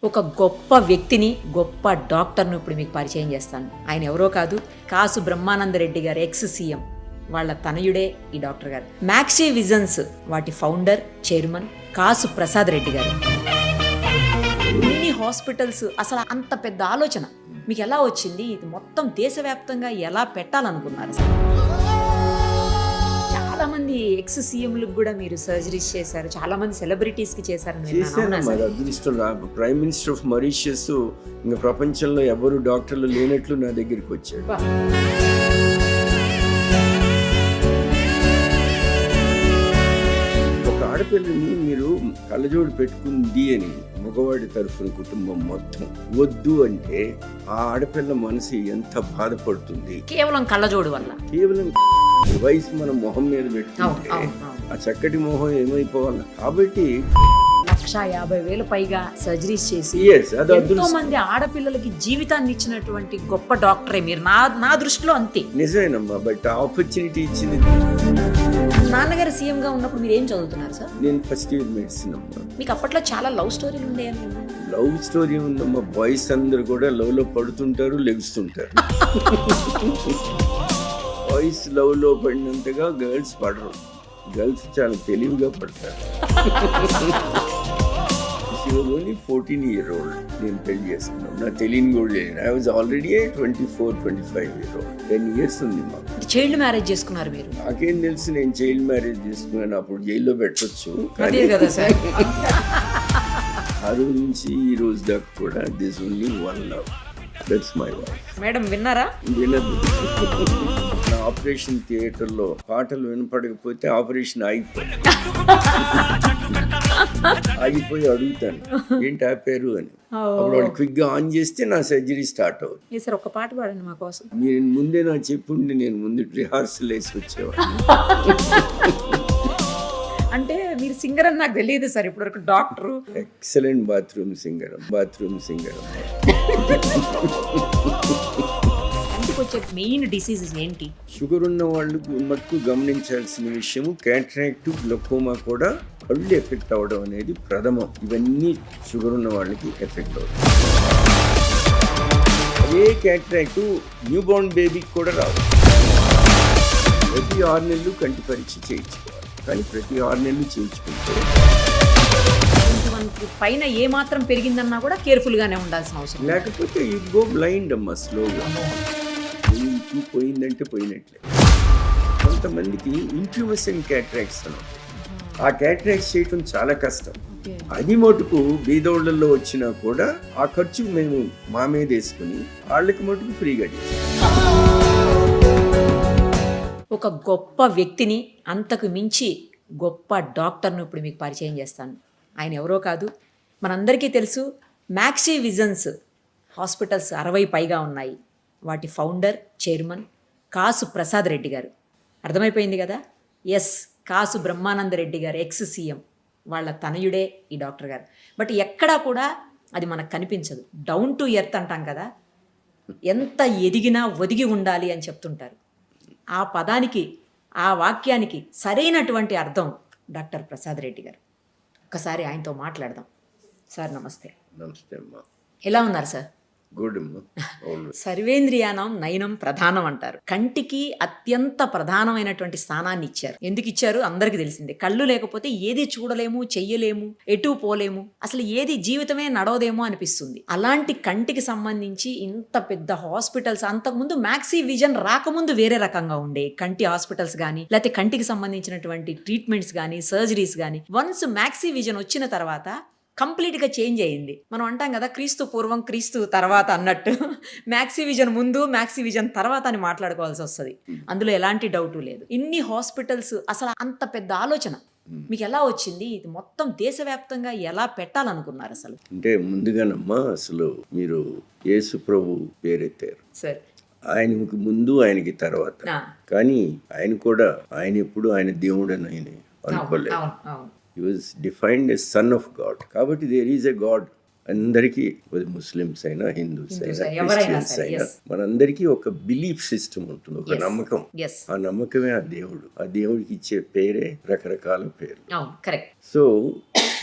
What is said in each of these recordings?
ఒక గొప్ప వ్యక్తిని, గొప్ప డాక్టర్ను ఇప్పుడు మీకు పరిచయం చేస్తాను. ఆయన ఎవరో కాదు, కాసు బ్రహ్మానందరెడ్డి గారు, ఎక్స్ సీఎం. వాళ్ళ తనయుడే ఈ డాక్టర్ గారు. మ్యాక్సీ విజన్స్ వాటి ఫౌండర్, చైర్మన్ కాసు ప్రసాద్ రెడ్డి గారు. ఇన్ని హాస్పిటల్స్, అసలు అంత పెద్ద ఆలోచన మీకు ఎలా వచ్చింది? ఇది మొత్తం దేశవ్యాప్తంగా ఎలా పెట్టాలనుకున్నారు? చాలా మంది ఎక్స్ సీఎంలకు కూడా మీరు సర్జరీస్ చేశారు, చాలా మంది సెలబ్రిటీస్ కి చేశారని అదృష్టం. ప్రైమ్ మినిస్టర్ ఆఫ్ మారిషియస్ ఇంకా ప్రపంచంలో ఎవరు డాక్టర్లు లేనట్లు నా దగ్గరికి వచ్చాడు. ఒక ఆడపిల్లని మీరు కళ్ళజోడు పెట్టుకుంది అని మగవాడి తరఫున కుటుంబం మొత్తం వద్దు అంటే ఆ ఆడపిల్ల మనసు ఎంత బాధపడుతుంది. కేవలం కళ్ళజోడు వల్ల. కేవలం వయసు మన మొహం మీద పెట్టుకుంటే ఆ చక్కటి మొహం ఏమైపోవాలి. కాబట్టి 1,50,000 పైగా సర్జరీస్ చేసి ఎంతో మంది ఆడపిల్లలకి జీవితాన్ని ఇచ్చినటువంటి గొప్ప డాక్టరే మీరు. నా దృష్టిలో అంతే. నిజమేనమ్మా, బట్ ఆపర్చునిటీ ఇచ్చింది. నాన్నగారు సీఎం గా ఉన్నప్పుడు మీరు ఏం చదువుతున్నారు సార్? నేను ఫస్ట్ ఇయర్ మెడిసిన్ అమ్మా. మీకు అప్పట్లో చాలా లవ్ స్టోరీలు ఉండేవి. లవ్ స్టోరీ ఉందమ్మా. బాయ్స్ అందరు కూడా లవ్ లో పడుతుంటారు, లెగుస్తుంటారు. బాయ్స్ లవ్ లో పడినంతగా గర్ల్స్ పడరు. గర్ల్స్ చాలా తెలివిగా పడతారు. ఓన్లీ 14-year-old నేను పెళ్లి చేసుకున్నాను. నా తెలియని కూడా చేయను. I was already 24-25-year-old. 10 years ఉంది మాకు. చైల్డ్ మ్యారేజ్ చేసుకున్నారు మీరు? నాకేం తెలుసు నేను చైల్డ్ మ్యారేజ్ చేసుకున్నాను. అప్పుడు జైల్లో పెట్టొచ్చు. కదా సార్. ఆ రోజు నుంచి ఈ రోజు దాకా కూడా this only one love. That's my wife. Madam విన్నారా? వినదు. నా ఆపరేషన్ థియేటర్ లో పాటలు వినపడకపోతే ఆపరేషన్ ఆగిపోయి అడుగుతాను ఏంటి ఆపారు అని. అప్పుడు వాడు క్విక్ గా ఆన్ చేస్తే నా సర్జరీ స్టార్ట్ అవుతుంది. సార్ ఒక పాట పాడండి మా కోసం. మీరు ముందే నా చెప్పుండి నేను ముందు రిహార్సల్ వేసి వచ్చేవాడు. అంటే మీరు సింగర్ అని నాకు తెలియదు సార్ ఇప్పటివరకు. Doctor excellent bathroom singer. వచ్చే మెయిన్ డిసీజెస్ ఏంటి? షుగర్ ఉన్న వాళ్ళు మటుకు గమనించాల్సిన విషయము క్యాటరాక్ట్, గ్లకోమా కూడా కళ్ళు ఎఫెక్ట్ అవ్వడం అనేది ప్రథమం. ఇవన్నీ షుగర్ ఉన్న వాళ్ళకి ఎఫెక్ట్ అవుతుంది. అదే క్యాటరాక్ట్ న్యూ బోర్న్ బేబీకి కూడా రావు. ప్రతి 6 నెలలు కంటి పరీక్ష చేయించుకోవాలి. కానీ ప్రతి 6 నెలలు చేయించుకుంటే పైన ఏ మాత్రం పెరిగిందన్నా కూడా కేర్ఫుల్ గానే ఉండాల్సిన అవసరం. లేకపోతే యు గో బ్లైండ్ అమ్మా. స్లోగా పోయిందంటే పోయినట్లే. కొంతమందికి ఇంట్యూమసెంట్ క్యాటరాక్ట్స్ అన్నమాట. ఆ క్యాటరాక్ట్స్ చేయటం చాలా కష్టం. అది మటుకు బీదోళ్లలో వచ్చినా కూడా ఆ ఖర్చు మేము మా మీద వేసుకుని వాళ్ళకి మటుకు ఫ్రీగా చేస్తాం. ఒక గొప్ప వ్యక్తిని, అంతకు మించి గొప్ప డాక్టర్ను ఇప్పుడు మీకు పరిచయం చేస్తాను. ఆయన ఎవరో కాదు, మనందరికీ తెలుసు. మ్యాక్సీ విజన్స్ హాస్పిటల్స్ 60 పైగా ఉన్నాయి. వాటి ఫౌండర్, చైర్మన్ కాసు ప్రసాద్ రెడ్డి గారు. అర్థమైపోయింది కదా? ఎస్, కాసు బ్రహ్మానందరెడ్డి గారు, ఎక్స్ సీఎం. వాళ్ళ తనయుడే ఈ డాక్టర్ గారు. బట్ ఎక్కడా కూడా అది మనకు కనిపించదు. డౌన్ టు ఎర్త్ అంటాం కదా, ఎంత ఎదిగినా ఒదిగి ఉండాలి అని చెప్తుంటారు. ఆ పదానికి, ఆ వాక్యానికి సరైనటువంటి అర్థం డాక్టర్ ప్రసాద్ రెడ్డి గారు. ఒకసారి ఆయనతో మాట్లాడదాం. సార్ నమస్తే. నమస్తే అమ్మా. ఎలా ఉన్నారు సార్? గుడ్ అమ్మా. సర్వేంద్రియానం నయనం ప్రధానం అంటారు. కంటికి అత్యంత ప్రధానమైనటువంటి స్థానాన్ని ఇచ్చారు. ఎందుకు ఇచ్చారు అందరికీ తెలిసిందే. కళ్ళు లేకపోతే ఏది చూడలేము, చెయ్యలేము, ఎటు పోలేము, అసలు ఏది జీవితమే నడవదేమో అనిపిస్తుంది. అలాంటి కంటికి సంబంధించి ఇంత పెద్ద హాస్పిటల్స్, అంతకుముందు మ్యాక్సీ విజన్ రాకముందు వేరే రకంగా ఉండే కంటి హాస్పిటల్స్ కానీ, లేకపోతే కంటికి సంబంధించినటువంటి ట్రీట్మెంట్స్ కానీ, సర్జరీస్ కానీ. వన్స్ మ్యాక్సీ విజన్ వచ్చిన తర్వాత కంప్లీట్గా చేంజ్ అయ్యింది. మనం అంటాం కదా, క్రీస్తు పూర్వం క్రీస్తు తర్వాత అన్నట్టు. మ్యాక్సీ విజన్ ముందు, మ్యాక్సీ విజన్ తర్వాత అని మాట్లాడుకోవాల్సి వస్తుంది. అందులో ఎలాంటి డౌటు లేదు. ఇన్ని హాస్పిటల్స్, అసలు అంత పెద్ద ఆలోచన మీకు ఎలా వచ్చింది? ఇది మొత్తం దేశవ్యాప్తంగా ఎలా పెట్టాలనుకున్నారు అసలు? అంటే ముందుగానమ్మా, అసలు మీరు యేసు ప్రభు పేరెత్తారు. సరే, ఆయనకి ముందు ఆయనకి తర్వాత. కానీ ఆయన కూడా ఆయన ఎప్పుడు ఆయన దేవుడు అని ఆయన అనుకోలేదు. He was defined as son of God. కాబట్టి there is a God. అందరికీ, ముస్లిమ్స్ అయినా, హిందూస్ అయినా, క్రిస్టియన్స్ అయినా, మనందరికీ ఒక బిలీఫ్ సిస్టమ్ ఉంటుంది, ఒక నమ్మకం. ఆ నమ్మకమే ఆ దేవుడు. ఆ దేవుడికి ఇచ్చే పేరే రకరకాల పేర్లు. సో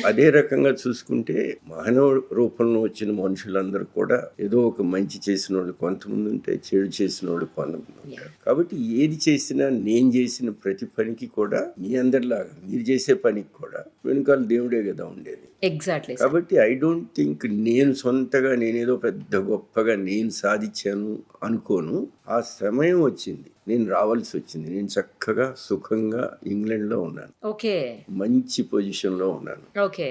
అదే రకంగా చూసుకుంటే మానవ రూపంలో వచ్చిన మనుషులందరూ కూడా ఏదో ఒక మంచి చేసిన వాళ్ళు కొంతమంది ఉంటే, చెడు చేసిన వాళ్ళు కొంతమంది ఉంటారు. కాబట్టి ఏది చేసినా నేను చేసిన ప్రతి పనికి కూడా మీ అందరిలాగా మీరు చేసే పనికి కూడా వెనుకాల దేవుడే కదా ఉండేది. ఎగ్జాక్ట్లీ. కాబట్టి ఐ డోంట్ థింక్ నేను సొంతగా నేనేదో పెద్ద గొప్పగా నేను సాధించాను అనుకోను. ఆ సమయం వచ్చింది, నేను రావాల్సి వచ్చింది. నేను చక్కగా సుఖంగా ఇంగ్లాండ్లో ఉన్నాను, ఓకే, మంచి పొజిషన్లో ఉన్నాను. ఓకే,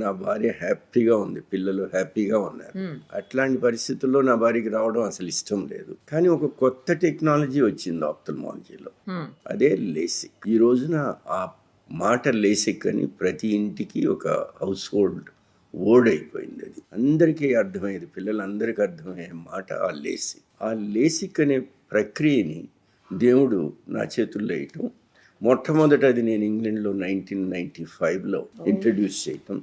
నా భార్య హ్యాపీగా ఉంది, పిల్లలు హ్యాపీగా ఉన్నారు. అట్లాంటి పరిస్థితుల్లో నా భార్యకి రావడం అసలు ఇష్టం లేదు. కానీ ఒక కొత్త టెక్నాలజీ వచ్చింది ఆప్థల్మాలజీలో, అదే లేసిక్. ఈ రోజున ఆ మాట లేసిక్ అని ప్రతి ఇంటికి ఒక హౌస్ హోల్డ్ వర్డ్ అయిపోయింది. అది అందరికీ అర్థమయ్యేది, పిల్లలందరికీ అర్థమయ్యే మాట ఆ లేసిక్. ఆ లేసిక్ అనే ప్రక్రియని దేవుడు నా చేతుల్లో వేయటం, మొట్టమొదట అది నేను ఇంగ్లాండ్లో 1995లో ఇంట్రడ్యూస్ చేయటం.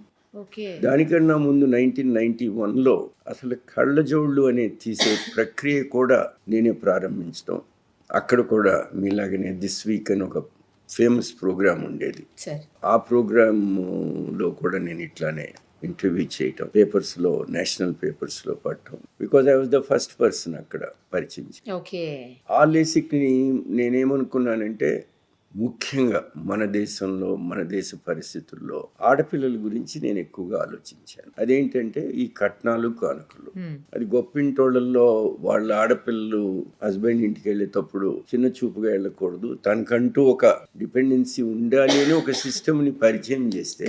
దానికన్నా ముందు 1991లో అసలు కళ్ళజోళ్ళు అనే తీసే ప్రక్రియ కూడా నేనే ప్రారంభించడం. అక్కడ కూడా మీలాగనే దిస్ వీక్ అని ఒక ఫేమస్ ప్రోగ్రామ్ ఉండేది. ఆ ప్రోగ్రాంలో కూడా నేను ఇట్లానే ఇంటర్వ్యూ చేయటం, పేపర్స్లో, నేషనల్ పేపర్స్లో పడటం. Because I was the first person అక్కడ పరిచయం. ఆ లేసిక్ని నేనేమనుకున్నానంటే, ముఖ్యంగా మన దేశంలో, మన దేశ పరిస్థితుల్లో ఆడపిల్లల గురించి నేను ఎక్కువగా ఆలోచించాను. అదేంటంటే ఈ కట్నాలు, కానుకలు. అది గొప్పింటోళ్ళల్లో వాళ్ళ ఆడపిల్లలు హస్బెండ్ ఇంటికి వెళ్ళేటప్పుడు చిన్న చూపుగా వెళ్ళకూడదు, తనకంటూ ఒక డిపెండెన్సీ ఉండాలి అని ఒక సిస్టమ్ని పరిచయం చేస్తే,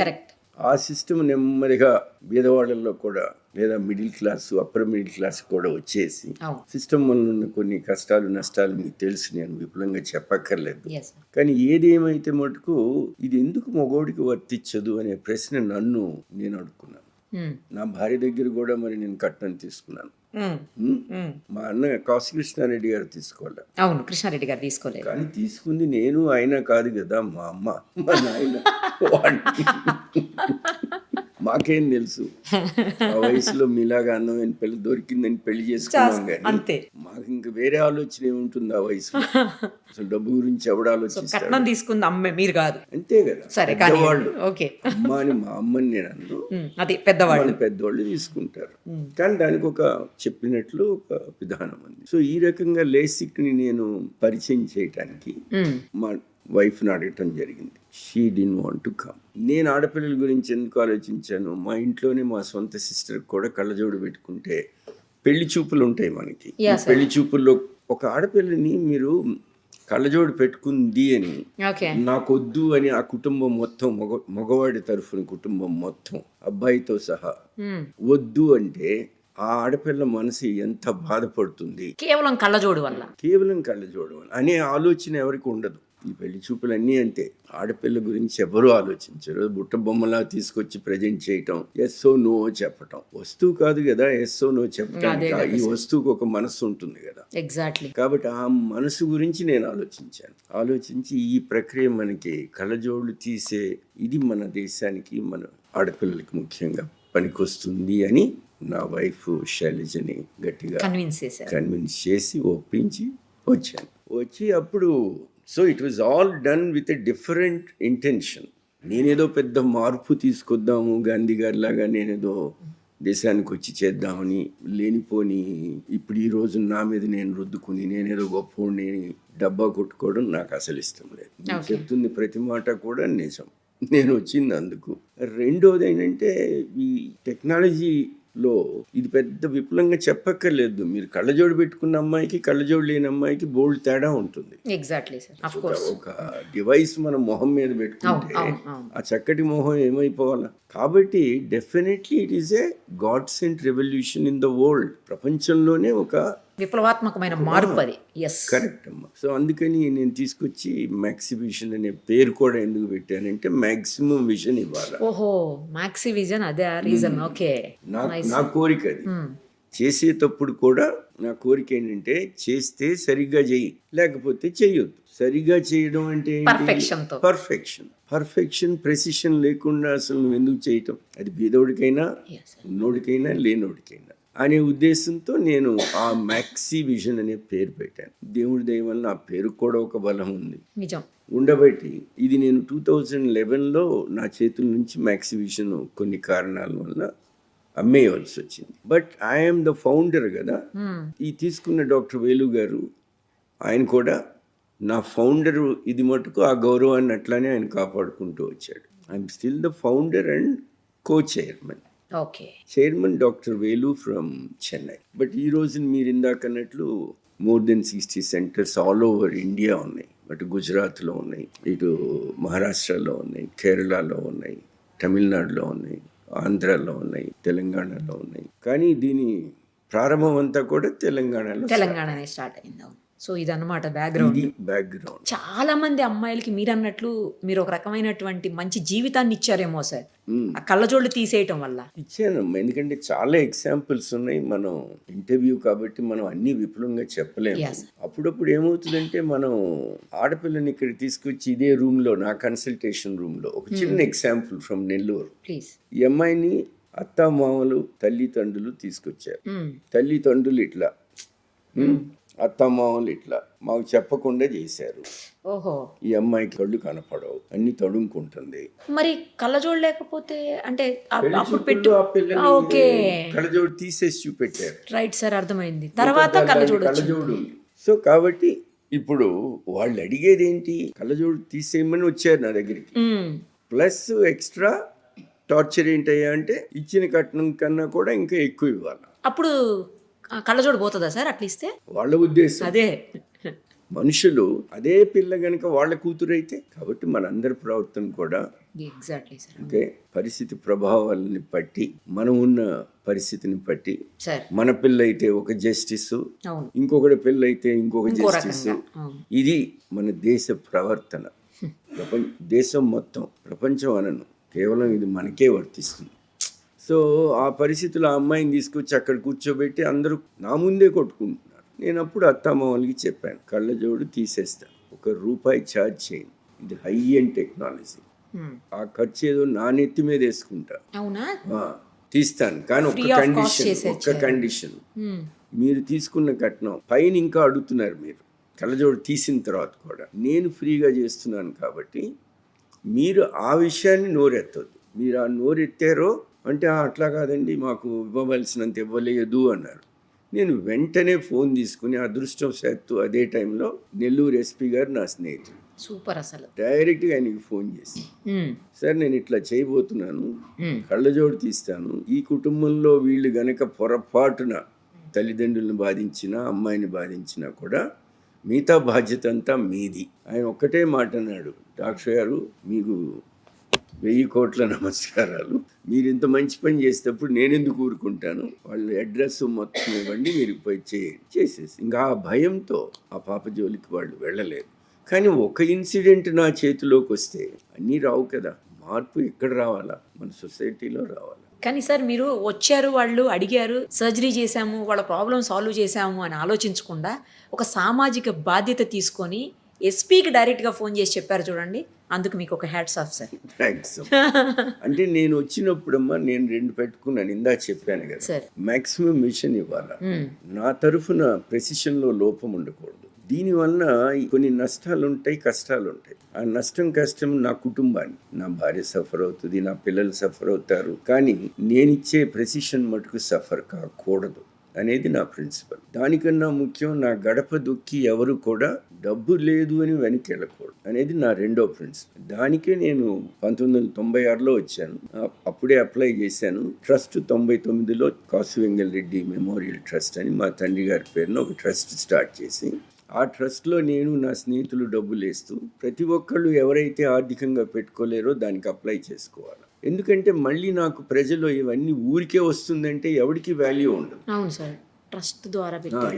ఆ సిస్టమ్ నెమ్మదిగా బీదవాళ్ళల్లో కూడా, లేదా middle class, upper middle class కూడా వచ్చేసి, సిస్టమ్ వల్ల ఉన్న కొన్ని కష్టాలు, నష్టాలు మీకు తెలుసు, నేను విపులంగా చెప్పక్కర్లేదు. కానీ ఏదేమైతే మటుకు ఇది ఎందుకు మగోడికి వర్తించదు అనే ప్రశ్న నేను అడుక్కున్నాను. నా భార్య దగ్గర కూడా మరి నేను కట్నం తీసుకున్నాను. మా అన్న కాశీ కృష్ణారెడ్డి గారు తీసుకోవాలి. అవును, కృష్ణారెడ్డి గారు తీసుకోలేదు. కానీ తీసుకుంది నేను, ఆయన కాదు కదా, మా అమ్మ, మా నాయన. మాకేం తెలుసు, ఆ వయసులో మీలాగా అందమైన పెళ్లి దొరికిందని పెళ్లి చేసుకున్నాం, కానీ మాకు ఇంకా వేరే ఆలోచన ఏముంటుంది ఆ వయసులో? అసలు డబ్బు గురించి ఎవడు ఆలోచిస్తాడు? తీసుకుంది అమ్మే, మీరు కాదు. అంతే కదా, పెద్దవాళ్ళు. అమ్మ అని మా అమ్మని నేను అన్ను, పెద్దవాళ్ళు తీసుకుంటారు. కానీ దానికి ఒక చెప్పినట్లు ఒక విధానం ఉంది. సో ఈ రకంగా లేసిక్ ని నేను పరిచయం చేయటానికి మా వైఫ్ని అడగటం జరిగింది. She didn't want to come. నేను ఆడపిల్లల గురించి ఎందుకు ఆలోచించాను, మా ఇంట్లోనే మా సొంత సిస్టర్ కూడా కళ్ళజోడు పెట్టుకుంటే పెళ్లి చూపులు ఉంటాయి మనకి. పెళ్లి చూపుల్లో ఒక ఆడపిల్లని మీరు కళ్ళజోడు పెట్టుకుంది అని నాకొద్దు అని ఆ కుటుంబం మొత్తం, మగవాడి తరఫున కుటుంబం మొత్తం అబ్బాయితో సహా వద్దు అంటే ఆ ఆడపిల్ల మనసు ఎంత బాధపడుతుంది, కేవలం కళ్ళజోడు వల్ల అనే ఆలోచన ఎవరికి ఉండదు. ఈ పెళ్లి చూపులన్నీ అంతే, ఆడపిల్ల గురించి ఎవరూ ఆలోచించరు. బుట్ట బొమ్మలా తీసుకొచ్చి ప్రజెంట్ చేయటం, ఎస్ ఓ నో చెప్పటం. వస్తువు కాదు కదా ఎస్ ఓ నో చెప్పటానికి, ఈ వస్తువుకు ఒక మనసు ఉంటుంది కదా. ఎగ్జాక్ట్లీ. కాబట్టి ఆ మనసు గురించి నేను ఆలోచించి ఈ ప్రక్రియ మనకి కళ్ళజోళ్ళు తీసే ఇది మన దేశానికి, మన ఆడపిల్లలకి ముఖ్యంగా పనికొస్తుంది అని నా వైఫ్ శైలజని గట్టిగా కన్విన్స్ చేసి ఒప్పించి వచ్చి అప్పుడు so it was all done with a different intention. నేనేదో పెద్ద మార్పు తీసుకొద్దాము గాంధీ గారి లాగా, నేనేదో దేశానికి వచ్చి చేద్దామని లేనిపోని ఇప్పుడు ఈ రోజు నా మీద నేను రుద్దుకుని నేనేదో గొప్పని డబ్బా కొట్టుకోవడం నాకు అసలు ఇష్టం లేదు. నేను చెప్తుంది ప్రతి మాట కూడా నిజం, నేను వచ్చింది అందుకు. రెండోది ఏంటంటే ఈ టెక్నాలజీలో ఇది పెద్ద విపులంగా చెప్పక్కర్లేదు. మీరు కళ్ళజోడు పెట్టుకున్న అమ్మాయికి కళ్ళజోడు లేని అమ్మాయికి బోల్డ్ తేడా ఉంటుంది. Exactly sir. ఆఫ్ కోర్స్ ఒక డివైస్ మనం మొహం మీద పెట్టుకుంటే ఆ చక్కటి మొహం ఏమైపోవాలా? కాబట్టి definitely it is a God sent revolution in the world. ప్రపంచంలోనే ఒక విప్లవాత్మకమైన మార్పు అది. కరెక్ట్ అమ్మా. సో అందుకని నేను తీసుకొచ్చి మ్యాక్సివిజన్ అనే పేరు కూడా ఎందుకు పెట్టానంటే మ్యాక్సిమం విజన్ ఇవ్వాలి. ఓహో, మ్యాక్సివిజన్ అదే రీజన్. ఓకే, నా కోరిక అది. చేసేటప్పుడు కూడా నా కోరిక ఏంటంటే చేస్తే సరిగ్గా చెయ్యి, లేకపోతే చెయ్యొద్దు. సరిగ్గా చేయడం అంటే పర్ఫెక్షన్ ప్రెసిషన్ లేకుండా అసలు నువ్వు ఎందుకు చేయటం? అది బీదోడికైనా ఉన్నోడికైనా లేనోడికైనా అనే ఉద్దేశంతో నేను ఆ మ్యాక్సీ విజన్ అనే పేరు పెట్టాను. దేవుడి దయ వల్ల ఆ పేరు కూడా ఒక బలం ఉంది. నిజం. ఉండబట్టి ఇది నేను 2011లో నా చేతుల నుంచి మ్యాక్సివిషన్ కొన్ని కారణాల వల్ల అమ్మేయవలసి వచ్చింది. బట్ ఐఎమ్ ద ఫౌండర్ కదా. ఈ తీసుకున్న డాక్టర్ వేలు గారు ఆయన కూడా నా ఫౌండర్ ఇది మటుకు ఆ గౌరవాన్ని అట్లానే ఆయన కాపాడుకుంటూ వచ్చాడు. I'm still the founder and co-chairman. Okay. Chairman doctor వేలు ఫ్రమ్ చెన్నై. బట్ ఈ రోజున మీరు ఇందాక అన్నట్లు more than 60 centres all over India ఉన్నాయి. అటు గుజరాత్లో ఉన్నాయి, ఇటు మహారాష్ట్రలో ఉన్నాయి, కేరళలో ఉన్నాయి, తమిళనాడులో ఉన్నాయి, ఆంధ్రాలో ఉన్నాయి, తెలంగాణలో ఉన్నాయి. కానీ దీని ప్రారంభం అంతా కూడా తెలంగాణనే స్టార్ట్ అయింది. సో ఇదన్నమాట బ్యాక్గ్రౌండ్. చాలా మంది అమ్మాయిలకి మీరు అన్నట్లు మీరు ఒక రకమైనటువంటి మంచి జీవితాన్ని ఇచ్చారేమో సార్ ఆ కళ్ళజోళ్ళు తీసేయటం వల్ల. ఇచ్చానమ్మా, ఎందుకంటే చాలా ఎగ్జాంపుల్స్ ఉన్నాయి. మనం ఇంటర్వ్యూ కాబట్టి మనం అన్ని విపులంగా చెప్పలేము. అప్పుడప్పుడు ఏమవుతుందంటే మనం ఆడపిల్లని ఇక్కడ తీసుకొచ్చి ఇదే రూమ్ లో, నా కన్సల్టేషన్ రూమ్ లో ఒక చిన్న ఎగ్జాంపుల్ ఫ్రమ్ నెల్లూరు. ఈ అమ్మాయిని అత్తామామలు తల్లిదండ్రులు తీసుకొచ్చారు. తల్లిదండ్రులు ఇట్లా, అత్తమామలు ఇట్లా మాకు చెప్పకుండా చేశారు. ఓహో. ఈ అమ్మాయికి కళ్ళు కనపడవు, అన్ని తడుముకుంటుంది. మరి కళ్ళజోడు లేకపోతే అంటే కళ్ళజోడు తీసేసి చూపెట్టారు. రైట్ సార్, అర్థమైంది. తర్వాత కళ్ళజోడు ఉంది. సో కాబట్టి ఇప్పుడు వాళ్ళు అడిగేది ఏంటి, కళ్ళజోడు తీసేయమని వచ్చారు నా దగ్గరికి. ప్లస్ ఎక్స్ట్రా టార్చర్ ఏంటయ్యా అంటే ఇచ్చిన కట్నం కన్నా కూడా ఇంకా ఎక్కువ ఇవ్వాలి. అప్పుడు కళ్ళజోడు పోతుందా సార్ అట్లా ఇస్తే? వాళ్ళ ఉద్దేశం అదే. మనుషులు అదే పిల్ల గనుక వాళ్ళ కూతురు అయితే, కాబట్టి మనందరి ప్రవర్తన కూడా ఎగ్జాక్ట్లీ సార్. ఓకే, పరిస్థితి ప్రభావాలని బట్టి, మనం ఉన్న పరిస్థితిని బట్టి, మన పిల్ల అయితే ఒక జస్టిస్, ఇంకొకటి పిల్ల అయితే ఇంకొక జస్టిస్. ఇది మన దేశ ప్రవర్తన. దేశం మొత్తం, ప్రపంచం అనను, కేవలం ఇది మనకే వర్తిస్తుంది. సో ఆ పరిస్థితుల్లో ఆ అమ్మాయిని తీసుకొచ్చి అక్కడ కూర్చోబెట్టి అందరూ నా ముందే కొట్టుకుంటున్నారు. నేను అప్పుడు అత్తమ్మకి చెప్పాను, కళ్ళజోడు తీసేస్తాను, ₹1 ఛార్జ్ చేయండి, ఇది హై ఎండ్ టెక్నాలజీ, ఆ ఖర్చు ఏదో నా నెత్తి మీద వేసుకుంటా, తీస్తాను. కానీ ఒక్క కండిషన్, మీరు తీసుకున్న కట్నం పైన ఇంకా అడుగుతున్నారు. మీరు కళ్ళజోడు తీసిన తర్వాత కూడా నేను ఫ్రీగా చేస్తున్నాను కాబట్టి మీరు ఆ విషయాన్ని నోరెత్తద్దు. మీరు ఆ నోరెత్తారో అంటే అట్లా కాదండి, మాకు ఇవ్వవలసినంత ఇవ్వలేదు అన్నారు. నేను వెంటనే ఫోన్ తీసుకుని, అదృష్టవశాత్తు అదే టైంలో నెల్లూరు ఎస్పీ గారు నా స్నేహితుడు, సూపర్, అసలు డైరెక్ట్గా ఆయనకి ఫోన్ చేసి, సార్ నేను ఇట్లా చేయబోతున్నాను, కళ్ళజోడు తీస్తాను, ఈ కుటుంబంలో వీళ్ళు గనక పొరపాటున తల్లిదండ్రులను బాధించినా, అమ్మాయిని బాధించినా కూడా మిగతా బాధ్యత అంతా మీది. ఆయన ఒక్కటే మాట అన్నాడు, డాక్టర్ గారు మీకు 1000 కోట్ల నమస్కారాలు, మీరు ఇంత మంచి పని చేసేటప్పుడు నేను ఎందుకు ఊరుకుంటాను, వాళ్ళ అడ్రస్ మొత్తం ఇవ్వండి, మీరు పోయి చేసేసి. ఇంకా ఆ భయంతో ఆ పాప జోలికి వాళ్ళు వెళ్ళలేదు. కానీ ఒక ఇన్సిడెంట్ నా చేతిలోకి వస్తే అన్నీ రావు కదా, మార్పు ఎక్కడ రావాలా, మన సొసైటీలో రావాలా. కానీ సార్ మీరు వచ్చారు, వాళ్ళు అడిగారు, సర్జరీ చేశాము, వాళ్ళ ప్రాబ్లం సాల్వ్ చేశాము అని ఆలోచించకుండా ఒక సామాజిక బాధ్యత తీసుకొని ఎస్పీకి డైరెక్ట్గా ఫోన్ చేసి చెప్పారు చూడండి, అందుకు మీకు ఒక హ్యాట్స్ ఆఫ్ సార్. థ్యాంక్స్. అంటే నేను వచ్చినప్పుడమ్మా నేను 2 పెట్టుకున్నాను, ఇందా చెప్పాను కదా, మాక్సిమం మిషన్ ఇవ్వాలా, నా తరఫున ప్రెసిషన్లో లోపం ఉండకూడదు. దీనివల్ల కొన్ని నష్టాలు ఉంటాయి, కష్టాలు ఉంటాయి. ఆ కష్టం నా కుటుంబాన్ని, నా భార్య సఫర్ అవుతుంది, నా పిల్లలు సఫర్ అవుతారు, కానీ నేనిచ్చే ప్రెసిషన్ మటుకు సఫర్ కాకూడదు అనేది నా ప్రిన్సిపల్. దానికన్నా ముఖ్యం, నా గడప దొక్కి ఎవరు కూడా డబ్బు లేదు అని వెనక్కి వెళ్ళకూడదు అనేది నా రెండో ప్రిన్సిపల్. దానికే నేను 1996లో వచ్చాను, అప్పుడే అప్లై చేశాను. ట్రస్ట్ 99లో కాసు వెంగళ రెడ్డి మెమోరియల్ ట్రస్ట్ అని మా తండ్రి గారి పేరున ఒక ట్రస్ట్ స్టార్ట్ చేసి, ఆ ట్రస్ట్లో నేను నా స్నేహితులు డబ్బులు వేస్తూ ప్రతి ఒక్కళ్ళు ఎవరైతే ఆర్థికంగా పెట్టుకోలేరో దానికి అప్లై చేసుకోవాలి. ఎందుకంటే మళ్ళీ నాకు ప్రజలు ఇవన్నీ ఊరికే వస్తుందంటే ఎవరికి వాల్యూ ఉండదు. అవును సార్, ట్రస్ట్ ద్వారా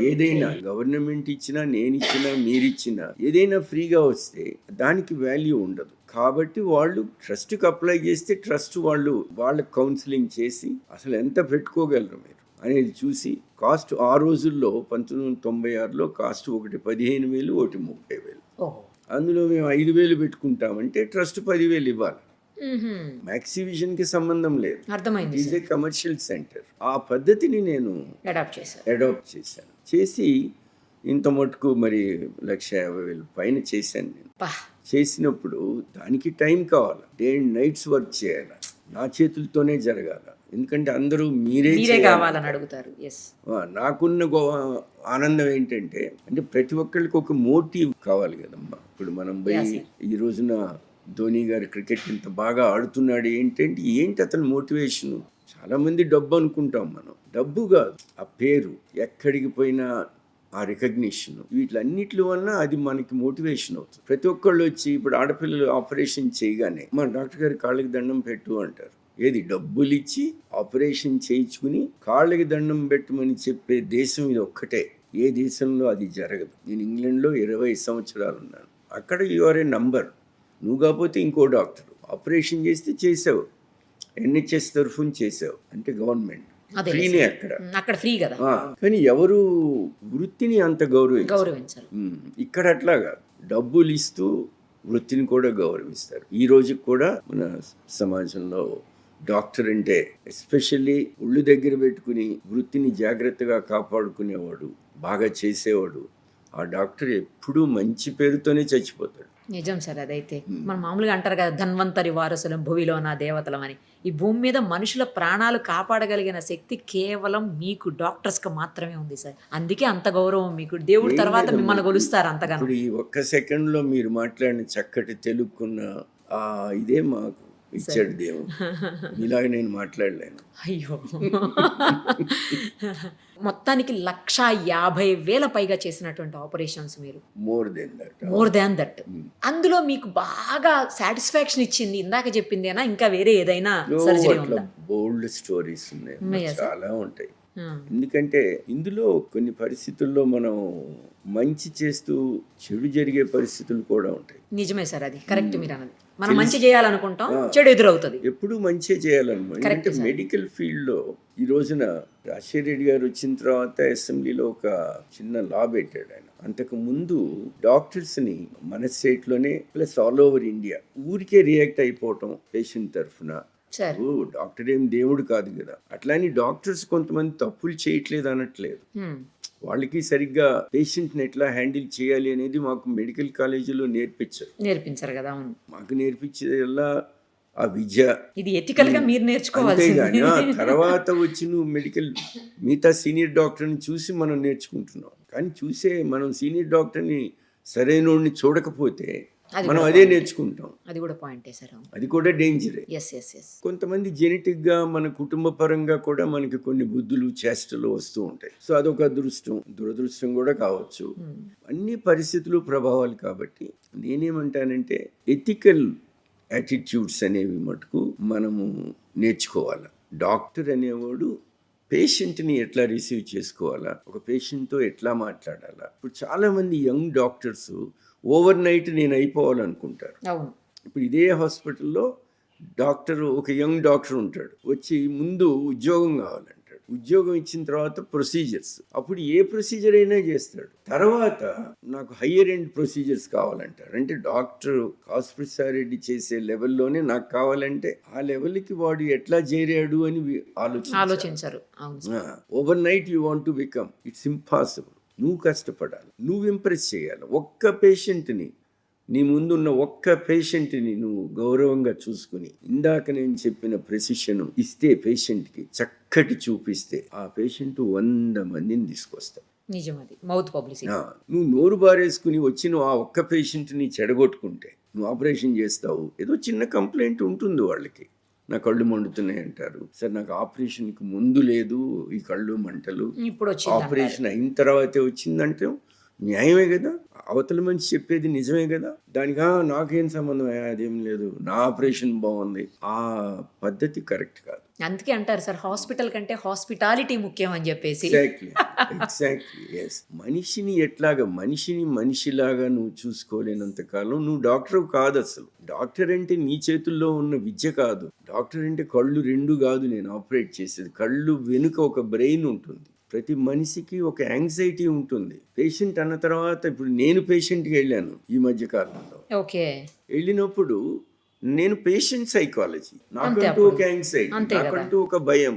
ఏదైనా గవర్నమెంట్ ఇచ్చినా, నేను ఇచ్చినా, మీరిచ్చినా, ఏదైనా ఫ్రీగా వస్తే దానికి వాల్యూ ఉండదు. కాబట్టి వాళ్ళు ట్రస్ట్కి అప్లై చేస్తే ట్రస్ట్ వాళ్ళు వాళ్ళకి కౌన్సిలింగ్ చేసి అసలు ఎంత పెట్టుకోగలరు మీరు అనేది చూసి, కాస్ట్ ఆ రోజుల్లో 1996లో కాస్ట్ ఒకటి 15,000, ఒకటి 30,000. అందులో మేము 5,000 పెట్టుకుంటామంటే ట్రస్ట్ 10,000 ఇవ్వాలి. మ్యాక్సివిజన్ కి సంబంధం లేదు, అర్థమైంది. Is a commercial centre. ఆ పద్ధతిని నేను అడాప్ట్ చేశాను. చేసి ఇంత మటుకు మరి 150,000 పైన చేశాను నేను. చేసినప్పుడు దానికి టైం కావాలి, డే అండ్ నైట్స్ వర్క్ చేయాలి, నా చేతులతోనే జరగాల, ఎందుకంటే అందరూ మీరే కావాలని అడుగుతారు. నాకున్న ఆనందం ఏంటంటే అంటే ప్రతి ఒక్కరికి ఒక మోటివ్ కావాలి కదమ్మా. ఇప్పుడు మనం పోయి ఈ రోజున ధోని గారు క్రికెట్ ఇంత బాగా ఆడుతున్నాడు ఏంటి అతని మోటివేషన్? చాలా మంది డబ్బు అనుకుంటాం, మనం డబ్బు కాదు, ఆ పేరు, ఎక్కడికి పోయినా ఆ రికగ్నిషన్, వీటిలన్నిటి వలన అది మనకి మోటివేషన్ అవుతుంది. ప్రతి ఒక్కళ్ళు వచ్చి ఇప్పుడు ఆడపిల్లలు ఆపరేషన్ చేయగానే మా డాక్టర్ గారి కాళ్ళకి దండం పెట్టు అంటారు. ఏది డబ్బులు ఇచ్చి ఆపరేషన్ చేయించుకుని కాళ్ళకి దండం పెట్టమని చెప్పే దేశం ఇది ఒక్కటే. ఏ దేశంలో అది జరగదు. నేను ఇంగ్లాండ్లో 20 సంవత్సరాలు ఉన్నాను. అక్కడ యు ఆర్ ఏ నంబర్. నువ్వు కాకపోతే ఇంకో డాక్టర్ ఆపరేషన్ చేస్తే చేసావు, NHS తరఫున చేసావు అంటే గవర్నమెంట్ ఫ్రీనే అక్కడ ఫ్రీ కదా. కానీ ఎవరు వృత్తిని అంత గౌరవించారు. ఇక్కడ అట్లాగా డబ్బులు ఇస్తూ వృత్తిని కూడా గౌరవిస్తారు. ఈ రోజుకి కూడా మన సమాజంలో డాక్టర్ అంటే ఎస్పెషల్లీ ఒళ్ళు దగ్గర పెట్టుకుని వృత్తిని జాగ్రత్తగా కాపాడుకునేవాడు, బాగా చేసేవాడు, ఆ డాక్టర్ ఎప్పుడూ మంచి పేరుతోనే చచ్చిపోతాడు. నిజం సార్. అదైతే మనం మామూలుగా అంటారు కదా, ధన్వంతరి వారసులం భూమిలో నా దేవతలం అని. ఈ భూమి మీద మనుషుల ప్రాణాలు కాపాడగలిగిన శక్తి కేవలం మీకు డాక్టర్స్కి మాత్రమే ఉంది సార్. అందుకే అంత గౌరవం మీకు. దేవుడి తర్వాత మిమ్మల్ని కొలుస్తారు అంతగా. ఇప్పుడు ఈ ఒక్క సెకండ్లో మీరు మాట్లాడిన చక్కటి తెలుగుకున్న ఇదే మాకు ఇచ్చాడు దేవుడు. ఇలాగ నేను మాట్లాడలేను. అయ్యో, మొత్తానికి 150,000 పైగా చేసినటువంటి ఆపరేషన్స్ మీరు. More than that. అందులో మీకు బాగా సాటిస్ఫాక్షన్ ఇచ్చింది ఇందాక చెప్పిందేనా, ఇంకా వేరే ఏదైనా సర్జరీ ఉందా? బోల్డ్ స్టోరీస్ ఉన్నాయి, చాలా ఉంటాయి. ఎందుకంటే ఇందులో కొన్ని పరిస్థితుల్లో మనం మంచి చేస్తూ చెడు జరిగే పరిస్థితులు కూడా ఉంటాయి. నిజమే సార్, అది కరెక్ట్ మీరు అన్నది. మనం మంచి చేయాలనుకుంటాం, చెడు ఎదురవుతుంది. ఎప్పుడు మంచి చేయాలనుకుంటాం. అంటే మెడికల్ ఫీల్డ్ లో ఈ రోజున రాజశేఖర రెడ్డి గారు వచ్చిన తర్వాత అసెంబ్లీలో ఒక చిన్న లా పెట్టాడు ఆయన. అంతకు ముందు డాక్టర్స్ ని మన స్టేట్ లోనే ప్లస్ ఆల్ ఓవర్ ఇండియా ఊరికే రియాక్ట్ అయిపోవటం పేషెంట్ తరఫున. డాక్టర్ ఏం దేవుడు కాదు కదా. అట్లాని డాక్టర్స్ కొంతమంది తప్పులు చేయట్లేదు అనట్లేదు, వాళ్ళకి సరిగ్గా పేషెంట్ ని ఎట్లా హ్యాండిల్ చేయాలి అనేది మాకు మెడికల్ కాలేజీలో నేర్పించారు కదా. మాకు నేర్పించేదల్లా ఆ విద్య, ఇది ఎథికల్ గా మీరు నేర్చుకోవాలి. తర్వాత వచ్చి నువ్వు మిగతా సీనియర్ డాక్టర్ని చూసి మనం నేర్చుకుంటున్నాం. కానీ మనం సీనియర్ డాక్టర్ని సరైనోడిని చూడకపోతే మనం అదే నేర్చుకుంటాం. అది కూడా పాయింటే సార్. అది కూడా డేంజరే. కొంతమంది జెనెటిక్ గా మన కుటుంబ పరంగా కూడా మనకి కొన్ని బుద్ధులు చేష్టలు వస్తూ ఉంటాయి. సో అదొక దురదృష్టం కూడా కావచ్చు. అన్ని పరిస్థితులు ప్రభావాలు. కాబట్టి నేనేమంటానంటే ఎథికల్ యాటిట్యూడ్స్ అనేవి మటుకు మనము నేర్చుకోవాలి. డాక్టర్ అనేవాడు పేషెంట్ని ఎట్లా రిసీవ్ చేసుకోవాలా, ఒక పేషెంట్తో ఎట్లా మాట్లాడాలా. ఇప్పుడు చాలామంది యంగ్ డాక్టర్స్ ఓవర్ నైట్ నేను అయిపోవాలనుకుంటారు. ఇప్పుడు ఇదే హాస్పిటల్లో ఒక యంగ్ డాక్టర్ ఉంటాడు, వచ్చి ముందు ఉద్యోగం కావాలంటాడు. ఉద్యోగం ఇచ్చిన తర్వాత ప్రొసీజర్స్, అప్పుడు ఏ ప్రొసీజర్ అయినా చేస్తాడు. తర్వాత నాకు హయ్యర్ ఎండ్ ప్రొసీజర్స్ కావాలంటారు. అంటే డాక్టర్ కాసుప్రసాద్ రెడ్డి చేసే లెవెల్లోనే నాకు కావాలంటే ఆ లెవెల్కి వాడు ఎట్లా చేరాడు అని ఆలోచించారు. Over night you want to become, it's impossible. నువ్వు కష్టపడాలి, నువ్వు ఇంప్రెస్ చేయాలి. ఒక్క పేషెంట్ని, నీ ముందున్న ఒక్క పేషెంట్ని నువ్వు గౌరవంగా చూసుకుని ఇందాక నేను చెప్పిన ప్రెసిషన్ ఇస్తే, పేషెంట్కి చక్కటి చూపిస్తే ఆ పేషెంట్ 100 మందిని తీసుకొస్తావు. నిజమది, మౌత్ పబ్లిసిటీ. నువ్వు నోరు బారేసుకుని వచ్చి నువ్వు ఆ ఒక్క పేషెంట్ని చెడగొట్టుకుంటే నువ్వు ఆపరేషన్ చేస్తావు. ఏదో చిన్న కంప్లైంట్ ఉంటుంది వాళ్ళకి, నా కళ్ళు మండుతున్నాయి అంటారు. సార్ నాకు ఆపరేషన్కి ముందు లేదు ఈ కళ్ళు మంటలు, ఇప్పుడు ఆపరేషన్ అయిన తర్వాతే వచ్చిందంటే న్యాయమే కదా. అవతల మనిషి చెప్పేది నిజమే కదా. దానికి నాకేం సంబంధం, అదేం లేదు, నా ఆపరేషన్ బాగుంది. ఆ పద్ధతి కరెక్ట్ కాదు. అందుకే అంటారు సార్, హాస్పిటల్ కంటే హాస్పిటాలిటీ ముఖ్యం అని చెప్పేసి. Exactly yes. మనిషిని మనిషిలాగా నువ్వు చూసుకోలేనంత కాలం నువ్వు డాక్టర్ కాదు. అసలు డాక్టర్ అంటే నీ చేతుల్లో ఉన్న విద్య కాదు. డాక్టర్ అంటే కళ్ళు 2 కాదు నేను ఆపరేట్ చేసేది. కళ్ళు వెనుక ఒక బ్రెయిన్ ఉంటుంది. ప్రతి మనిషికి ఒక యాంగ్జైటీ ఉంటుంది. పేషెంట్ అన్న తర్వాత, ఇప్పుడు నేను పేషెంట్కి వెళ్ళాను ఈ మధ్య కాలంలో. వెళ్ళినప్పుడు నేను పేషెంట్ సైకాలజీ, నాకంటూ ఒక యాంగ్జైటీ, నాకంటూ ఒక భయం.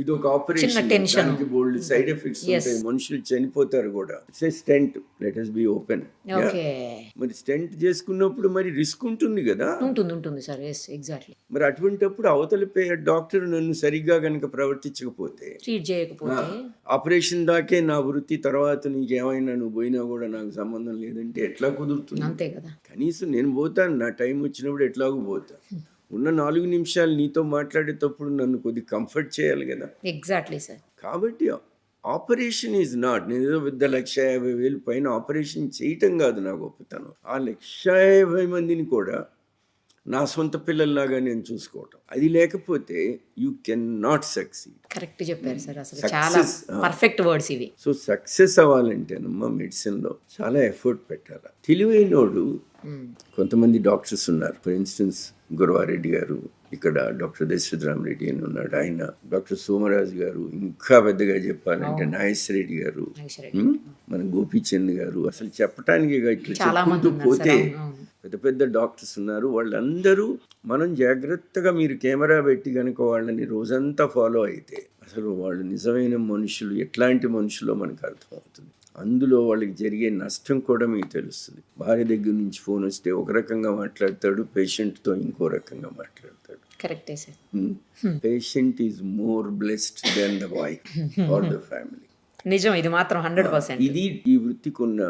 ఇది ఒక ఆపరేషన్, tension. దానికి బోల్డ్ సైడ్ ఎఫెక్ట్స్ ఉంటాయి, మనుషులు చనిపోతారు కూడా. Stent, let us be open. Okay, మరి స్టెంట్ చేసుకున్నప్పుడు మరి రిస్క్ ఉంటుంది కదా. ఉంటుంది సార్. Yes, exactly. మరి అటువంటిప్పుడు అవతల డాక్టర్ నన్ను సరిగ్గా కనుక ప్రవర్తించకపోతే, ట్రీట్ చేయకపోతే, ఆపరేషన్ దాకే నా వృత్తి, తర్వాత నీకేమైనా నువ్వు పోయినా కూడా నాకు సంబంధం లేదంటే ఎట్లా కుదురుతుంది? అంతే కదా. కనీసం నేను పోతాను, నా టైం వచ్చినప్పుడు ఎట్లాగూ పోతాను. ఉన్న 4 నిమిషాలు నీతో మాట్లాడేటప్పుడు నన్ను కొద్దిగా కంఫర్ట్ చేయాలి కదా. Exactly sir. కాబట్టి ఆపరేషన్ ఈజ్ నాట్, నేను ఏదో పెద్ద 1,50,000 పైన ఆపరేషన్ చేయటం కాదు నా గొప్పతనం. ఆ 1,50,000 మందిని కూడా నా సొంత పిల్లల్లాగా నేను చూసుకోవటం, అది లేకపోతే you can not succeed. Correct చెప్పారు సార్. అసలు చాలా పర్ఫెక్ట్ వర్డ్స్ ఇవి. సో సక్సెస్ అవ్వాలంటేనమ్మా మెడిసిన్లో చాలా ఎఫర్ట్ పెట్టాలి. తెలివైనోడు కొంతమంది డాక్టర్స్ ఉన్నారు. ఫర్ ఇన్స్టెన్స్ గురవారెడ్డి గారు, ఇక్కడ డాక్టర్ దశరథరామరెడ్డి అని ఉన్నాడు, ఆయన, డాక్టర్ సోమరాజు గారు, ఇంకా పెద్దగా చెప్పాలంటే నాగేశ్వరరెడ్డి గారు, మన గోపీచంద్ గారు, అసలు చెప్పటానికి ఇట్లా చెప్పుకుంటూ పోతే పెద్ద పెద్ద డాక్టర్స్ ఉన్నారు. వాళ్ళందరూ మనం జాగ్రత్తగా మీరు కెమెరా పెట్టి కనుక వాళ్ళని రోజంతా ఫాలో అయితే అసలు వాళ్ళు నిజమైన మనుషులు, ఎట్లాంటి మనుషులో మనకు అర్థమవుతుంది. అందులో వాళ్ళకి జరిగే నష్టం కూడా మీకు తెలుస్తుంది. భార్య దగ్గర నుంచి ఫోన్ వస్తే ఒక రకంగా మాట్లాడతాడు, పేషెంట్తో ఇంకో రకంగా మాట్లాడతాడు. కరెక్టే sir. Patient is more blessed than the wife or the family. నిజం, ఇది మాత్రం 100%. ఇది ఈ వృత్తికి ఉన్న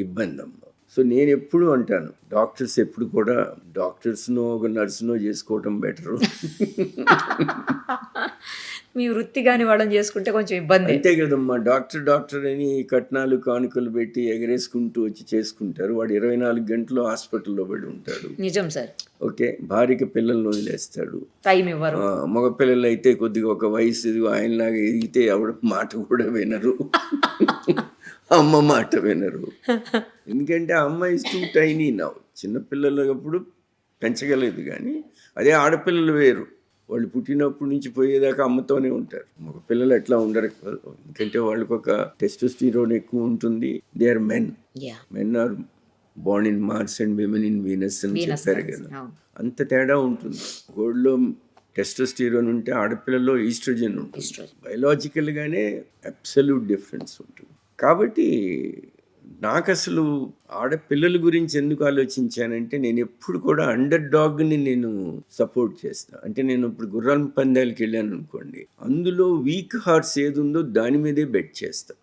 ఇబ్బంది అమ్మ. సో నేను ఎప్పుడు అంటాను, డాక్టర్స్ ఎప్పుడు కూడా డాక్టర్స్నో ఒక నర్సునో చేసుకోవటం బెటరు. మీ వృత్తి కాని వాళ్ళని చేసుకుంటే కొంచెం ఇబ్బంది. అంతే కదమ్మా. డాక్టర్ అని కట్నాలు కానుకలు పెట్టి ఎగరేసుకుంటూ వచ్చి చేసుకుంటారు. వాడు 24 గంటలు హాస్పిటల్లో పడి ఉంటాడు. నిజం సార్. ఓకే, భార్యకి పిల్లల్ని వదిలేస్తాడు, టైం ఇవ్వరు. మగ పిల్లలు అయితే కొద్దిగా ఒక వయసు ఆయనలాగా ఎదిగితే ఆవిడ మాట కూడా వినరు, అమ్మ మాట వినరు. ఎందుకంటే అమ్మ ఇస్ టూ టైనీ నౌ. చిన్నపిల్లలప్పుడు పెంచగలేదు, కానీ అదే ఆడపిల్లలు వేరు. వాళ్ళు పుట్టినప్పటి నుంచి పోయేదాకా అమ్మతోనే ఉంటారు. మగ పిల్లలు ఎట్లా ఉండరు, ఎందుకంటే వాళ్ళకి ఒక టెస్టోస్టిరోన్ ఎక్కువ ఉంటుంది. They are men are born in Mars and women in Venus అని చెప్పారు కదా. అంత తేడా ఉంటుంది. గోడ్లో టెస్టోస్టిరోన్ ఉంటే ఆడపిల్లల్లో ఈస్ట్రోజన్ ఉంటుంది. బయలాజికల్గానే అబ్సల్యూట్ డిఫరెన్స్ ఉంటుంది. కాబట్టి నాకు అసలు ఆడపిల్లల గురించి ఎందుకు ఆలోచించానంటే, నేను ఎప్పుడు కూడా అండర్ డాగ్ని నేను సపోర్ట్ చేస్తాను. అంటే నేను ఇప్పుడు గుర్రం పందాలకి వెళ్ళాను అనుకోండి, అందులో వీక్ హార్స్ ఏది ఉందో దాని మీదే బెట్ చేస్తాను.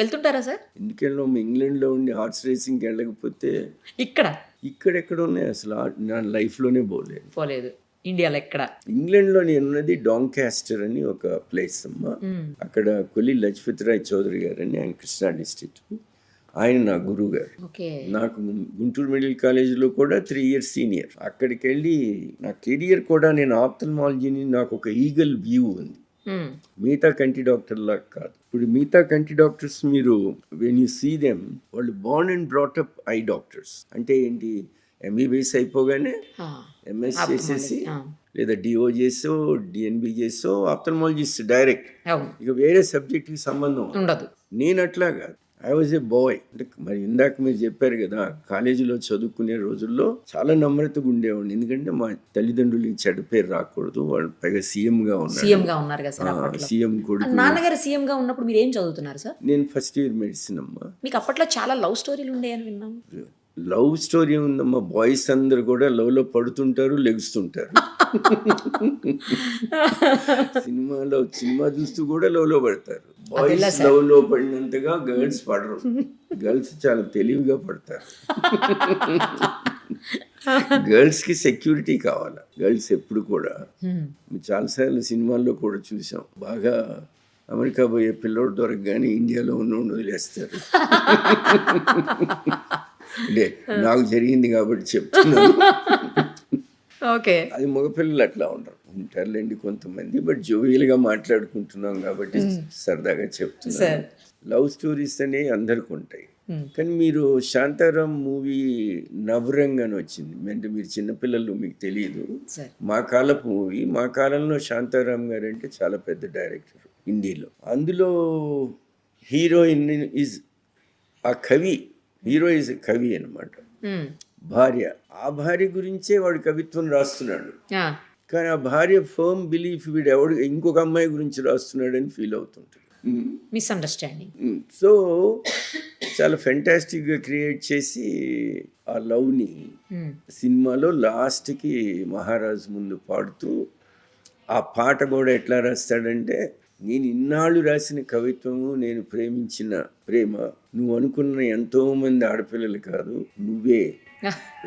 వెళ్తుంటారా సార్? ఎందుకెళ్ళాం, ఇంగ్లాండ్లో ఉండి హార్స్ రేసింగ్కి వెళ్ళకపోతే ఇక్కడెక్కడ ఉన్నాయి అసలు నా లైఫ్లోనే పోలేదు. ఇండియాలో ఎక్కడ? ఇంగ్లాండ్లో నేనున్నది డాంకాస్టర్ అని ఒక ప్లేస్ అమ్మ. అక్కడ కొల్లి లజపతిరాయ్ చౌదరి గారు అని, ఆయన కృష్ణా డిస్ట్రిక్ట్, ఆయన నా గురువు గారు. నాకు గుంటూరు మెడికల్ కాలేజీలో కూడా 3 years సీనియర్. అక్కడికి వెళ్ళి నా కెరియర్ కూడా నేను ఆప్థల్మాలజీని, నాకు ఒక ఈగల్ వ్యూ ఉంది. మిగతా కంటి డాక్టర్ లాగా కాదు. ఇప్పుడు మిగతా కంటి డాక్టర్స్ మీరు వెన్ యూ సీ దెమ్, వాళ్ళు Born and brought up I doctors. అంటే ఏంటి, ఎంబీబీఎస్ అయిపోగానే ఎంఎస్ చేసేసి లేదా డిఓ చేసో డిఎన్బి చేసో ఆప్థల్మాలజిస్ట్ డైరెక్ట్, ఇక వేరే సబ్జెక్ట్కి సంబంధం ఉండదు. నేను అట్లా కాదు. I was a boy. అంటే మరి ఇందాక మీరు చెప్పారు కదా, కాలేజీలో చదువుకునే రోజుల్లో చాలా నమ్రతగా ఉండేవాడిని. ఎందుకంటే మా తల్లిదండ్రులకి చెడ్డ పేరు రాకూడదు. వాళ్ళు పైగా సీఎంగా ఉన్నారు కదా సార్. సీఎం కొడుకు. నాన్నగారు సీఎంగా ఉన్నప్పుడు మీరు ఏం చదువుతున్నారు సార్? నేను ఫస్ట్ ఇయర్ మెడిసిన్ అమ్మా. మీకు అప్పట్లో చాలా లవ్ స్టోరీలు ఉండేయని విన్నాం. లవ్ స్టోరీ ఉందమ్మా. బాయ్స్ అందరు కూడా లవ్లో పడుతుంటారు, లెగుస్తుంటారు. సినిమా చూస్తూ కూడా లవ్లో పడతారు. బాయ్స్ లవ్లో పడినంతగా గర్ల్స్ పడరు. గర్ల్స్ చాలా తెలివిగా పడతారు. గర్ల్స్కి సెక్యూరిటీ కావాలి. గర్ల్స్ ఎప్పుడు కూడా, చాలాసార్లు సినిమాల్లో కూడా చూసాం, బాగా అమెరికా పోయే పిల్లోడు దొరకగానే ఇండియాలో ఉన్న వదిలేస్తారు. అంటే నాకు జరిగింది కాబట్టి చెప్తున్నాను. అది మగపిల్లలు అట్లా ఉంటారులేండి కొంతమంది, బట్ జోవియల్గా మాట్లాడుకుంటున్నాం కాబట్టి సరదాగా చెప్తున్నాను. లవ్ స్టోరీస్ అనేవి అందరికి ఉంటాయి. కానీ మీరు శాంతారాం మూవీ నవరంగ్ అని వచ్చింది, అంటే మీరు చిన్నపిల్లలు, మీకు తెలియదు. మా కాలపు మూవీ. మా కాలంలో శాంతారాం గారు అంటే చాలా పెద్ద డైరెక్టర్ హిందీలో. అందులో హీరోయిన్ ఈజ్ ఆ కవి, హీరో ఈజ్ కవి అనమాట. భార్య, ఆ భార్య గురించే వాడు కవిత్వం రాస్తున్నాడు. కానీ ఆ భార్య ఫర్మ్ బిలీఫ్ వీడు ఎవడు ఇంకొక అమ్మాయి గురించి రాస్తున్నాడని ఫీల్ అవుతుంటుంది. మిస్అండర్స్టాండింగ్. సో చాలా ఫెంటాస్టిక్గా క్రియేట్ చేసి ఆ లవ్ని సినిమాలో లాస్ట్కి మహారాజు ముందు పాడుతూ ఆ పాట కూడా ఎట్లా రాస్తాడంటే, నేను ఇన్నాళ్ళు రాసిన కవిత్వము, నేను ప్రేమించిన ప్రేమ నువ్వు అనుకున్న ఎంతో మంది ఆడపిల్లలు కాదు, నువ్వే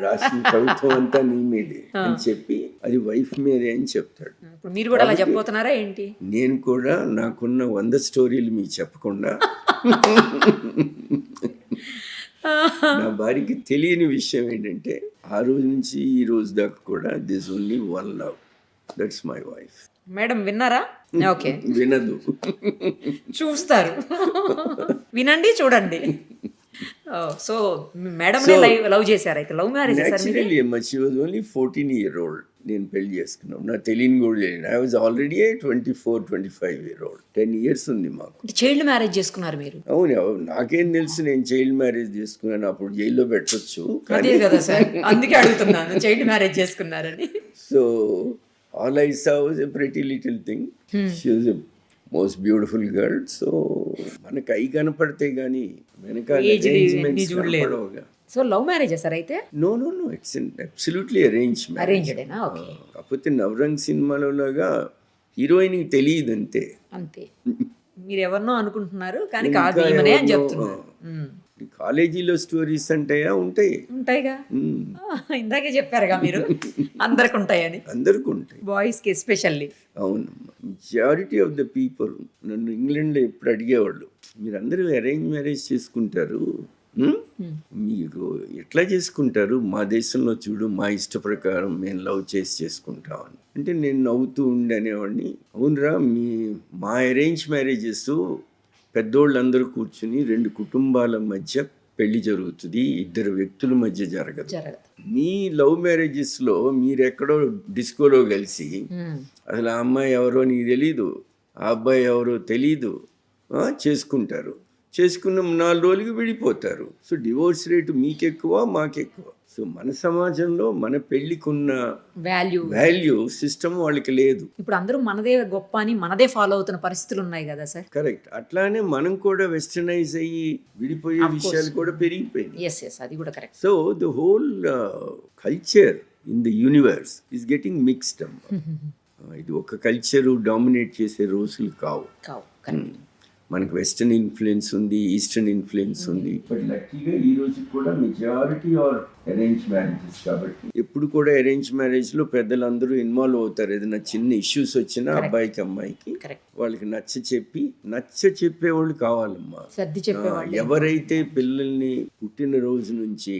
రాసిన కవిత్వం అంతా నీ మీదే అని చెప్పి అది వైఫ్ మీదే అని చెప్తాడు. ఇప్పుడు మీరు కూడా అలా చెప్పబోతున్నారా ఏంటి? నేను కూడా నాకున్న 100 స్టోరీలు మీకు చెప్పకుండా నా భార్యకి తెలియని విషయం ఏంటంటే, ఆ రోజు నుంచి ఈ రోజు దాకా కూడా this only one love, that's my wife. Madam విన్నారా? ఓకే, వినదు, చూస్తారు. వినండి, చూడండి. సో మేడం లవ్ చేశారు అయితే? Love marriage actually she was only 14-year-old. నేను పెళ్లి చేసుకున్నాం, నా తెలియని కూడా తెలియదు. I was already 24-25-year-old. 10 years ఉంది మాకు. చైల్డ్ మ్యారేజ్ చేసుకున్నారు మీరు? అవును, నాకేం తెలుసు నేను చైల్డ్ మ్యారేజ్ చేసుకున్నాను, అప్పుడు జైల్లో పెట్టొచ్చు. అదే కదా సార్, అందుకే అడుగుతున్నాను చైల్డ్ మ్యారేజ్ చేసుకున్నారని. So all I saw was a pretty little thing. She was a most beautiful girl. So మనకు అయి కనపడితే గానీ వెనకాల arrangements కనపడవుగా. సో లవ్ మ్యారేజ్ సార్ అయితే? నో ఇట్స్ అబ్సల్యూట్లీ అరేంజ్డేనా? ఓకే. కాకపోతే నవరంగ్ సినిమాలో లాగా హీరోయిన్కి తెలియదు అంతే. మీరు ఎవరినో అనుకుంటున్నారు కానీ కాదు ఈమెనే అని చెప్తున్నారు. కాలేజీలో స్టోరీస్ అంటాయా? ఉంటాయిగా. ఇందాకే చెప్పారుగా మీరు అందరికి ఉంటాయని. అందరికి ఉంటాయి, బాయ్స్కి ఎస్పెషల్లీ. అవునమ్మా, మెజారిటీ ఆఫ్ ద పీపుల్ నన్ను ఇంగ్లాండ్లో ఎప్పుడు అడిగేవాళ్ళు, మీరు అందరూ అరేంజ్ మ్యారేజ్ చేసుకుంటారు, మీకు ఎట్లా చేసుకుంటారు? మా దేశంలో చూడు, మా ఇష్ట ప్రకారం మేము లవ్ చేసి చేసుకుంటామని. అంటే నేను నవ్వుతూ ఉండేవాడిని, అవునరా మా అరేంజ్ మ్యారేజెస్ పెద్దోళ్ళందరూ కూర్చుని 2 కుటుంబాల మధ్య పెళ్లి జరుగుతుంది, 2 వ్యక్తుల మధ్య జరగదు. మీ లవ్ మ్యారేజెస్లో మీరెక్కడో డిస్కోలో కలిసి అసలు ఆ అమ్మాయి ఎవరో నీకు తెలీదు, ఆ అబ్బాయి ఎవరో తెలీదు, చేసుకుంటారు. చేసుకున్న 4 రోజులకి విడిపోతారు. సో డివోర్స్ రేటు మీకెక్కువ, మాకెక్కువ. సో మన సమాజంలో మన పెళ్లికున్న వాల్యూ సిస్టమ్ వాళ్ళకి లేదు. ఇప్పుడు అందరూ మనదే గొప్ప అని మనదే ఫాలో అవుతున్న పరిస్థితులు ఉన్నాయి కదా సార్. కరెక్ట్. అట్లానే మనం కూడా వెస్టర్నైజ్ అయ్యి విడిపోయే విషయాలు కూడా పెరిగిపోయినాయి. అది కూడా correct. So the whole culture in the universe is getting mixed అమ్మా. ఇది ఒక కల్చరు డామినేట్ చేసే రోజులు కావు. మనకు వెస్టర్న్ ఇన్ఫ్లుయెన్స్ ఉంది, ఈస్టర్న్ ఇన్ఫ్లుయెన్స్ ఉంది. బట్ లక్కీగా ఈ రోజు కూడా మెజారిటీ ఆర్ అరేంజ్ మ్యారేజెస్. కాబట్టి ఎప్పుడు కూడా అరేంజ్ మ్యారేజ్లో పెద్దలందరూ ఇన్వాల్వ్ అవుతారు. ఏదైనా చిన్న ఇష్యూస్ వచ్చినా అబ్బాయికి అమ్మాయికి వాళ్ళకి నచ్చ చెప్పేవాళ్ళు కావాలమ్మా. ఎవరైతే పిల్లల్ని పుట్టినరోజు నుంచి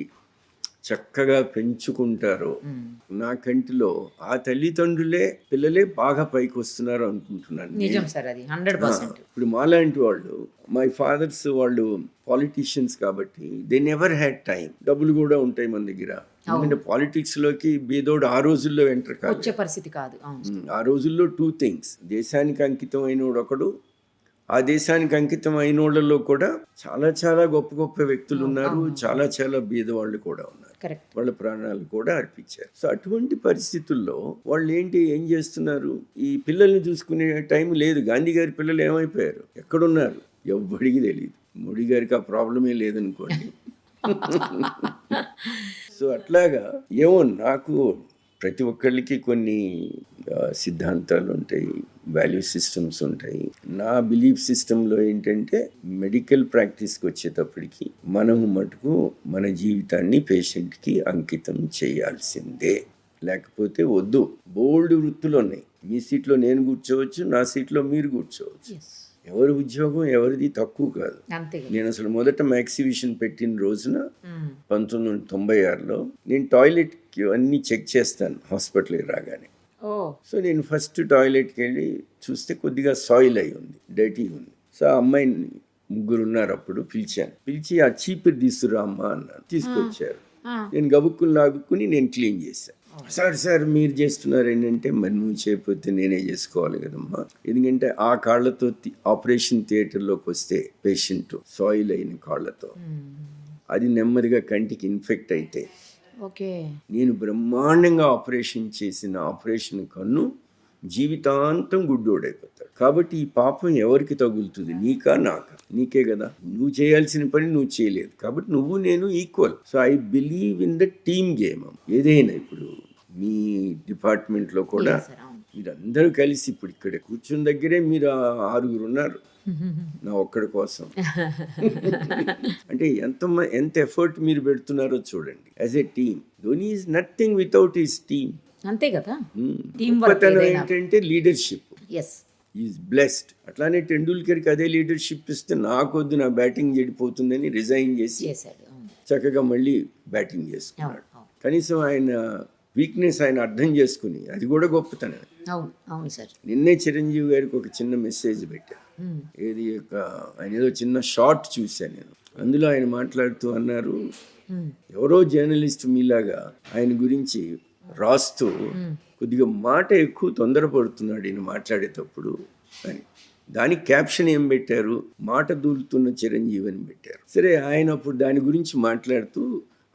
చక్కగా పెంచుకుంటారో నా కంటిలో ఆ తల్లిదండ్రులే పిల్లలే బాగా పైకి వస్తున్నారు అనుకుంటున్నాను. నిజం సార్, అది 100%. ఇప్పుడు మాలాంటి వాళ్ళు, మై ఫాదర్స్ వాళ్ళు పాలిటీషియన్స్ కాబట్టి దే నెవర్ హ్యాడ్ టైం. డబ్బులు కూడా ఉంటాయి మన దగ్గర, ఎందుకంటే పాలిటిక్స్ లోకి బీదోడు ఆ రోజుల్లో ఎంటర్ వచ్చే పరిస్థితి కాదు. ఆ రోజుల్లో 2 things, దేశానికి అంకితం అయినోడు ఒకడు, ఆ దేశానికి అంకితం అయినోళ్ళలో కూడా చాలా చాలా గొప్ప గొప్ప వ్యక్తులు ఉన్నారు, చాలా చాలా బీదవాళ్ళు కూడా ఉన్నారు, వాళ్ళ ప్రాణాలు కూడా అర్పించారు. సో అటువంటి పరిస్థితుల్లో వాళ్ళు ఏం చేస్తున్నారు, ఈ పిల్లల్ని చూసుకునే టైం లేదు. గాంధీ గారి పిల్లలు ఏమైపోయారు, ఎక్కడున్నారు ఎవ్వడికి తెలియదు. మోడీ గారికి ఆ ప్రాబ్లమే లేదనుకోండి. సో అట్లాగా ఏమో, నాకు ప్రతి ఒక్కళ్ళకి కొన్ని సిద్ధాంతాలు ఉంటాయి, వాల్యూ సిస్టమ్స్ ఉంటాయి. నా బిలీఫ్ సిస్టంలో ఏంటంటే, మెడికల్ ప్రాక్టీస్కి వచ్చేటప్పటికి మనము మటుకు మన జీవితాన్ని పేషెంట్కి అంకితం చేయాల్సిందే, లేకపోతే వద్దు. బోల్డ్ వృత్తులు ఉన్నాయి. మీ సీట్లో నేను కూర్చోవచ్చు, నా సీట్లో మీరు కూర్చోవచ్చు. ఎవరి ఉద్యోగం ఎవరిది తక్కువ కాదు. నేను అసలు మొదట మ్యాక్సివిషన్ పెట్టిన రోజున 1996లో నేను టాయిలెట్కి అన్ని చెక్ చేస్తాను హాస్పిటల్కి రాగానే. సో నేను ఫస్ట్ టాయిలెట్కి వెళ్ళి చూస్తే కొద్దిగా సాయిల్ అయి ఉంది, డర్టీ ఉంది. సో ఆ అమ్మాయిని 3 ఉన్నారు, అప్పుడు పిలిచి ఆ చీపురు తీసుకురా అమ్మా అన్నాను. తీసుకొచ్చారు. నేను గబుక్కుని లాగుకుని నేను క్లీన్ చేశాను. సార్ మీరు చేస్తున్నారు ఏంటంటే, మరి నువ్వు చేయకపోతే నేనే చేసుకోవాలి కదమ్మా, ఎందుకంటే ఆ కాళ్ళతో ఆపరేషన్ థియేటర్లోకి వస్తే పేషెంట్ సాయిల్ అయిన కాళ్ళతో అది నెమ్మదిగా కంటికి ఇన్ఫెక్ట్ అయితే ఓకే. నేను బ్రహ్మాండంగా ఆపరేషన్ చేసిన ఆపరేషన్ కన్ను జీవితాంతం గుడ్డోడైపోతాడు. కాబట్టి ఈ పాపం ఎవరికి తగులుతుంది? నీకా నాకా? నీకే కదా. నువ్వు చేయాల్సిన పని నువ్వు చేయలేదు కాబట్టి నువ్వు నేను equal. So I believe in the team game. ఏదైనా ఇప్పుడు మీ డిపార్ట్మెంట్లో కూడా మీరందరూ కలిసి ఇప్పుడు ఇక్కడ కూర్చున్న దగ్గరే మీరు 6 ఉన్నారు నా ఒక్కడి కోసం. అంటే ఎంత ఎఫర్ట్ మీరు పెడుతున్నారో చూడండి as a team. Dhoni is nothing without his team. అంతే కదా. గొప్పతనం ఏంటంటే లీడర్షిప్. Yes, is blessed. అట్లానే టెండూల్కర్కి అదే లీడర్షిప్ ఇస్తే నాకొద్దు, నా బ్యాటింగ్ చెడిపోతుందని రిజైన్ చేసి చక్కగా మళ్ళీ బ్యాటింగ్ చేసుకున్నాడు. కనీసం ఆయన వీక్నెస్ ఆయన అర్థం చేసుకుని, అది కూడా గొప్పతనం. అవును సార్. నిన్నే చిరంజీవి గారికి ఒక చిన్న మెసేజ్ పెట్టారు. ఏది ఆయన ఏదో చిన్న షార్ట్ చూశాను నేను. అందులో ఆయన మాట్లాడుతూ అన్నారు, ఎవరో జర్నలిస్ట్ మీలాగా ఆయన గురించి రాస్తూ కొద్దిగా మాట ఎక్కువ తొందరపడుతున్నాడు ఈయన మాట్లాడేటప్పుడు అని. దానికి క్యాప్షన్ ఏం పెట్టారు? మాట దూలుతున్న చిరంజీవి అని పెట్టారు. సరే, ఆయన అప్పుడు దాని గురించి మాట్లాడుతూ,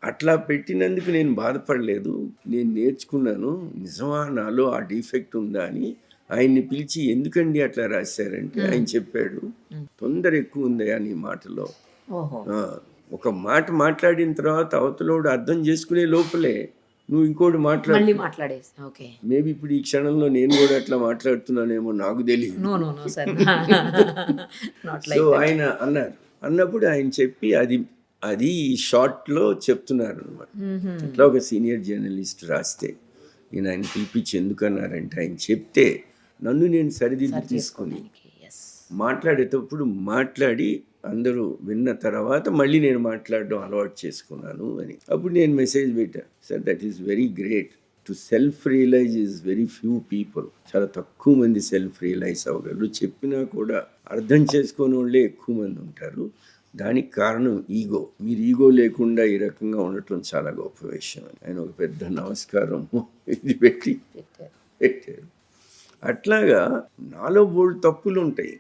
అట్లా పెట్టినందుకు నేను బాధపడలేదు, నేను నేర్చుకున్నాను, నిజమా నాలో ఆ డిఫెక్ట్ ఉందా అని ఆయన్ని పిలిచి ఎందుకండి అట్లా రాశారంటే ఆయన చెప్పాడు, తొందర ఎక్కువ ఉందయా నీ మాటలో. ఒక మాట మాట్లాడిన తర్వాత అవతలోడు అర్థం చేసుకునే లోపలే నువ్వు ఇంకోటి మాట్లాడేసి మేబీ ఇప్పుడు ఈ క్షణంలో నేను కూడా అట్లా మాట్లాడుతున్నానేమో నాకు తెలియదు. సో ఆయన అన్నప్పుడు ఆయన చెప్పి అది షార్ట్లో చెప్తున్నారు అనమాట. అట్లా ఒక సీనియర్ జర్నలిస్ట్ రాస్తే ఆయన పిలిపించి ఎందుకన్నారంటే, ఆయన చెప్తే నన్ను నేను సరిదిద్దు తీసుకొని మాట్లాడేటప్పుడు మాట్లాడి అందరూ విన్న తర్వాత మళ్ళీ నేను మాట్లాడడం అలవాటు చేసుకున్నాను అని. అప్పుడు నేను మెసేజ్ పెట్టాను, sir that is very great. To self realize is very few people. చాలా తక్కువ మంది సెల్ఫ్ రియలైజ్ అవ్వగలరు. చెప్పినా కూడా అర్థం చేసుకునే వాళ్ళే ఎక్కువ మంది ఉంటారు. దానికి కారణం ఈగో. మీరు ఈగో లేకుండా ఈ రకంగా ఉండటం చాలా గొప్ప విషయం. ఆయన ఒక పెద్ద నమస్కారం ఇది పెట్టారు. అట్లాగా నాలో బోల్డ్ తప్పులు ఉంటాయి.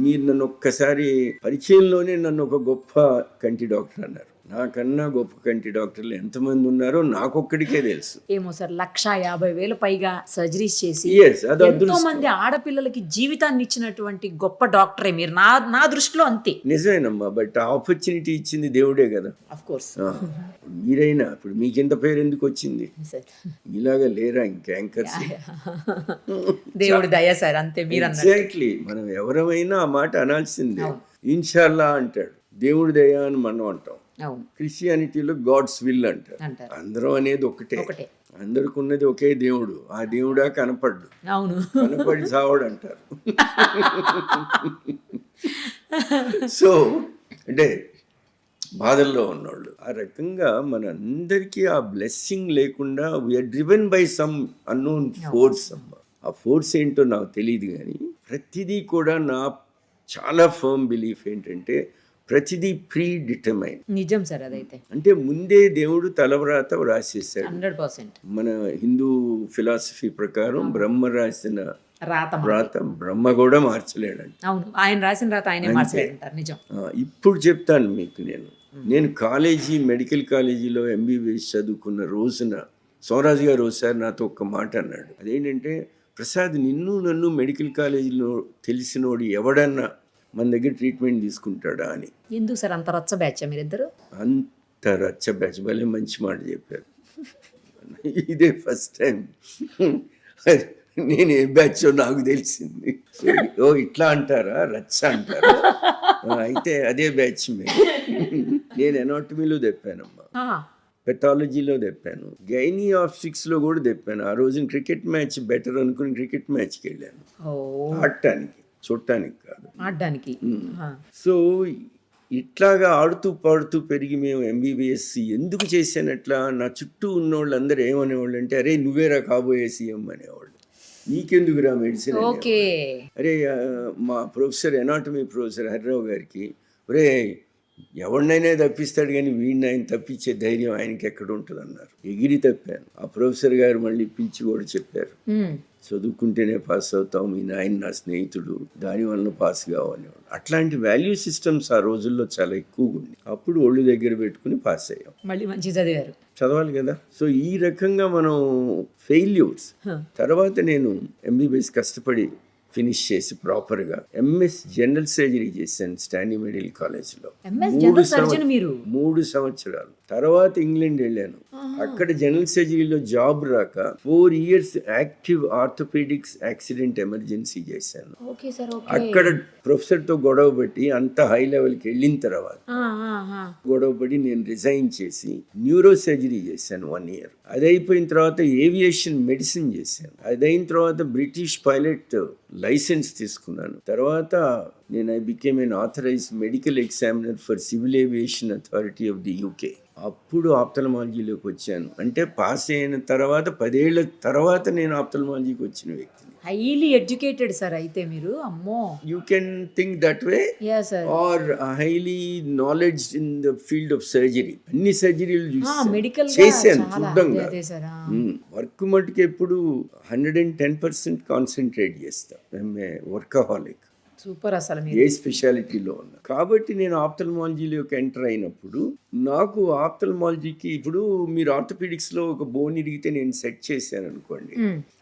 మీరు నన్ను ఒక్కసారి పరిచయంలోనే నన్ను ఒక గొప్ప కంటి డాక్టర్ అన్నారు. నాకన్నా గొప్ప కంటి డాక్టర్లు ఎంతమంది ఉన్నారో నాకొక్కడికే తెలుసు. ఏమో సార్, 1,50,000 పైగా సర్జరీస్ చేసి ఎంతో మంది ఆడపిల్లలకి జీవితాన్ని ఇచ్చినటువంటి గొప్ప డాక్టరే మీరు. నా దృష్టిలో అంతే. నిజమేనమ్మా, బట్ ఆపర్చునిటీ ఇచ్చింది దేవుడే కదా. Of course. మీరైనా ఇప్పుడు మీకెంత పేరు ఎందుకు వచ్చింది? మీలాగా లేరా ఇంకా యాంకర్స్? దేవుడి దయ సార్, అంతే. మీరు ఎగ్జాక్ట్లీ. మనం ఎవరమైనా ఆ మాట అనాల్సిందే. ఇన్షాల్లా అంటాడు, దేవుడి దయ అని మనం అంటాం. క్రిస్టియానిటీలో గాడ్స్ విల్ అంటారు. అందరం అనేది ఒకటే. అందరికి ఉన్నది ఒకే దేవుడు. ఆ దేవుడా కనపడ్డు, కనపడి చావడు అంటారు. సో అంటే బాధల్లో ఉన్నవాళ్ళు ఆ రకంగా మనందరికీ ఆ బ్లెస్సింగ్ లేకుండా we're driven by some unknown force. ఆ ఫోర్స్ ఏంటో నాకు తెలియదు, కానీ ప్రతిదీ కూడా నా చాలా ఫర్మ్ బిలీఫ్ ఏంటంటే ప్రతిదీ ప్రీ డిటర్మైన్. నిజం సార్ అదైతే. అంటే ముందే దేవుడు తలవ్రాత రాసేసాడు. 100%. మన హిందూ ఫిలాసఫీ ప్రకారం బ్రహ్మ రాసిన రాత బ్రహ్మ కూడా మార్చలేడంట. అవును, ఆయన రాసిన రాత ఆయనే మార్చలేడంటారు. నిజం. ఇప్పుడు చెప్తాను మీకు. నేను మెడికల్ కాలేజీలో MBBS చదువుకున్న రోజున సోమరాజు గారు ఒకసారి నాతో ఒక్క మాట అన్నాడు. అదేంటంటే, ప్రసాద్, నన్ను మెడికల్ కాలేజీలో తెలిసినోడు ఎవడన్నా మన దగ్గర ట్రీట్మెంట్ తీసుకుంటాడా అని. ఎందుకు సార్ అంత రచ్చ బ్యాచ్ మీరిద్దరు? అంత రచ్చ బ్యాచ్. భలే మంచి మాట చెప్పారు. ఇదే ఫస్ట్ టైం నేను ఏ బ్యాచ్ నాకు తెలిసింది. ఓ ఇట్లా అంటారా, రచ్చ అంటారా? అయితే అదే బ్యాచ్ నేను ఎనాటమీలో తెప్పానమ్మా, పెథాలజీలో తెప్పాను, గైనీ ఆబ్స్టిక్స్లో కూడా తెప్పాను. ఆ రోజున క్రికెట్ మ్యాచ్ బెటర్ అనుకుని క్రికెట్ మ్యాచ్కి వెళ్ళాను, ఆడటానికి, చూడటానికి కాదు, ఆడడానికి. సో ఇట్లాగా ఆడుతూ పాడుతూ పెరిగి మేము MBBS ఎందుకు చేశానట్లా, నా చుట్టూ ఉన్నవాళ్ళు అందరూ ఏమనేవాళ్ళు అంటే, అరే నువ్వేరా కాబోయే సీఎం అనేవాళ్ళు. నీకెందుకురా మెడిసిన్? అరే మా ప్రొఫెసర్, ఎనాటమీ ప్రొఫెసర్ హరిరావు గారికి, ఒరే ఎవరినైనా తప్పిస్తాడు కానీ వీడిని ఆయన తప్పించే ధైర్యం ఆయనకి ఎక్కడ ఉంటుంది అన్నారు. ఎగిరి తప్పాను. ఆ ప్రొఫెసర్ గారు మళ్ళీ పిలిచి కూడా చెప్పారు, చదువుకుంటేనే పాస్ అవుతాం, మీ నాయన నా స్నేహితుడు, దానివల్ల పాస్ కావనేవాడు. అట్లాంటి వాల్యూ సిస్టమ్స్ ఆ రోజుల్లో చాలా ఎక్కువగా ఉంది. అప్పుడు ఒళ్ళు దగ్గర పెట్టుకుని పాస్ అయ్యాం. మళ్ళీ మంచి చదివారు. చదవాలి కదా. సో ఈ రకంగా మనం ఫెయిల్యూర్స్ తర్వాత నేను ఎంబీబీఎస్ కష్టపడి ఫినిష్ చేసి ప్రాపర్గా ఎంఎస్ జనరల్ సర్జరీ చేశాను స్టాన్లీ మెడికల్ కాలేజ్లో. 3 సంవత్సరాలు. తర్వాత ఇంగ్లాండ్ వెళ్ళాను. అక్కడ జనరల్ సర్జరీలో జాబ్ రాక 4 years active orthopaedics accident emergency చేశాను. అక్కడ ప్రొఫెసర్తో గొడవ పట్టి అంత హై లెవెల్కి వెళ్ళిన తర్వాత గొడవపడి నేను రిజైన్ చేసి న్యూరో సర్జరీ చేశాను 1 year. అది అయిపోయిన తర్వాత ఏవియేషన్ మెడిసిన్ చేశాను. అదైన తర్వాత బ్రిటిష్ పైలట్ లైసెన్స్ తీసుకున్నాను. తర్వాత నేను I became an authorised medical examiner for civil aviation authority of the UK. అప్పుడు ఆప్థల్మాలజీలోకి వచ్చాను. అంటే పాస్ అయిన తర్వాత 10 ఏళ్ల తర్వాత నేను ఆప్థల్మాలజీకి వచ్చిన వ్యక్తిని. హైలీ ఎడ్యుకేటెడ్ సార్ అయితే మీరు. అమ్మో, you can think that way are highly knowledge in the field of surgery. అన్ని సర్జరీలు చేశాను చూడంగా. వర్క్ మటుకు ఎప్పుడు 110% కాన్సన్ట్రేట్ చేస్తా. వర్కహాలిక్. సూపర్. అసలు ఏ స్పెషాలిటీలో ఉన్నా కాబట్టి నేను ఆప్థల్మాలజీలోకి ఎంటర్ అయినప్పుడు నాకు ఆప్థల్మాలజీకి ఇప్పుడు మీరు ఆర్థోపెడిక్స్లో ఒక బోన్ ఇరిగితే నేను సెట్ చేశాను అనుకోండి,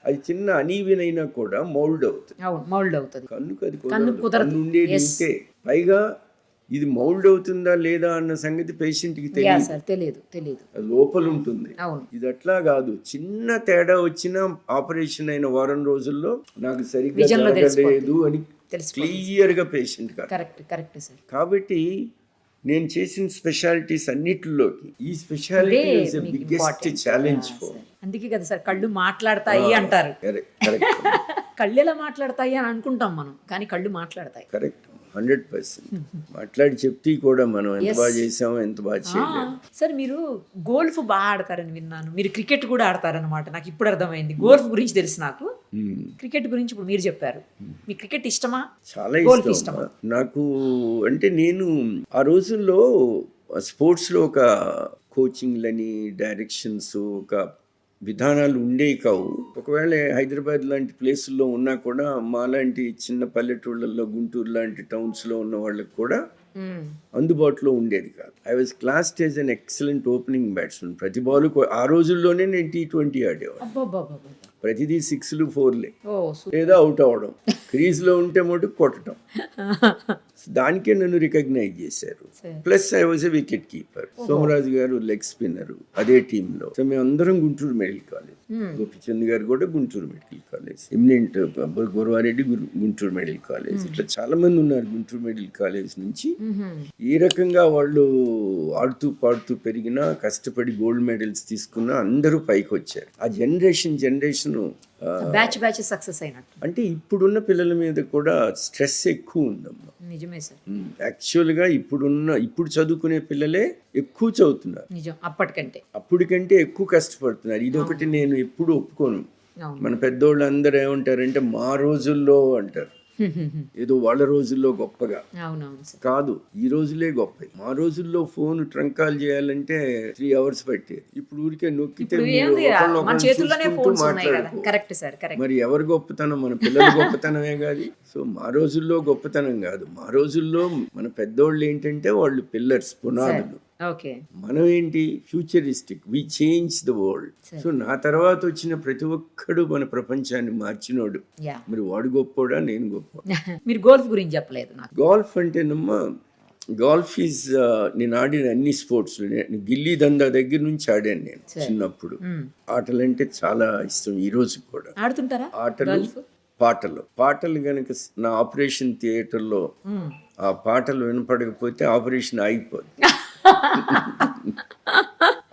అది చిన్న అనీవెన్ అయినా కూడా మౌల్డ్ అవుతుంది. కన్నుకు అది ఉండేది ఉంటే పైగా ఇది మౌల్డ్ అవుతుందా లేదా అన్న సంగతి పేషెంట్కి తెలియదు. లోపల ఉంటుంది. ఇది అట్లా కాదు. చిన్న తేడా వచ్చినా ఆపరేషన్ అయిన వారం రోజుల్లో నాకు సరిగ్గా జరగలేదు అని క్లియర్ గా పేషెంట్ కరెక్ట్ సార్. కాబట్టి నేను చేసిన స్పెషాలిటీస్ అన్నిటిలోకి ఈ speciality is the biggest challenge for. అందుకే కదా సార్ కళ్ళు మాట్లాడతాయి అంటారు. కళ్ళు ఎలా మాట్లాడతాయి అని అనుకుంటాం మనం, కానీ కళ్ళు మాట్లాడతాయి. కరెక్ట్. 100% మాట్లాడి చెప్తే కూడా మనం ఎంత బాగా చేసామో ఎంత బాగా చేయలేదు. సార్ మీరు గోల్ఫ్ బాగా ఆడతారని విన్నాను. మీరు క్రికెట్ కూడా ఆడతారనమాట. నాకు ఇప్పుడు అర్థమైంది. గోల్ఫ్ గురించి తెలుసు నాకు. క్రికెట్ గురించి ఇప్పుడు మీరు చెప్పారు. మీ క్రికెట్ ఇష్టమా? చాలా ఇష్టం నాకు. అంటే నేను ఆ రోజుల్లో స్పోర్ట్స్లో ఒక కోచింగ్లని డైరెక్షన్స్ ఒక విధానాలు ఉండేవి కావు. ఒకవేళ హైదరాబాద్ లాంటి ప్లేసుల్లో ఉన్నా కూడా మాలాంటి చిన్న పల్లెటూళ్ళల్లో గుంటూరు లాంటి టౌన్స్లో ఉన్న వాళ్ళకి కూడా అందుబాటులో ఉండేది కాదు. I was classed as an excellent opening batsmen. ప్రతి బాల్ ఆ రోజుల్లోనే నేను T20 ఆడేవాడు. ప్రతిదీ 6లు 4లే లేదా అవుట్ అవడం, క్రీజ్లో ఉంటే మటుకు కొట్టడం. దానికే నన్ను రికగ్నైజ్ చేశారు. Plus I was a wicket keeper. Somaraju గారు లెగ్ స్పిన్నర్ అదే టీంలో. సో మేము అందరం గుంటూరు మెడికల్ కాలేజ్. గోపిచంద్ గారు కూడా Guntur medical college. Eminent Gurava Reddy Guntur medical college. ఇట్లా చాలా మంది ఉన్నారు గుంటూరు మెడికల్ కాలేజ్ నుంచి. ఏ రకంగా వాళ్ళు ఆడుతూ పాడుతూ పెరిగినా కష్టపడి గోల్డ్ మెడల్స్ తీసుకున్నా అందరూ పైకి వచ్చారు. ఆ జనరేషన్ బ్యాచ్ సక్సెస్ అయినట్టు. అంటే ఇప్పుడున్న పిల్లల మీద కూడా స్ట్రెస్ ఎక్కువ ఉందమ్మా. నిజమే సార్. యాక్చువల్గా ఇప్పుడు చదువుకునే పిల్లలే ఎక్కువ చదువుతున్నారు. నిజం. అప్పటికంటే ఎక్కువ కష్టపడుతున్నారు. ఇదొకటి నేను ఎప్పుడు ఒప్పుకోను. మన పెద్దోళ్ళు అందరూ ఏమంటారంటే మా రోజుల్లో అంటారు. ఏదో వాళ్ళ రోజుల్లో గొప్పగా కాదు, ఈ రోజులే గొప్ప. మా రోజుల్లో ఫోన్ ట్రంకాల్ చేయాలంటే 3 hours పట్టేది. ఇప్పుడు ఊరికే నొక్కితే మాట్లాడుకో. మరి ఎవరి గొప్పతనం? మన పిల్లల గొప్పతనమే కాదు. సో మా రోజుల్లో గొప్పతనం కాదు. మా రోజుల్లో మన పెద్దోళ్ళు ఏంటంటే వాళ్ళు పిల్లర్స్, పునాదులు. మనం ఏంటి futuristic. We change the world. So నా తర్వాత వచ్చిన ప్రతి ఒక్కడు మన ప్రపంచాన్ని మార్చినోడు. మరి వాడు గొప్పోడా నేను గొప్ప? మీరు గోల్ఫ్ గురించి చెప్పలేదు. గోల్ఫ్ అంటేనమ్మా, గోల్ఫ్ ఈజ్ నేను ఆడిన అన్ని స్పోర్ట్స్. నేను గిల్లీ దందా దగ్గర నుంచి ఆడాను. నేను చిన్నప్పుడు ఆటలంటే చాలా ఇష్టం. ఈ రోజు కూడా ఆడుతుంటారా? ఆటలు పాటలు కనుక నా ఆపరేషన్ థియేటర్లో ఆ పాటలు వినపడకపోతే ఆపరేషన్ ఆగిపోద్ది.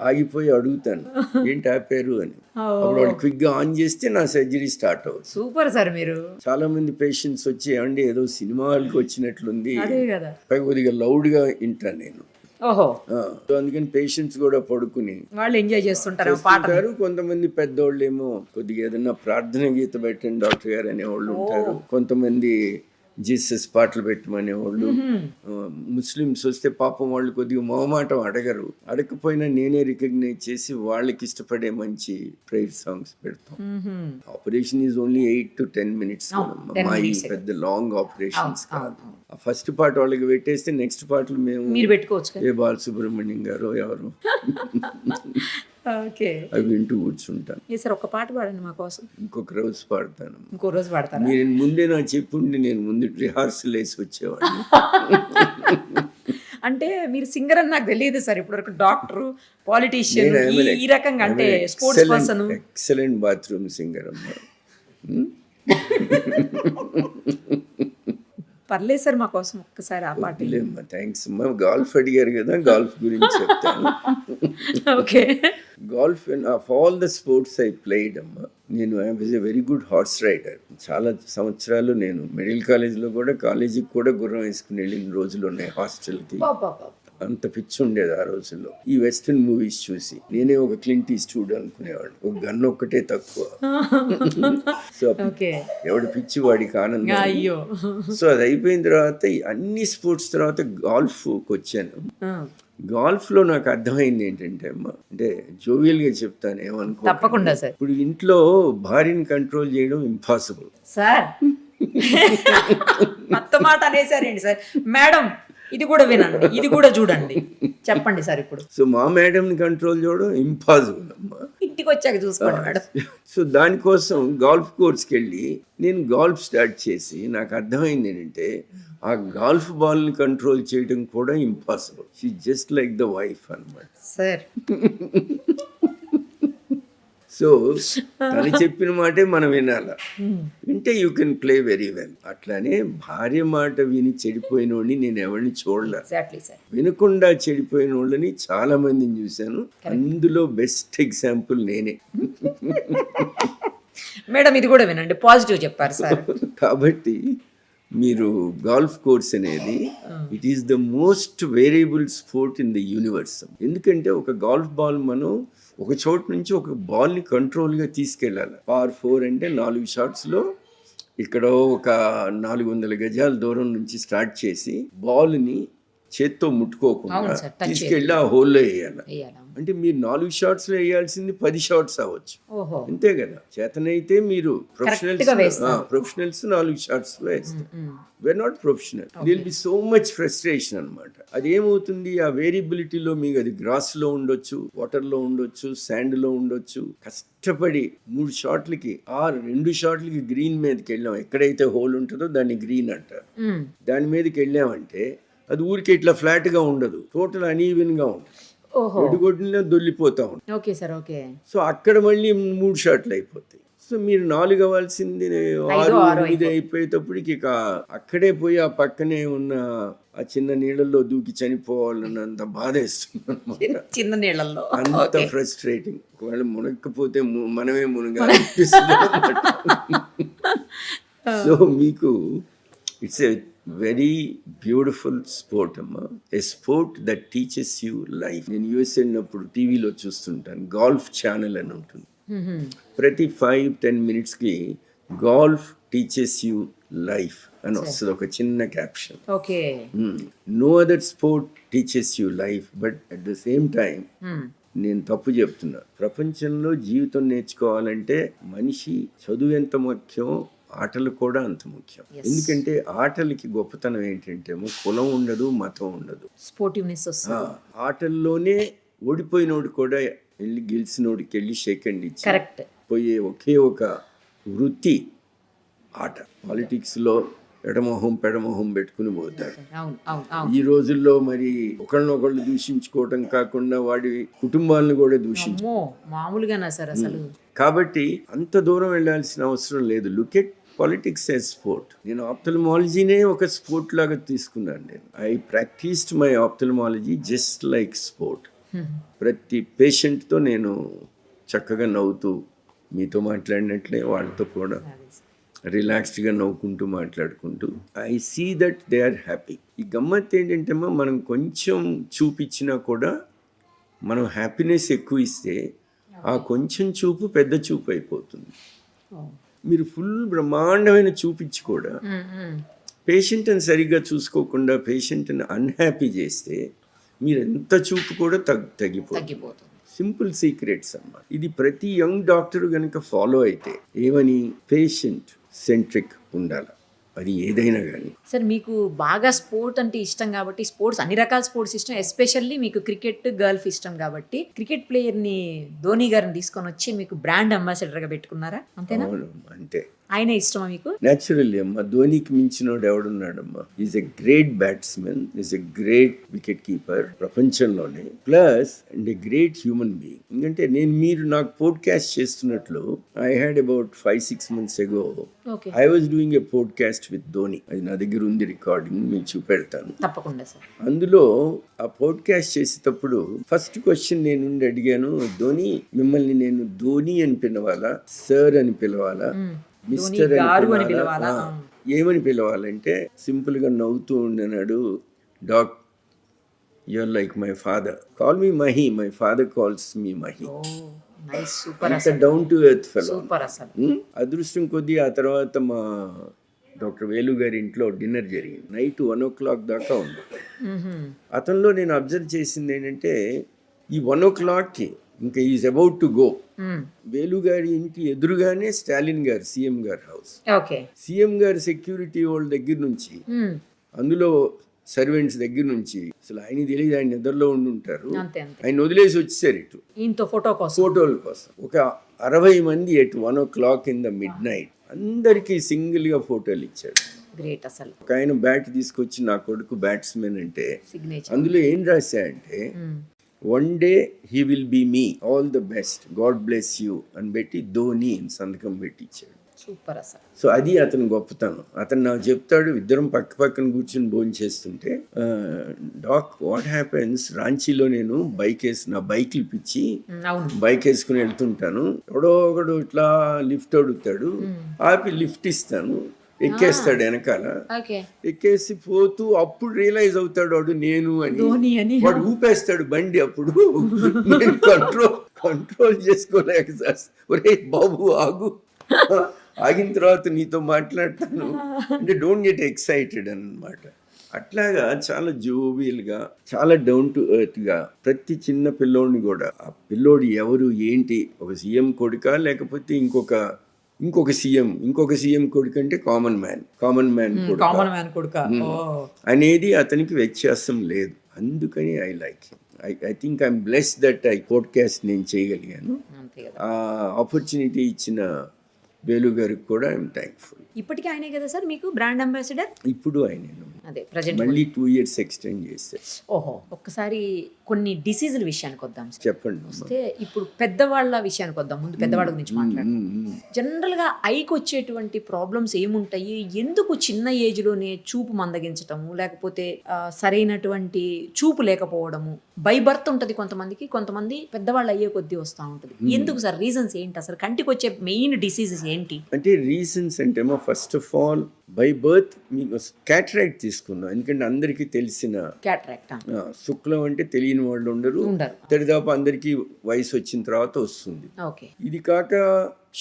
ఆగిపోయి అడుగుతాను ఏంటి ఆపారు అని. అప్పుడు వాళ్ళు క్విక్ గా ఆన్ చేస్తే నా సర్జరీ స్టార్ట్ అవుతుంది. Super sir. మీరు చాలా మంది పేషెంట్స్ వచ్చి ఏమండి ఏదో సినిమా హాల్కి వచ్చినట్లుంది, పైగా కొద్దిగా లౌడ్ గా వింటాను నేను. సో అందుకని పేషెంట్స్ కూడా పడుకుని వాళ్ళు ఎంజాయ్ చేస్తుంటారు. కొంతమంది పెద్దోళ్ళు ఏమో కొద్దిగా ఏదైనా ప్రార్థన గీత పెట్టండి డాక్టర్ గారు అనే వాళ్ళు ఉంటారు. కొంతమంది జీసస్ పాటలు పెట్టమనేవాళ్ళు. ముస్లిమ్స్ వస్తే పాపం వాళ్ళు కొద్దిగా మొహమాటం అడగరు, అడగకపోయినా నేనే రికగ్నైజ్ చేసి వాళ్ళకి ఇష్టపడే మంచి ప్రేయర్ సాంగ్స్ పెడతాం. Operation is only 8 to 10 minutes. మా ఈ పెద్ద లాంగ్ ఆపరేషన్స్ కాదు. ఆ ఫస్ట్ పాట వాళ్ళకి పెట్టేస్తే నెక్స్ట్ పాటలు మేము మీరు పెట్టుకోవచ్చు. ఏ బాలసుబ్రహ్మణ్యం గారు ఎవరు ఓకే, అవి వింటూ కూర్చుంటాను. సార్ ఒక పాట పాడండి మా కోసం. ఇంకొక రోజు పాడతాను. ఇంకో రోజు పాడతాను. నేను ముందే నాకు చెప్పుండి నేను ముందు రిహార్సల్ వేసి వచ్చేవాడిని. అంటే మీరు సింగర్ అని నాకు తెలియదు సార్. ఇప్పటివరకు డాక్టర్, పాలిటీషియన్, ఈ రకంగా అంటే sports person. Excellent bathroom singer అమ్మా. పర్లేదు సార్, మా కోసం ఒక్కసారి ఆ పాట. థ్యాంక్స్ అమ్మా. గాల్ఫ్ అడిగారు కదా, గాల్ఫ్ గురించి చెప్తాను. Okay. Golf of all the sports I played అమ్మా, నేను I was a very good horse rider. చాలా సంవత్సరాలు నేను మిడిల్ కాలేజ్లో కూడా, కాలేజీకి కూడా గుర్రం వేసుకుని వెళ్ళిన రోజులు ఉన్నాయి హాస్టల్కి. అంత పిచ్చి ఉండేది ఆ రోజుల్లో. ఈ వెస్టర్న్ మూవీస్ చూసి నేనే ఒక క్లింట్ ఈస్ట్వుడ్ అనుకునేవాడు, ఒక గన్ ఒక్కటే తక్కువ. సో ఎవడి పిచ్చి వాడికి ఆనందం. సో అది అయిపోయిన తర్వాత అన్ని స్పోర్ట్స్ తర్వాత గాల్ఫ్కి వచ్చాను. గాల్ఫ్లో నాకు అర్థమైంది ఏంటంటే అమ్మా, అంటే జోవియల్గా చెప్తాను, ఏమనుకో తప్పకుండా సార్. ఇప్పుడు ఇంట్లో భార్యని కంట్రోల్ చేయడం ఇంపాసిబుల్ సార్. మొత్తం మాట అనేసారేంటి సార్? మేడం ఇది కూడా వినండి, ఇది కూడా చూడండి, చెప్పండి సార్ ఇప్పుడు. సో మా మేడంని కంట్రోల్ చేయడం ఇంపాసిబుల్ అమ్మా, ఇంటికి వచ్చాక చూసుకోండి మేడం. సో దానికోసం గాల్ఫ్ కోర్స్కి వెళ్ళి నేను గాల్ఫ్ స్టార్ట్ చేసి నాకు అర్థమైంది ఏంటంటే ఆ గాల్ఫ్ బాల్ని కంట్రోల్ చేయడం కూడా impossible. She just like the wife అన్నమాట సార్. సో తను చెప్పిన మాటే మనం వినాలా, వింటే you can play very well. అట్లానే భార్య మాట విని చెడిపోయిన వాడిని నేను ఎవరిని చూడలే. వినకుండా చెడిపోయిన వాళ్ళని చాలా మందిని చూశాను, అందులో బెస్ట్ ఎగ్జాంపుల్ నేనే. మేడం ఇది కూడా వినండి, పాజిటివ్ చెప్పారు సార్. కాబట్టి మీరు గాల్ఫ్ కోర్స్ అనేది it is the most variable sport in the universe. ఎందుకంటే ఒక గాల్ఫ్ బాల్ మనం ఒక చోటు నుంచి ఒక బాల్ని కంట్రోల్గా తీసుకెళ్ళాలి. par 4 అంటే 4 షాట్స్లో ఇక్కడ ఒక 400 గజాల దూరం నుంచి స్టార్ట్ చేసి బాల్ని చేత్తో ముట్టుకోకుండా తీసుకెళ్ళి ఆ హోల్లో వేయాలి. అంటే మీరు 4 షాట్స్లో వేయాల్సింది 10 షాట్స్ అవ్వచ్చు, అంతే కదా. చేతనైతే మీరు ప్రొఫెషనల్స్ 4 షాట్స్లో వేస్తారు. we're not professional. There'll be so much frustration అన్నమాట. అది ఏమవుతుంది, ఆ వేరియబిలిటీలో మీకు అది గ్రాస్లో ఉండొచ్చు, వాటర్లో ఉండొచ్చు, శాండ్లో ఉండొచ్చు. కష్టపడి 3 షాట్లకి 2 షాట్లకి గ్రీన్ మీదకి వెళ్ళాం, ఎక్కడైతే హోల్ ఉంటుందో దాన్ని గ్రీన్ అంటారు. దాని మీదకి వెళ్ళామంటే అది ఊరికి ఇట్లా ఫ్లాట్గా ఉండదు, టోటల్ అనీవెన్గా ఉంటుంది, ఎడుగొడ్డున దొల్లిపోతా ఉంటుంది. సో అక్కడ మళ్ళీ 3 షాట్లు అయిపోతాయి. సో మీరు 4 అవ్వాల్సింది 6, 8 అయిపోయేటప్పటికి ఇక అక్కడే పోయి ఆ పక్కనే ఉన్న ఆ చిన్న నీళ్ళల్లో దూకి చనిపోవాలన్నంత బాధ వేస్తుంది, చిన్న నీళ్ళల్లో అంత ఫ్రస్ట్రేటింగ్. ఒకవేళ మునక్కపోతే మనమే మునగాలి అనిపిస్తుంది. సో మీకు it's a very beautiful sport అమ్మా, a sport that teaches you life. నేను యూఎస్ వెళ్ళినప్పుడు టీవీలో చూస్తుంటాను, గాల్ఫ్ ఛానల్ అని ఉంటుంది. ప్రతి 5-10 మినిట్స్కి గాల్ఫ్ టీచెస్ యూ లైఫ్ అని వస్తుంది, ఒక చిన్న caption. No other sport teaches you life, but at the same time నేను తప్పు చెప్తున్నా. ప్రపంచంలో జీవితం నేర్చుకోవాలంటే మనిషి చదువు ఎంత ముఖ్యం, ఆటలు కూడా అంత ముఖ్యం. ఎందుకంటే ఆటలకి గొప్పతనం ఏంటంటే కులం ఉండదు, మతం ఉండదు, స్పోర్టివ్నెస్. ఆటల్లోనే ఓడిపోయినోడు కూడా వెళ్ళి గెలిచినోడికి వెళ్ళి షేక్ హ్యాండ్ ఇచ్చి పోయే ఒకే ఒక వృత్తి ఆట. పాలిటిక్స్లో ఎడమొహం పెడమొహం పెట్టుకుని పోతాడు. ఈ రోజుల్లో మరి ఒకళ్ళనొకళ్ళు దూషించుకోవటం కాకుండా వాడి కుటుంబాలను కూడా దూషించు మామూలుగానా సార్ అసలు. కాబట్టి అంత దూరం వెళ్ళాల్సిన అవసరం లేదు. Look at politics as sport. నేను ఆప్థల్మాలజీనే ఒక స్పోర్ట్ లాగా తీసుకున్నాను. నేను I practised my ophthalmology just like sport. ప్రతి పేషెంట్తో నేను చక్కగా నవ్వుతూ మీతో మాట్లాడినట్లే వాళ్ళతో కూడా రిలాక్స్డ్గా నవ్వుకుంటూ మాట్లాడుకుంటూ I see that they are happy. ఈ గమ్మత్ ఏంటంటే మనం కొంచెం చూపించినా కూడా మనం హ్యాపీనెస్ ఎక్కువ ఇస్తే ఆ కొంచెం చూపు పెద్ద చూపు అయిపోతుంది. మీరు ఫుల్ బ్రహ్మాండమైన చూపించి కూడా పేషెంట్ని సరిగ్గా చూసుకోకుండా పేషెంట్ని అన్హ్యాపీ చేస్తే మీరు ఎంత చూపు కూడా తగ్గిపోతుంది. సింపుల్ సీక్రెట్స్ అన్నమాట. ఇది ప్రతి యంగ్ డాక్టర్ కనుక ఫాలో అయితే ఏమని పేషెంట్ సెంట్రిక్ ఉండాలి, అది ఏదైనా కానీ. సార్ మీకు బాగా స్పోర్ట్ అంటే ఇష్టం కాబట్టి స్పోర్ట్స్ అన్ని రకాల స్పోర్ట్స్ ఇష్టం, ఎస్పెషల్లీ మీకు క్రికెట్ గల్ఫ్ ఇష్టం కాబట్టి క్రికెట్ ప్లేయర్ని ధోని గారిని తీసుకొని వచ్చి మీకు బ్రాండ్ అంబాసిడర్గా పెట్టుకున్నారా, అంతేనా? అంతే. ఆయనే ఇష్టమా మీకు? న్యాచురల్లీ అమ్మా, ధోనికి మించినోడు ఎవడున్నాడమ్మా. Is a great batsmen, is a great wicket keeper ప్రపంచంలోనే, plus and a great human being. ఎందుకంటే మీరు నాకు పోడ్కాస్ట్ చేస్తున్నట్లు I had about 5-6 months ago I was doing a podcast with Dhoni. అది నా దగ్గర ఉంది, రికార్డింగ్ మీకు చూపెడతాను తప్పకుండా సార్. అందులో ఆ పోడ్కాస్ట్ చేసేటప్పుడు ఫస్ట్ క్వశ్చన్ నేను అడిగాను, ధోని మిమ్మల్ని నేను ధోని అని పిలవాలా, సార్ అని పిలవాలా, మిస్టర్ అని పిలవాలా, ఏమని పిలవాలంటే సింపుల్ గా నవ్వుతూ ఉండనాడు, doc you're like my father, call me Mahi, my father calls me Mahi. Down to earth fellow. అదృష్టం కొద్దీ ఆ తర్వాత మా డాక్టర్ వేలు గారి ఇంట్లో డిన్నర్ జరిగింది. నైట్ 1 o'clock దాకా ఉంది. అతనిలో నేను అబ్జర్వ్ చేసింది ఏంటంటే ఈ 1 o'clockకి ఇంకా ఈజ్ అబౌట్ టు గో. వేలు గారి ఇంటి ఎదురుగానే స్టాలిన్ గారు సీఎం గారి హౌస్. సీఎం గారి సెక్యూరిటీ వాళ్ళ దగ్గర నుంచి, అందులో సర్వెంట్స్ దగ్గర నుంచి అసలు ఆయన తెలియదు, ఆయన నిద్రలో ఉండి ఉంటారు. ఆయన వదిలేసి వచ్చేసారు ఇటు ఫోటోల కోసం. ఒక 60 మంది at 1 o'clock in the mid night అందరికి సింగిల్ గా ఫోటోలు ఇచ్చాడు. గ్రేట్ అసలు. ఒక ఆయన బ్యాట్ తీసుకొచ్చి నా కొడుకు బ్యాట్స్మెన్ అంటే అందులో ఏం రాశాయంటే one day he will be me, all the best, God bless you అని పెట్టి ధోని అని సంతకం పెట్టి ఇచ్చాడు. సూపర్ అసలు. సో అది అతను గొప్పతనం. అతను నాకు చెప్తాడు, ఇద్దరం పక్క పక్కన కూర్చొని భోజనం చేస్తుంటే, డాక్ వాట్ హ్యాపెన్స్, రాంచీలో నేను నా బైక్లు పిచ్చి బైక్ వేసుకుని వెళ్తుంటాను, ఎవడో ఒకడు ఇట్లా లిఫ్ట్ అడుగుతాడు, ఆపి లిఫ్ట్ ఇస్తాను, ఎక్కేస్తాడు వెనకాల, ఎక్కేసి పోతూ అప్పుడు రియలైజ్ అవుతాడు వాడు నేను అని, వాడు ఊపేస్తాడు బండి. అప్పుడు నేను కంట్రోల్ చేసుకోలేక, ఒరే బాబు ఆగు, ఆగిన తర్వాత నీతో మాట్లాడతాను అంటే డోంట్ గెట్ ఎక్సైటెడ్ అన్నమాట. అట్లాగా చాలా జోవియల్గా, చాలా డౌన్ టు ఎర్త్గా ప్రతి చిన్న పిల్లోడిని కూడా, ఆ పిల్లోడు ఎవరు ఏంటి, ఒక సీఎం కొడుకా లేకపోతే ఇంకొక సీఎం కొడుకు అంటే కామన్ మ్యాన్ కొడుకా అనేది అతనికి వ్యత్యాసం లేదు. అందుకని I like him. I think I'm blessed that I podcast నేను చేయగలిగాను. ఆ ఆపర్చునిటీ ఇచ్చిన వేలు గారికి కూడా ఐఎమ్ థ్యాంక్ఫుల్. ఇప్పటికీ ఆయనే కదా సార్ మీకు బ్రాండ్ అంబాసిడర్? ఇప్పుడు ఆయన అదే ప్రెజెంట్ మళ్ళీ 2 years ఎక్స్టెండ్ చేశారు. ఓహో, ఒక్కసారి కొన్ని డిసీజుల విషయానికి వద్దాం. చెప్పండి. వస్తే ఇప్పుడు పెద్దవాళ్ళ విషయానికి వద్దాం. ముందు పెద్దవాళ్ళ గురించి మాట్లాడదాం. జనరల్ గా ఐకి వచ్చేటువంటి ప్రాబ్లమ్స్ ఏముంటాయి, ఎందుకు చిన్న ఏజ్ లోనే చూపు మందగించటము, లేకపోతే సరైనటువంటి చూపు లేకపోవడము, బై బర్త్ ఉంటుంది కొంతమంది పెద్దవాళ్ళు అయ్యే కొద్దీ వస్తూ ఉంటుంది. ఎందుకు సార్, రీజన్స్ ఏంటి అసలు? కంటికి వచ్చే మెయిన్ డిసీజెస్ ఏంటి అంటే? రీజన్స్ అంటే first of all by birth మీకు క్యాటరాక్ట్ తీసుకున్నాం. ఎందుకంటే అందరికీ తెలిసిన శుక్లం అంటే తెలియని వాళ్ళు ఉండరు. దరిదాపు అందరికీ వయసు వచ్చిన తర్వాత వస్తుంది. ఇది కాక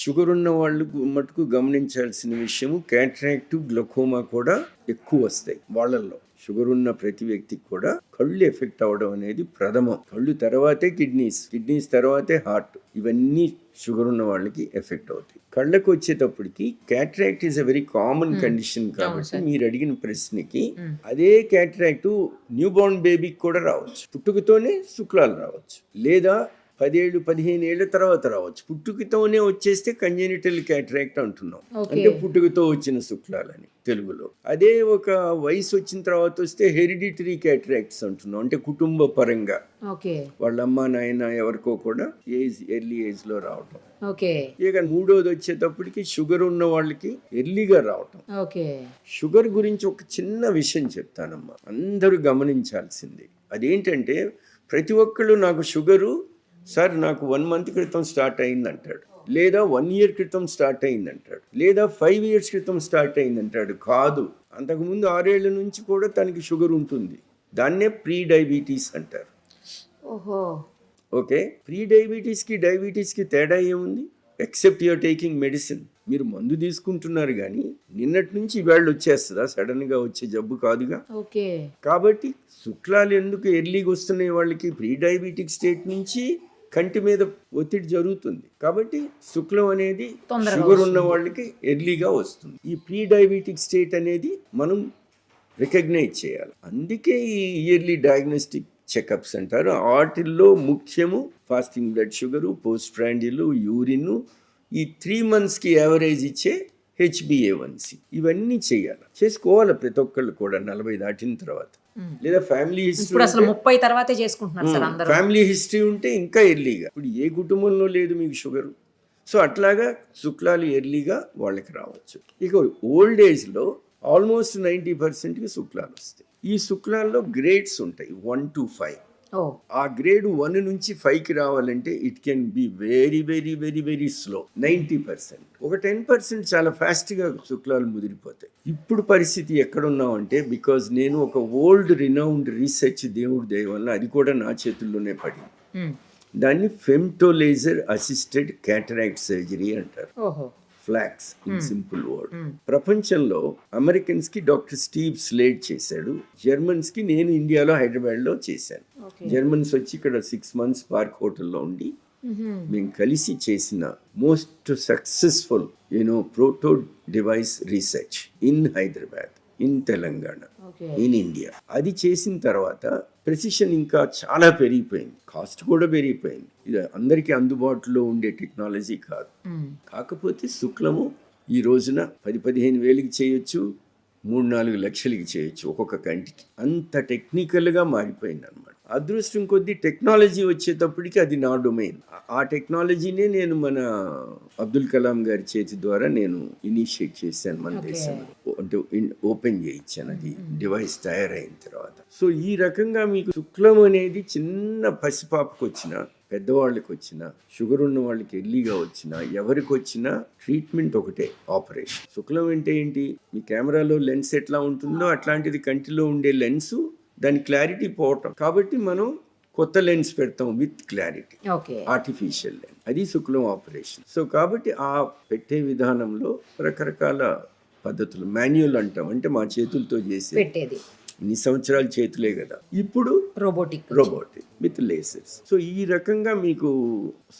షుగర్ ఉన్న వాళ్ళు మటుకు గమనించాల్సిన విషయము, క్యాటరాక్ట్, గ్లకోమా కూడా ఎక్కువ వస్తాయి వాళ్ళల్లో. షుగర్ ఉన్న ప్రతి వ్యక్తికి కూడా కళ్ళు ఎఫెక్ట్ అవ్వడం అనేది ప్రథమం. కళ్ళు తర్వాతే కిడ్నీస్ తర్వాతే హార్ట్. ఇవన్నీ షుగర్ ఉన్న వాళ్ళకి ఎఫెక్ట్ అవుతాయి. కళ్ళకు వచ్చేటప్పటికి cataract is a very common condition. కాబట్టి మీరు అడిగిన ప్రశ్నకి అదే క్యాటరాక్ట్ న్యూ బోర్న్ బేబీకి కూడా రావచ్చు. పుట్టుకతోనే శుక్లాలు రావచ్చు, లేదా 10-15 ఏళ్ల తర్వాత రావచ్చు. పుట్టుకతోనే వచ్చేస్తే కంజెనిటల్ క్యాటరాక్ట్ అంటున్నాం, అంటే పుట్టుకతో వచ్చిన శుక్లాలని తెలుగులో. అదే ఒక వయసు వచ్చిన తర్వాత వస్తే హెరిడిటరీ క్యాటరాక్ట్స్ అంటున్నాం, అంటే కుటుంబ పరంగా వాళ్ళ అమ్మ నాయన ఎవరికో కూడా ఎర్లీ ఏజ్ లో రావటం. ఇక మూడోది వచ్చేటప్పటికి షుగర్ ఉన్న వాళ్ళకి ఎర్లీగా రావటం. షుగర్ గురించి ఒక చిన్న విషయం చెప్తానమ్మా, అందరూ గమనించాల్సింది. అదేంటంటే ప్రతి ఒక్కళ్ళు నాకు షుగరు సార్ నాకు 1 month క్రితం స్టార్ట్ అయిందంటాడు, లేదా 1 year క్రితం స్టార్ట్ అయిందంటాడు, లేదా 5 years క్రితం స్టార్ట్ అయిందంటాడు. కాదు, అంతకుముందు 6 ఏళ్ల నుంచి కూడా తనకి షుగర్ ఉంటుంది. దాన్నే ప్రీ డయాబెటీస్ అంటారు. ఓకే, ప్రీ డయాబెటీస్కి డయాబెటీస్కి తేడా ఏముంది? Except you're taking medicine. మీరు మందు తీసుకుంటున్నారు కానీ నిన్నటి నుంచి ఇవాళ వచ్చేస్తుందా? సడన్ గా వచ్చే జబ్బు కాదుగా. ఓకే. కాబట్టి శుక్లాలు ఎందుకు ఎర్లీగా వస్తున్నాయి వాళ్ళకి? ప్రీ డయాబెటిక్ స్టేట్ నుంచి కంటి మీద ఒత్తిడి జరుగుతుంది కాబట్టి శుక్లం అనేది షుగర్ ఉన్న వాళ్ళకి ఎర్లీగా వస్తుంది. ఈ ప్రీ డయాబెటిక్ స్టేట్ అనేది మనం రికగ్నైజ్ చేయాలి. అందుకే ఈ ఇయర్లీ డయాగ్నోస్టిక్ చెకప్స్ అంటారు. వాటిల్లో ముఖ్యము fasting blood sugar, post ప్రాండిల్, urine, ఈ 3 monthsకి యావరేజ్ ఇచ్చే HbA1c ఇవన్నీ చేయాలి, చేసుకోవాలి ప్రతి ఒక్కళ్ళు కూడా 40 దాటిన తర్వాత. లేదా ఫ్యామిలీ హిస్టరీ, అసలు 30 తర్వాతే చేసుకుంటున్నారు సార్ అందరూ. ఫ్యామిలీ హిస్టరీ ఉంటే ఇంకా ఎర్లీగా. ఇప్పుడు ఏ కుటుంబంలో లేదు మీకు షుగరు? సో అట్లాగా శుక్లాలు ఎర్లీగా వాళ్ళకి రావచ్చు. ఇక ఓల్డ్ ఏజ్లో ఆల్మోస్ట్ 90%కి శుక్లాలు వస్తాయి. ఈ శుక్లాల్లో గ్రేడ్స్ ఉంటాయి 1 to 5. ఆ గ్రేడ్ 1 నుంచి 5కి రావాలంటే it can be very very very very slow. 90%, ఒక 10% చాలా ఫాస్ట్గా శుక్లాలు ముదిరిపోతాయి. ఇప్పుడు పరిస్థితి ఎక్కడున్నామంటే, బికాజ్ నేను ఒక ఓల్డ్ రినౌండ్ రీసెర్చ్ దేవుడి దయ వల్ల అది కూడా నా చేతుల్లోనే పడింది. దాన్ని ఫెమ్టోలేజర్ అసిస్టెడ్ క్యాటరాక్ట్ సర్జరీ అంటారు. Flax in simple word. ప్రపంచంలో అమెరికన్స్ కి డాక్టర్ స్టీవ్ స్లేడ్ చేశాడు, జర్మన్స్ కి నేను ఇండియాలో హైదరాబాద్ లో చేశాను. జర్మన్స్ వచ్చి ఇక్కడ 6 months పార్క్ హోటల్లో ఉండి మేము కలిసి చేసిన most successful proto device research in Hyderabad, in Telangana, in India. అది చేసిన తర్వాత ప్రెసిషన్ ఇంకా చాలా పెరిగిపోయింది, కాస్ట్ కూడా పెరిగిపోయింది. ఇది అందరికీ అందుబాటులో ఉండే టెక్నాలజీ కాదు. కాకపోతే శుక్లము ఈ రోజున 10-15 వేలకి చేయొచ్చు, 3-4 లక్షలకి చేయొచ్చు ఒక్కొక్క కంటికి. అంత టెక్నికల్గా మారిపోయింది అనమాట. అదృష్టం కొద్దీ టెక్నాలజీ వచ్చేటప్పటికి అది నా డొమైన్. ఆ టెక్నాలజీనే నేను మన అబ్దుల్ కలాం గారి చేతి ద్వారా నేను ఇనిషియేట్ చేశాను మన దేశంలో. అంటే ఓపెన్ చేయించాను అది డివైస్ తయారైన తర్వాత. సో ఈ రకంగా మీకు శుక్లం అనేది చిన్న పసిపాపకు వచ్చినా, పెద్దవాళ్ళకి వచ్చినా, షుగర్ ఉన్న వాళ్ళకి ఎర్లీగా వచ్చినా, ఎవరికి వచ్చినా ట్రీట్మెంట్ ఒకటే, ఆపరేషన్. శుక్లం అంటే ఏంటి? మీ కెమెరాలో లెన్స్ ఎట్లా ఉంటుందో అట్లాంటిది కంటిలో ఉండే లెన్సు, దాని క్లారిటీ పోవటం. కాబట్టి మనం కొత్త లెన్స్ పెడతాం విత్ క్లారిటీ, ఆర్టిఫిషియల్ లెన్స్. అది శుక్లం ఆపరేషన్. సో కాబట్టి ఆ పెట్టే విధానంలో రకరకాల పద్ధతులు, మాన్యువల్ అంటాం, అంటే మా చేతులతో చేసే పెట్టేది. ఇన్ని సంవత్సరాల చేతులే కదా, ఇప్పుడు రోబోటిక్ విత్ లేసర్స్. సో ఈ రకంగా మీకు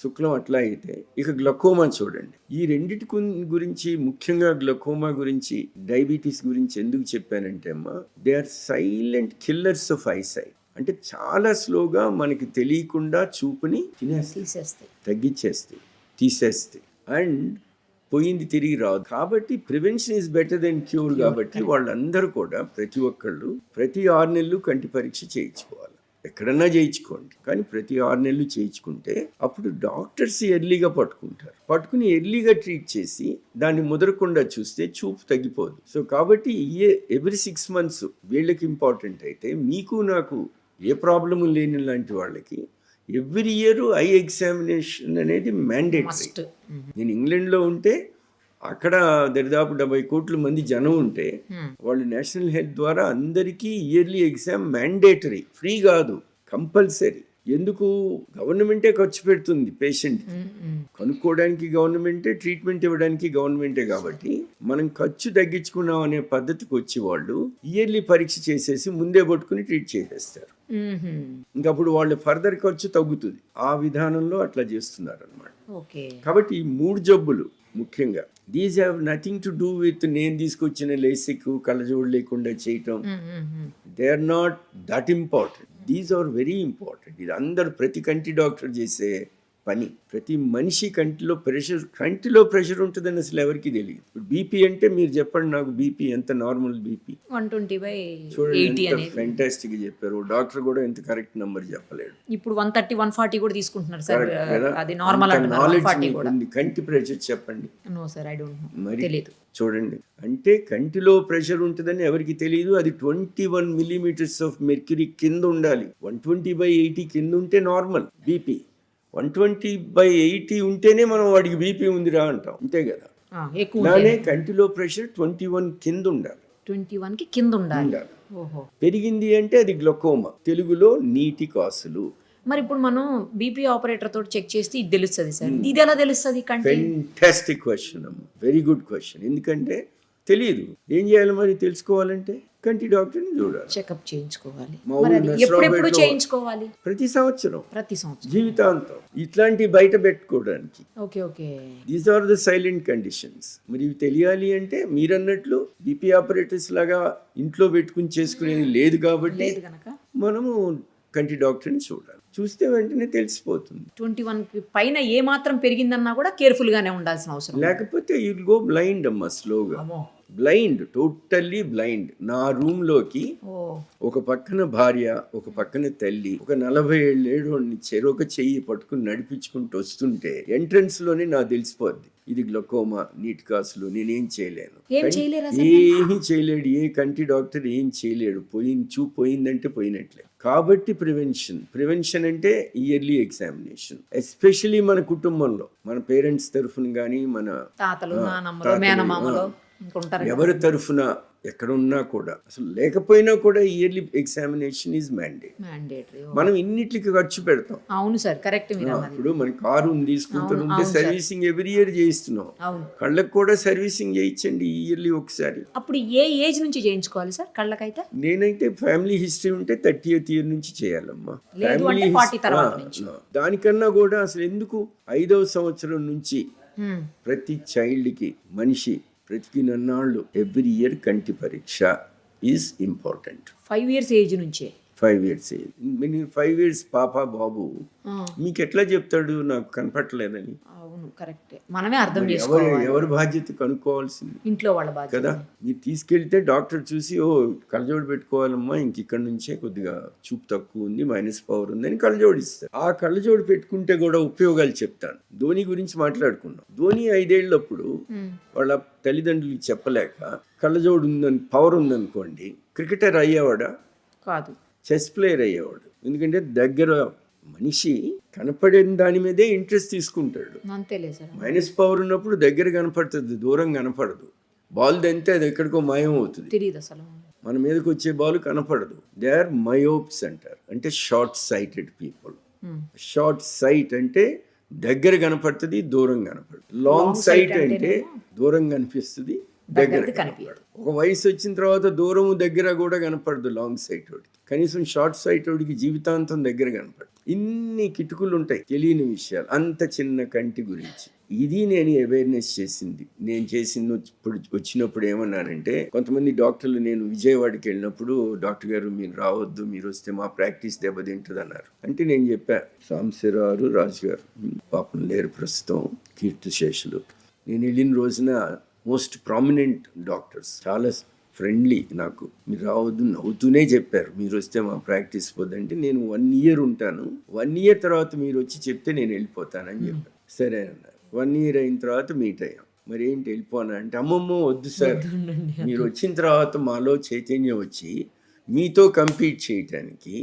శుక్లం అట్లా అయితే. ఇక గ్లకోమా చూడండి. ఈ రెండిటి గురించి, ముఖ్యంగా గ్లకోమా గురించి, డయాబెటీస్ గురించి ఎందుకు చెప్పానంటే అమ్మా, they are silent killers of eyesight. అంటే చాలా స్లోగా మనకి తెలియకుండా చూపుని తీసేస్తాయి, తగ్గించేస్తాయి, తీసేస్తాయి. అండ్ పోయింది తిరిగి రాదు. కాబట్టి prevention is better than cure. కాబట్టి వాళ్ళందరూ కూడా ప్రతి ఒక్కళ్ళు ప్రతి 6 నెలలు కంటి పరీక్ష చేయించుకోవాలి. ఎక్కడన్నా చేయించుకోండి, కానీ ప్రతి 6 నెలలు చేయించుకుంటే అప్పుడు డాక్టర్స్ ఎర్లీగా పట్టుకుని ఎర్లీగా ట్రీట్ చేసి దాన్ని ముదరకుండా చూస్తే చూపు తగ్గిపోదు. సో కాబట్టి ఎవ్రీ 6 months వీళ్ళకి ఇంపార్టెంట్ అయితే, మీకు నాకు ఏ ప్రాబ్లము లేని లాంటి వాళ్ళకి ఎవ్రీ ఇయర్ ఐ ఎగ్జామినేషన్ అనేది మ్యాండేటరీ. నేను ఇంగ్లాండ్లో ఉంటే అక్కడ దరిదాపు 70 కోట్ల మంది జనం ఉంటే వాళ్ళు నేషనల్ హెల్త్ ద్వారా అందరికీ ఇయర్లీ ఎగ్జామ్ మ్యాండేటరీ, ఫ్రీ కాదు, కంపల్సరీ. ఎందుకు? గవర్నమెంటే ఖర్చు పెడుతుంది పేషెంట్, కనుక్కోవడానికి గవర్నమెంటే, ట్రీట్మెంట్ ఇవ్వడానికి గవర్నమెంటే. కాబట్టి మనం ఖర్చు తగ్గించుకున్నాం అనే పద్ధతికి వచ్చి వాళ్ళు ఇయర్లీ పరీక్ష చేసేసి ముందే పట్టుకుని ట్రీట్ చేసేస్తారు. ఇంకప్పుడు వాళ్ళ ఫర్దర్ ఖర్చు తగ్గుతుంది. ఆ విధానంలో అట్లా చేస్తున్నారు అనమాట. కాబట్టి ఈ 3 జబ్బులు ముఖ్యంగా, these have nothing to do with నేను తీసుకొచ్చిన లేసిక్, కళ్ళజోడు లేకుండా చేయటం. They are not that important. These are very important. ఇది అందరు ప్రతి కంటి డాక్టర్ చేసే పని. ప్రతి మనిషి కంటిలో ప్రెషర్ ఉంటుందని అసలు ఎవరికి తెలియదు. ఇప్పుడు బీపీ అంటే మీరు చెప్పండి నాకు, బీపీ ఎంత? నార్మల్ బీపీ 120/80 అని ఫెంటాస్టిక్ చెప్పారు. డాక్టర్ కూడా ఎంత కరెక్ట్ నంబర్ చెప్పలేడు. ఇప్పుడు 130, 140 కూడా తీసుకుంటున్నారు సార్. అది నార్మల్ అంటున్నారు. కంటి ప్రెషర్ చెప్పండి. No sir, I don't know. మరి చూడండి, అంటే కంటిలో ప్రెషర్ ఉంటుందని ఎవరికి తెలియదు. అది 21 millimeters ఆఫ్ మెర్క్యూరీ కింద ఉండాలి. 120/80 కింద ఉంటే నార్మల్ బీపీ. 120/80 ఉంటేనే మనం వాడికి బీపీ ఉందిరా అంటాం, అంతే కదా. అలానే కంటిలో ప్రెషర్ 21 కింద ఉండాలి. 21 కి కింద ఉండాలి. పెరిగింది అంటే అది గ్లకోమా, తెలుగులో నీటి కాసులు. మరి ఇప్పుడు మనం బీపీ ఆపరేటర్ తోటి చెక్ చేస్తే ఇది తెలుస్తుంది సార్, ఇది ఎలా తెలుస్తుంది కంటి? ఫెంటాస్టిక్ క్వశ్చన్ అమ్మ, వెరీ గుడ్ క్వశ్చన్. ఎందుకంటే తెలియదు, ఏం చేయాలి మరి తెలుసుకోవాలంటే కంటి డాక్టర్ని చూడాలి, చెకప్ చేయించుకోవాలి. మా మరి ఊరు అది ఎప్పుడెప్పుడు నర్సరావుపేటలో చేయించుకోవాలి? ప్రతి సంవత్సరం, ప్రతి సంవత్సరం. జీవితాంతం ఇట్లాంటి బయట పెట్టుకోవడానికి. Okay okay. These are the silent conditions. మరి ఇవి తెలియాలి అంటే మీరన్నట్లు బీపీ ఆపరేటర్స్ లాగా ఇంట్లో పెట్టుకుని చేసుకునేది లేదు కాబట్టి లేదు గనక మనము కంటి డాక్టర్ని చూడాలి. చూస్తే వెంటనే తెలిసిపోతుంది. 21 పైన ఏ మాత్రం పెరిగిందన్నా కూడా కేర్ఫుల్ గానే ఉండాల్సిన అవసరం. లేకపోతే యూ గో బ్లైండ్ అమ్మ, స్లోగా బ్లైండ్, టోటల్లీ బ్లైండ్. నా రూమ్ లోకి ఒక పక్కన భార్య, ఒక పక్కన తల్లి, ఒక 40 ఏళ్ళేడోడిని చెరొక చెయ్యి పట్టుకుని నడిపించుకుంటూ వస్తుంటే ఎంట్రన్స్ లోనే నాకు తెలిసిపోద్ది ఇది గ్లకోమా, నీటి కాసులు. నేనేం చేయలేను, ఏమీ చేయలేడు, ఏ కంటి డాక్టర్ ఏం చేయలేడు. చూపు పోయిందంటే పోయినట్లే. కాబట్టి ప్రివెన్షన్ అంటే ఇయర్లీ ఎగ్జామినేషన్. ఎస్పెషలీ మన కుటుంబంలో, మన పేరెంట్స్ తరఫున కానీ, మన తాతలు, నానమ్మలు, మేనమామలు ఎవరి తరఫున ఎక్కడున్నా కూడా, అసలు లేకపోయినా కూడా ఇయర్లీ ఎగ్జామినేషన్ ఈజ్ మ్యాండేటరీ. మనం ఇన్నిటికి ఖర్చు పెడతాం. అవును సార్, కరెక్ట్. ఇప్పుడు మన కారు తీసుకుంటుంటే సర్వీసింగ్ ఎవ్రీ ఇయర్ చేయిస్తున్నాం. కళ్ళకు కూడా సర్వీసింగ్ చేయించండి ఇయర్లీ ఒకసారి. అప్పుడు ఏ ఏజ్ నుంచి చేయించుకోవాలి సార్ కళ్ళకైతే? నేనైతే ఫ్యామిలీ హిస్టరీ ఉంటే 30th year నుంచి చేయాలమ్మా. ఫ్యామిలీ దానికన్నా కూడా అసలు ఎందుకు 5వ సంవత్సరం నుంచి ప్రతి చైల్డ్కి, మనిషి బ్రతికినన్నాళ్ళు ఎవ్రీ ఇయర్ కంటి పరీక్ష ఈజ్ ఇంపార్టెంట్. 5 years ఏజ్ నుంచే. 5 years ఏజ్. 5 years పాప బాబు మీకు ఎట్లా చెప్తాడు నాకు కనపట్టలేదని? అవును, కరెక్ట్. మనమే అర్థం చేసుకోవాలి. ఎవరి బాధ్యత కనుక్కోవాల్సింది? ఇంట్లో వాళ్ళ బాధ్యత కదా. మీరు తీసుకెళ్తే డాక్టర్ చూసి కళ్ళజోడు పెట్టుకోవాలమ్మా, ఇంక ఇక్కడ నుంచే కొద్దిగా చూపు తక్కువ ఉంది, -power ఉంది అని కళ్ళజోడు ఇస్తారు. ఆ కళ్ళజోడు పెట్టుకుంటే కూడా ఉపయోగాలు చెప్తాను. ధోని గురించి మాట్లాడుకున్నాం. ధోని 5 ఏళ్ళప్పుడు వాళ్ళ తల్లిదండ్రులకి చెప్పలేక కళ్ళజోడు ఉందని, పవర్ ఉందనుకోండి, క్రికెటర్ అయ్యేవాడా? కాదు, చెస్ ప్లేయర్ అయ్యేవాడు. ఎందుకంటే దగ్గర మనిషి కనపడే దాని మీదే ఇంట్రెస్ట్ తీసుకుంటాడు. -power ఉన్నప్పుడు దగ్గర కనపడుతుంది, దూరం కనపడదు. బాల్ దంతే అది ఎక్కడికో మాయం అవుతుంది, తెలియదు అసలు. మన మీదకి వచ్చే బాల్ కనపడదు. దే ఆర్ మయోప్స్ అంటారు, అంటే short sighted people. Short sight అంటే దగ్గర కనపడుతుంది, దూరం కనపడదు. లాంగ్ సైట్ అంటే దూరం కనిపిస్తుంది, దగ్గర కనపడదు. ఒక వయసు వచ్చిన తర్వాత దూరం దగ్గర కూడా కనపడదు లాంగ్ సైట్ వాడికి. కనీసం షార్ట్ సైట్ వాడికి జీవితాంతం దగ్గర కనపడదు. ఇన్ని కిటుకులు ఉంటాయి, తెలియని విషయాలు. అంత చిన్న కంటి గురించి ఇది నేను అవేర్నెస్ చేసింది. నేను చేసింది వచ్చినప్పుడు ఏమన్నానంటే, కొంతమంది డాక్టర్లు, నేను విజయవాడకి వెళ్ళినప్పుడు, డాక్టర్ గారు మీరు రావద్దు, మీరు వస్తే మా ప్రాక్టీస్ దెబ్బతింటుంది అన్నారు. అంటే నేను చెప్పా, సాంబశివరావు రాజు గారు పాపం లేరు ప్రస్తుతం, కీర్తిశేషులు. నేను వెళ్ళిన రోజున మోస్ట్ ప్రామినెంట్ డాక్టర్స్ చాలా ఫ్రెండ్లీ, నాకు మీరు రావద్దు నవ్వుతూనే చెప్పారు, మీరు వస్తే మా ప్రాక్టీస్ పోద్దంటే, నేను 1 year ఉంటాను, 1 year తర్వాత మీరు వచ్చి చెప్తే నేను వెళ్ళిపోతానని చెప్పాను. సరే అన్నారు. 1 year అయిన తర్వాత మీట్ అయ్యాం. మరి ఏంటి వెళ్ళిపోనా అంటే, అమ్మమ్మ వద్దు సార్, మీరు వచ్చిన తర్వాత మాలో చైతన్యం వచ్చి మీతో కంపీట్ చేయటానికి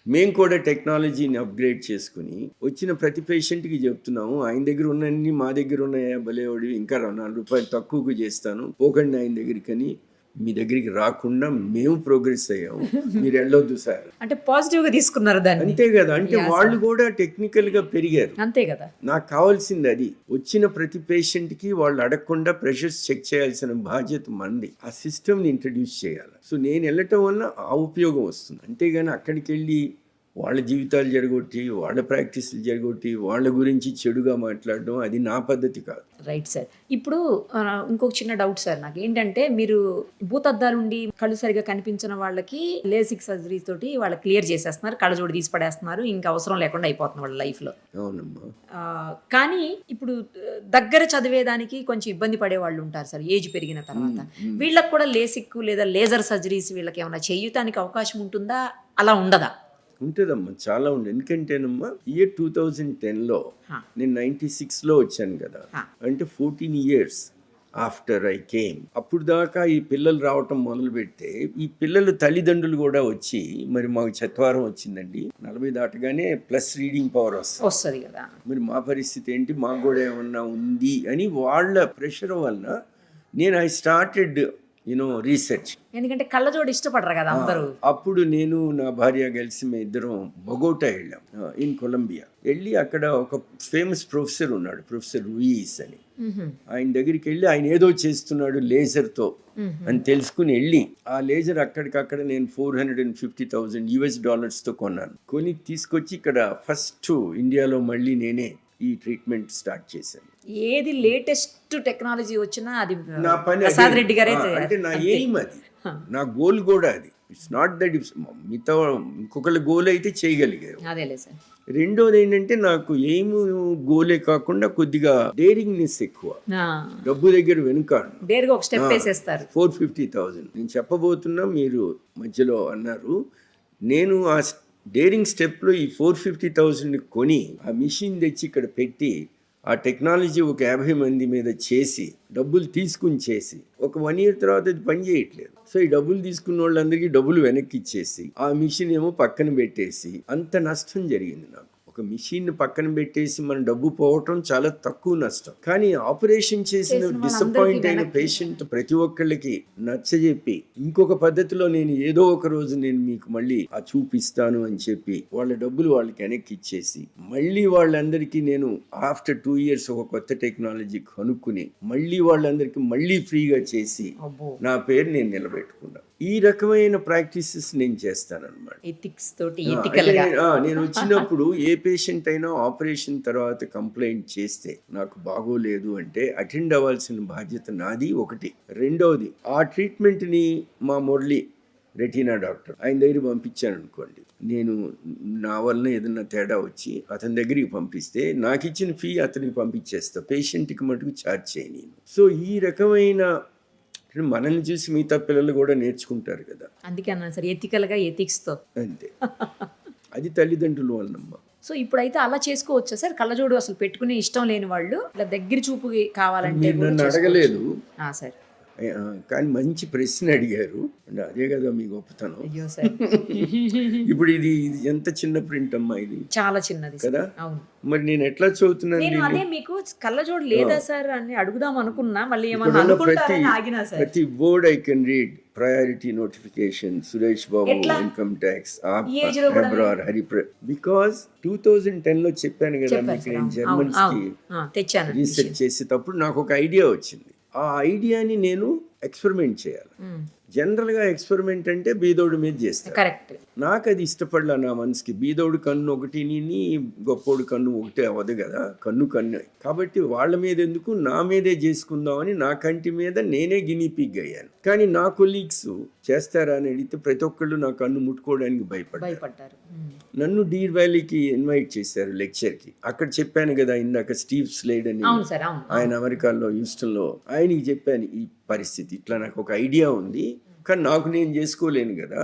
మేము కూడా టెక్నాలజీని అప్గ్రేడ్ చేసుకుని వచ్చిన ప్రతి పేషెంట్కి చెప్తున్నాము, ఆయన దగ్గర ఉన్నన్ని మా దగ్గర ఉన్నాయా భలేవాడి, ఇంకా 4 రూపాయలు తక్కువకు చేస్తాను, పోకండి ఆయన దగ్గరికి అని మీ దగ్గరికి రాకుండా మేము ప్రోగ్రెస్ అయ్యాము, మీరు వెళ్ళొద్దు సార్ అంటే పాజిటివ్ గా తీసుకున్నారు దాన్ని. అంతే కదా, అంటే వాళ్ళు కూడా టెక్నికల్ గా పెరిగారు. అంతే కదా. నాకు కావాల్సింది అది. వచ్చిన ప్రతి పేషెంట్ కి వాళ్ళు అడగకుండా ప్రెషర్స్ చెక్ చేయాల్సిన బాధ్యత మంది. ఆ సిస్టమ్ ని ఇంట్రడ్యూస్ చేయాలి. సో నేను వెళ్ళటం వల్ల ఆ ఉపయోగం వస్తుంది. అంతేగాని అక్కడికి వెళ్ళి వాళ్ళ జీవితాలు జరగొట్టి, వాళ్ళ ప్రాక్టీసులు జరగొట్టి, వాళ్ళ గురించి చెడుగా మాట్లాడడం అది నా పద్ధతి కాదు. Right sir. ఇప్పుడు ఇంకొక చిన్న డౌట్ సార్ నాకు ఏంటంటే, మీరు భూతద్దాలుండి కళ్ళు సరిగా కనిపించిన వాళ్ళకి లేసిక్ సర్జరీ తోటి వాళ్ళు క్లియర్ చేసేస్తున్నారు, కళ్ళజోడు తీసి పడేస్తున్నారు, ఇంకా అవసరం లేకుండా అయిపోతుంది వాళ్ళ లైఫ్లో. అవునమ్మా. కానీ ఇప్పుడు దగ్గర చదివేదానికి కొంచెం ఇబ్బంది పడే వాళ్ళు ఉంటారు సార్ ఏజ్ పెరిగిన తర్వాత. వీళ్ళకి కూడా లేసిక్ లేదా లేజర్ సర్జరీస్ వీళ్ళకి ఏమైనా చేయటానికి అవకాశం ఉంటుందా, అలా ఉండదా? ఉంటుందమ్మా, చాలా ఉంది. ఎందుకంటేనమ్మా, ఇయర్ 2010లో నేను 96లో వచ్చాను కదా, అంటే 14 years ఆఫ్టర్ ఐ కేమ్. అప్పుడు దాకా ఈ పిల్లలు రావటం మొదలు పెడితే, ఈ పిల్లలు తల్లిదండ్రులు కూడా వచ్చి, మరి మాకు చత్వారం వచ్చిందండి, 40 దాటగానే ప్లస్ రీడింగ్ పవర్ వస్తుంది కదా, మరి మా పరిస్థితి ఏంటి, మాకు కూడా ఏమన్నా ఉంది అని వాళ్ళ ప్రెషర్ వల్ల నేను ఐ స్టార్టెడ్ రీసెర్చ్. ఎందుకంటే కళ్ళజోడు ఇష్టపడరు కదా అందరూ. అప్పుడు నేను నా భార్య కలిసి మేము ఇద్దరం బొగోటా వెళ్ళాం, ఇన్ కొలంబియా. వెళ్ళి అక్కడ ఒక ఫేమస్ ప్రొఫెసర్ ఉన్నాడు, ప్రొఫెసర్ లూయిస్ అని. ఆయన దగ్గరికి వెళ్ళి ఆయన ఏదో చేస్తున్నాడు లేజర్తో అని తెలుసుకుని వెళ్ళి ఆ లేజర్ అక్కడికక్కడ నేను $450,000 కొన్నాను. కొని తీసుకొచ్చి ఇక్కడ ఫస్ట్ ఇండియాలో మళ్ళీ నేనే ఈ ట్రీట్మెంట్ స్టార్ట్ చేశాను. ఏది లేటెస్ట్ టెక్నాలజీ వచ్చినా అది నా పని ప్రసాద్ రెడ్డి గారే అంటే నా ఎయిమ్ అది, నా గోల్ కూడా అది. ఇట్స్ నాట్ దట్ మిగతా ఇంకొకళ్ళ గోల్ అయితే చేయగలిగారు. అదేలే సార్. రెండోది ఏంటంటే నాకు ఎయిమ్ గోలే కాకుండా కొద్దిగా డేరింగ్నెస్ ఎక్కువ, డబ్బు దగ్గర వెనుకాడు. డేర్గా ఒక స్టెప్ వేసేస్తారు. 450,000 నేను చెప్పబోతున్నా, మీరు మధ్యలో అన్నారు. నేను ఆ డేరింగ్ స్టెప్లో ఈ 450,000 కొని ఆ మిషన్ తెచ్చి ఇక్కడ పెట్టి ఆ టెక్నాలజీ ఒక 50 మంది మీద చేసి డబ్బులు తీసుకుని చేసి ఒక 1 year తర్వాత అది పని చేయట్లేదు. సో ఈ డబ్బులు తీసుకున్న వాళ్ళందరికీ డబ్బులు వెనక్కి ఇచ్చేసి ఆ మిషన్ ఏమో పక్కన పెట్టేసి అంత నష్టం జరిగింది నాకు. ఒక మిషన్ పక్కన పెట్టేసి మన డబ్బు పోవటం చాలా తక్కువ నష్టం. కానీ ఆపరేషన్ చేసిన డిసప్పాయింట్ అయిన పేషెంట్ ప్రతి ఒక్కళ్ళకి నచ్చజెప్పి ఇంకొక పద్ధతిలో నేను ఏదో ఒక రోజు నేను మీకు మళ్ళీ ఆ చూపిస్తాను అని చెప్పి వాళ్ళ డబ్బులు వాళ్ళకి వెనక్కి ఇచ్చేసి మళ్ళీ వాళ్ళందరికీ నేను ఆఫ్టర్ 2 years ఒక కొత్త టెక్నాలజీ కనుక్కుని మళ్ళీ వాళ్ళందరికీ మళ్ళీ ఫ్రీగా చేసి నా పేరు నేను నిలబెట్టుకున్నా. ఈ రకమైన ప్రాక్టీసెస్ నేను చేస్తానన్నమాట. ఎథిక్స్ తోటి ఎథికల్ గా. నేను వచ్చినప్పుడు ఏ పేషెంట్ అయినా ఆపరేషన్ తర్వాత కంప్లైంట్ చేస్తే నాకు బాగోలేదు అంటే అటెండ్ అవ్వాల్సిన బాధ్యత నాది ఒకటి. రెండవది ఆ ట్రీట్మెంట్ని మా మురళి రెటీనా డాక్టర్ ఆయన దగ్గర పంపించాను అనుకోండి, నేను నా వలన ఏదన్నా తేడా వచ్చి అతని దగ్గరికి పంపిస్తే నాకు ఇచ్చిన ఫీ అతనికి పంపించేస్తా, పేషెంట్కి మటుకు ఛార్జ్ చేయను నేను. సో ఈ రకమైన మనల్ని చూసి మిగతా పిల్లలు కూడా నేర్చుకుంటారు కదా, అందుకే అన్నాను సార్ ఎథికల్ గా ఎథిక్స్ తో. అంతే, అది తల్లిదండ్రులు వాళ్ళమ్మ. సో ఇప్పుడైతే అలా చేసుకోవచ్చా సార్? కళ్ళజోడు అసలు పెట్టుకునే ఇష్టం లేని వాళ్ళు ఇలా దగ్గర చూపు కావాలంటే నన్ను అడగలేదు సార్, కానీ మంచి ప్రశ్న అడిగారు. అదే కదా మీ గొప్పతనం. అయ్యో సార్. ఇప్పుడు ఇది ఎంత చిన్న ప్రింట్ అమ్మా, ఇది చాలా చిన్నది కదా. అవును. మరి నేను ఎట్లా చదువుతున్నాను? నేను అదే మీకు కళ్ళజోడు లేదా సార్ అని అడుగుదాం అనుకున్నా, మళ్ళీ ఏమన్నా అనుకుంటారని ఆగినా సార్. ప్రతి word I can read. Priority notification, Suresh Babu income tax, because 2010లో చెప్పాను కదా మీకు, నేను జర్మన్స్ కి రీసెర్చ్ చేసేటప్పుడు నాకు ఒక ఐడియా వచ్చింది. ఆ ఐడియాని నేను ఎక్స్పెరిమెంట్ చేయాలి. జనరల్గా ఎక్స్పెరిమెంట్ అంటే బీదోడు మీద చేస్తాను. కరెక్ట్. నాకు అది ఇష్టపడలా నా మనసుకి. బీదోడు కన్ను ఒకటి గొప్పోడు కన్ను ఒకటే అవ్వదు కదా, కన్ను కన్ను. కాబట్టి వాళ్ళ మీద ఎందుకు, నా మీదే చేసుకుందామని నా కంటి మీద నేనే గినీపిగ్ అయ్యాను. కానీ నా కొలీగ్స్ చేస్తారా అని అడిగితే ప్రతి ఒక్కళ్ళు నా కన్ను ముట్టుకోవడానికి భయపడ్డారు. నన్ను డీర్ వ్యాలీకి ఇన్వైట్ చేశారు లెక్చర్కి. అక్కడ చెప్పాను కదా ఇందాక, స్టీవ్ స్లేడ్ అని ఆయన అమెరికాలో హ్యూస్టన్లో, ఆయనకి చెప్పాను ఈ పరిస్థితి ఇట్లా, నాకు ఒక ఐడియా ఉంది కానీ నాకు నేను చేసుకోలేను కదా,